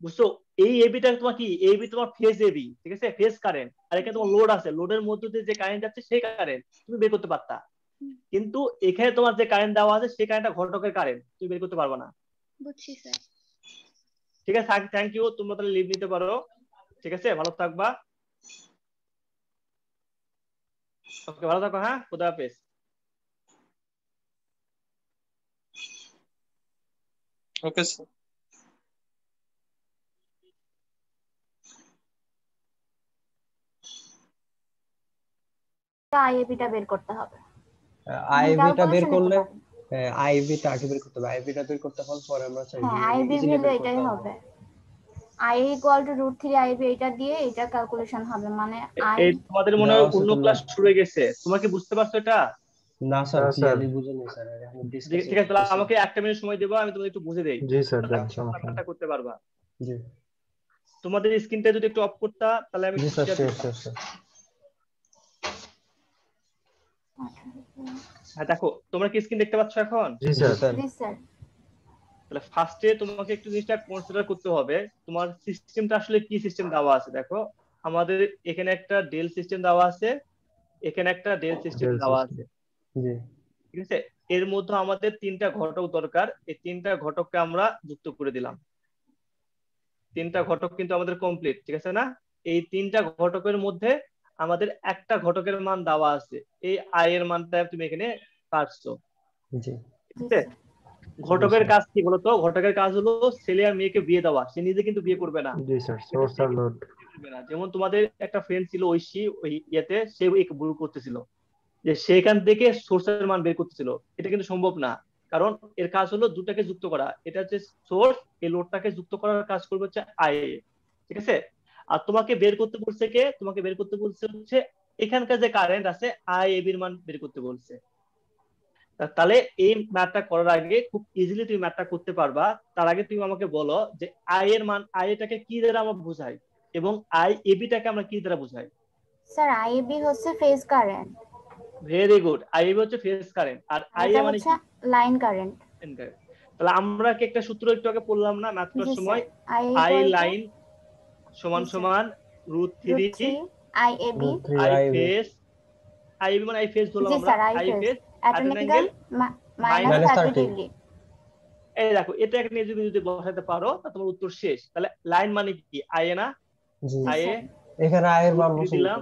বুঝছো? এই এবিটা তোমার কি, এবি তোমার ফেজ এবি, ঠিক আছে, ফেজ কারেন্ট। আর এখানে তোমার লোড আছে, লোডের মধ্যে দিয়ে যে কারেন্ট যাচ্ছে সেই কারেন্ট তুমি বের করতে পারতা। কিন্তু এখানে তোমার যে কারেন্ট দেওয়া আছে সেই কারেন্টটা ঘটকের কারেন্ট, তুমি বের করতে পারবে না। বুঝছি স্যার। ঠিক আছে, থ্যাংক ইউ। তোমরা তাহলে লিভ নিতে পারো, ঠিক আছে, ভালো থাকবা। ওকে, ভালো থাকো, হ্যাঁ, খুদা হাফেজ। Okay sir. আইএবিটা বের করতে হবে। আইবিটা বের করলে, আইবিটা আগে বের করতে হবে। আইবিটা বের করতে হল পরে আমরা চাই হ্যাঁ, আইবি ভ্যালু এটাই হবে। IA ইকুয়াল টু √3 IB এটা দিয়ে এটা ক্যালকুলেশন হবে, মানে এই তোমাদের মনে হয় অন্য ক্লাস শুরু হয়ে গেছে, তোমরা কি বুঝতে পারছো এটা? না স্যার, ক্লিয়ারলি বুঝিনি স্যার, এখন ডিসকাস ঠিক আছে, তাহলে আমাকে একটা মিনিট সময় দেবো, আমি তোমাদের একটু বুঝে দেই। জি স্যার, তোমরা করতে পারবা। জি তোমাদের স্ক্রিনটা যদি একটু অফ করতা তাহলে আমি জি স্যার, স্যার। হ্যাঁ দেখো, তোমরা কি স্ক্রিন দেখতে পাচ্ছ এখন? জি স্যার। তাহলে ফার্স্টে তোমাকে একটু জিনিসটা কনসিডার করতে হবে, তোমার সিস্টেমটা আসলে কি সিস্টেম দেওয়া আছে। দেখো আমাদের এখানে একটা ডেল সিস্টেম দেওয়া আছে, এখানে একটা ডেল সিস্টেম দেওয়া আছে, জি ঠিক আছে। এর মধ্যে আমাদের তিনটা ঘটক দরকার, এই তিনটা ঘটককে আমরা যুক্ত করে দিলাম। তিনটা ঘটক কিন্তু আমাদের কমপ্লিট, ঠিক আছে না? এই তিনটা ঘটকের মধ্যে আমাদের একটা ঘটকের মান দেওয়া আছে, এই আই এর মানটা তুমি এখানে পাচ্ছো, জি ঠিক আছে। ঘটকের কাজ কি বলতো? ঘটকের কাজ হলো ছেলে আর মেয়েকে বিয়ে দেওয়া, সে নিজে কিন্তু বিয়ে করবে না। জি স্যার, সোর্স আর লোড। যেমন তোমাদের একটা ফ্রেন্ড ছিল ঐশী, ওই ইয়েতে সে ভুল করতেছিল যে সেখান থেকে সোর্সের মান বের করতেছিল, এটা কিন্তু সম্ভব না, কারণ এর কাজ হলো দুটাকে যুক্ত করা। এটা হচ্ছে সোর্স, এই লোডটাকে যুক্ত করার কাজ করবে হচ্ছে আই, ঠিক আছে। আর তোমাকে বের করতে বলছে কে? তোমাকে বের করতে বলছে হচ্ছে এখানকার যে কারেন্ট আছে আই এবি এর মান বের করতে বলছে। তাহলে এই ম্যাথটা করার আগে খুব ইজিলি তুমি ম্যাথটা করতে পারবা। তার আগে তুমি আমাকে বলো যে আই এর মান, আই এটাকে কি দ্বারা আমরা বোঝাই এবং আই এবি টাকে আমরা কি দ্বারা বোঝাই? স্যার আইএবি হচ্ছে phase current. Very good, IB হচ্ছে ফেজ কারেন্ট, আর আইএ মানে কি? Line current. তাহলে আমরা কি একটা সূত্র একটু আগে পড়লাম না ম্যাথ করার সময়? আই লাইন সমান সমান √3 আইএবি আই ফেজ, আইবি মানে আই ফেজ ধরলাম আমরা, I phase at an angle -30 degree. এই দেখো, এটা নিয়ে যদি বসাতে পারো তাহলে তোমার উত্তর শেষ। তাহলে লাইন মানে কি? আইএ না? আইএ এখানে আই এর মান দিলাম,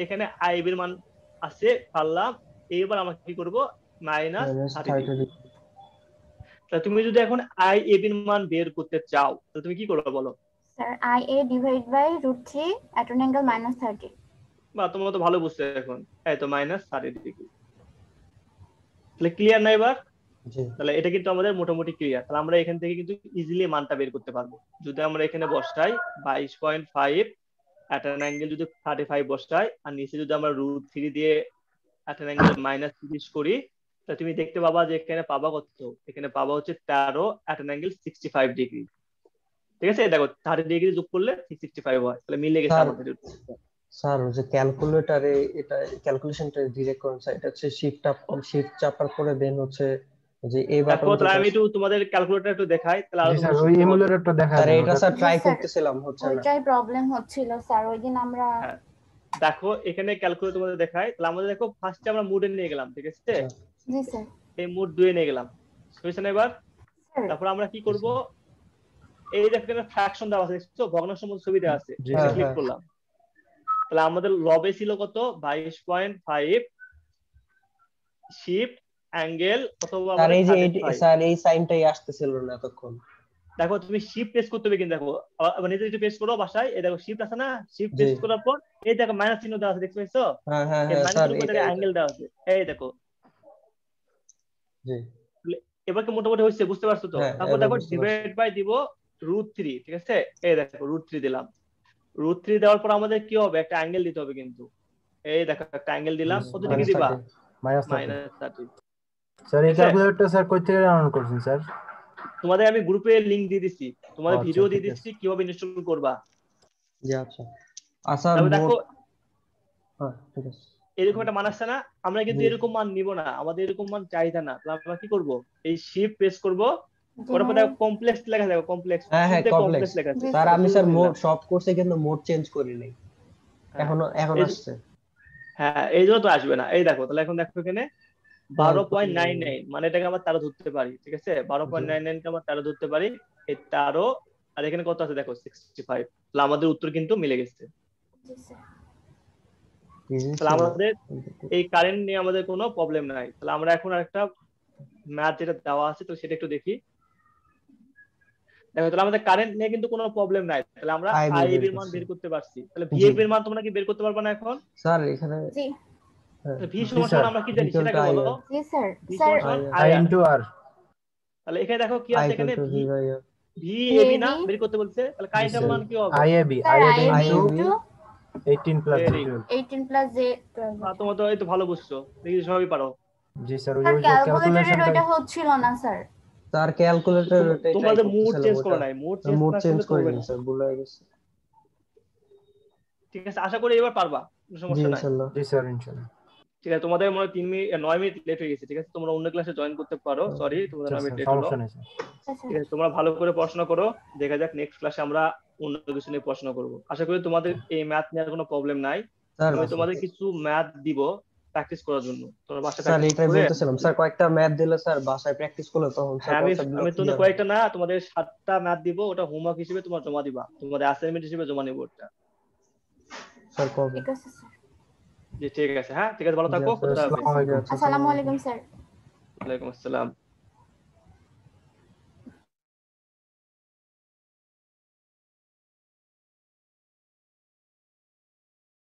এখানে আইবি এর মান আছে পারলাম। এইবার আমরা কি করব? -30 ডিগ্রি। তাহলে তুমি যদি এখন আই এবি এর মান বের করতে চাও তাহলে তুমি কি করবে বলো? Sir IA divide by √3 at an angle -30। বা তোমরা তো ভালো বুঝছো এখন, এই তো -30 ডিগ্রি। তাহলে ক্লিয়ার না এবার? জি। তাহলে এটা কিন্তু আমাদের মোটামুটি ক্লিয়ার। তাহলে আমরা এখান থেকে কিন্তু ইজিলি মানটা বের করতে পারবো। যদি আমরা এখানে বসাই 22.5 এট অ্যান অ্যাঙ্গেল যদি 35 বসাই, আর নিচে যদি আমরা √3 দিয়ে এট অ্যান অ্যাঙ্গেল -30 করি, তাহলে তুমি দেখতে পাবা যে এখানে পাবা কত? এখানে পাবা হচ্ছে 13 এট অ্যান অ্যাঙ্গেল 65 ডিগ্রি, ঠিক আছে। দেখো 30 ডিগ্রি যোগ করলে 65 হয়, তাহলে মিলে গেছে আমাদের। স্যার ওই যে ক্যালকুলেটরে এটা ক্যালকুলেশনটা ডিরেক্ট করেন স্যার, এটা হচ্ছে শিফট চাপার পরে দেন হচ্ছে যে এই বাটন। তাহলে আমি একটু তোমাদের ক্যালকুলেটর একটু দেখাই, তাহলে আরো স্যার ওই ইমুলেটরটা দেখাই স্যার এটা স্যার ট্রাই করতেছিলাম, হচ্ছে না, ওইটাই প্রবলেম হচ্ছিল স্যার ওইদিন আমরা। দেখো এখানে ক্যালকুলেটর তোমাদের দেখাই, তাহলে আমাদের দেখো ফার্স্টে আমরা মুডে নিয়ে গেলাম, ঠিক আছে। জি স্যার। এই মুড 2 নিয়ে গেলাম, বুঝছেন না এবার? তারপর আমরা কি করব? এই দেখো এখানে ফ্র্যাকশন দেওয়া আছে, দেখছো ভগ্নাংশ মধ্যে ছবি দেওয়া আছে, ক্লিক করলাম। তাহলে আমাদের লবে ছিল কত? 22.5 শিফট অ্যাঙ্গেল অথবা স্যার এই যে স্যার এই সাইনটাই আসতেছিল না এতক্ষণ। দেখো তুমি শিফট প্রেস করতে হবে, কিন্তু দেখো আবার নিজে একটু প্রেস করো বাসায়, এই দেখো শিফট আছে না, শিফট প্রেস করার পর এই দেখো মাইনাস চিহ্ন দেওয়া আছে, দেখছো? হ্যাঁ হ্যাঁ হ্যাঁ স্যার এটা অ্যাঙ্গেল দেওয়া আছে, এই দেখো। জি এবার কি মোটামুটি হচ্ছে, বুঝতে পারছো তো? তারপর দেখো ডিভাইড বাই দিব √3, ঠিক আছে। এই দেখো √3 দিলাম, √3 দেওয়ার পর আমাদের কি হবে? একটা অ্যাঙ্গেল দিতে হবে, কিন্তু এই দেখো একটা অ্যাঙ্গেল দিলাম, কত ডিগ্রি দিবা? -30। স্যার এই ক্যালকুলেটরটা স্যার কই থেকে ডাউনলোড করছেন স্যার? তোমাদের আমি গ্রুপে লিংক দিয়ে দিছি, তোমাদের ভিডিও দিয়ে দিচ্ছি কিভাবে ইনস্টল করবা। জি আচ্ছা। আচ্ছা দেখো হ্যাঁ ঠিক আছে, এরকম একটা মান আসছে না? আমরা কিন্তু এরকম মান নিব না, আমাদের এরকম মান চাইতা না। তাহলে আমরা কি করব? এই শিফট প্রেস করব, করার পর দেখো কমপ্লেক্স লেখা যাবে, কমপ্লেক্স। হ্যাঁ হ্যাঁ কমপ্লেক্স লেখা আছে স্যার। আমি স্যার মোড সব কোর্সে কিন্তু মোড চেঞ্জ করি নাই, এখন আসছে। হ্যাঁ এই জন্য তো আসবে না। এই দেখো, তাহলে এখন দেখো এখানে 12.99, মানে এটাকে আমরা 13 ধরতে পারি, ঠিক আছে। 12.99 কে আমরা 13 ধরতে পারি, এই 13 আর এখানে কত আছে দেখো 65। তাহলে আমাদের উত্তর কিন্তু মিলে গেছে। তাহলে আমাদের এই কারেন্ট নিয়ে আমাদের কোনো প্রবলেম নাই। তাহলে আমরা এখন আরেকটা ম্যাথ যেটা দেওয়া আছে তো সেটা একটু দেখি। দেখো তাহলে আমাদের কারেন্ট নিয়ে কিন্তু কোনো প্রবলেম নাই, তাহলে আমরা আইবি এর মান বের করতে পারছি। তাহলে ভিএফ এর মান তোমরা কি বের করতে পারবে না এখন? স্যার এখানে জি ভি সমান আমরা কি জানি সেটাকে বলো। জি স্যার। I into R। তাহলে এখানে দেখো কি আছে, এখানে ভি ভি এবি না বের করতে বলছে, তাহলে কারেন্টের মান কি হবে? IAB into 18 plus j12। 18 plus j12। তোমরা তো এই তো ভালো বুঝছো, দেখি সবই পারো। জি স্যার, ওই ক্যালকুলেটরে ওটা হচ্ছিল না স্যার। স্যার ক্যালকুলেটর তোমাদের মুড চেঞ্জ করো নাই, মুড চেঞ্জ করে দিন স্যার, ভুল হয়ে গেছে। ঠিক আছে, আশা করি এবার পারবা, কোনো সমস্যা নাই। জি স্যার ইনশাআল্লাহ। ঠিক আছে, তোমাদের মনে 9 মিনিট লেট হয়ে গেছে। ঠিক আছে, তোমরা অন্য ক্লাসে জয়েন করতে পারো, সরি তোমাদের 9 মিনিট লেট হলো। ঠিক আছে, তোমরা ভালো করে পড়াশোনা করো, দেখা যাক নেক্সট ক্লাসে আমরা অন্য কিছু নিয়ে পড়াশোনা করব। আশা করি তোমাদের এই ম্যাথ নিয়ে কোনো প্রবলেম নাই। আমি তোমাদের কিছু ম্যাথ দিব প্র্যাকটিস করার জন্য, তোমরা বাসায় স্যার এটাই বলতেছিলাম স্যার, কয়েকটা ম্যাথ দিলে স্যার বাসায় প্র্যাকটিস করলে তখন স্যার আমি তোমাদের কয়েকটা না, তোমাদের 7টা ম্যাথ দিব, ওটা হোমওয়ার্ক হিসেবে তোমরা জমা দিবা, তোমাদের অ্যাসাইনমেন্ট হিসেবে জমা নেব ওটা। স্যার কবে? ঠিক আছে স্যার। জি ঠিক আছে, হ্যাঁ ঠিক আছে, ভালো থাকো। আসসালামু আলাইকুম স্যার। ওয়ালাইকুম আসসালাম।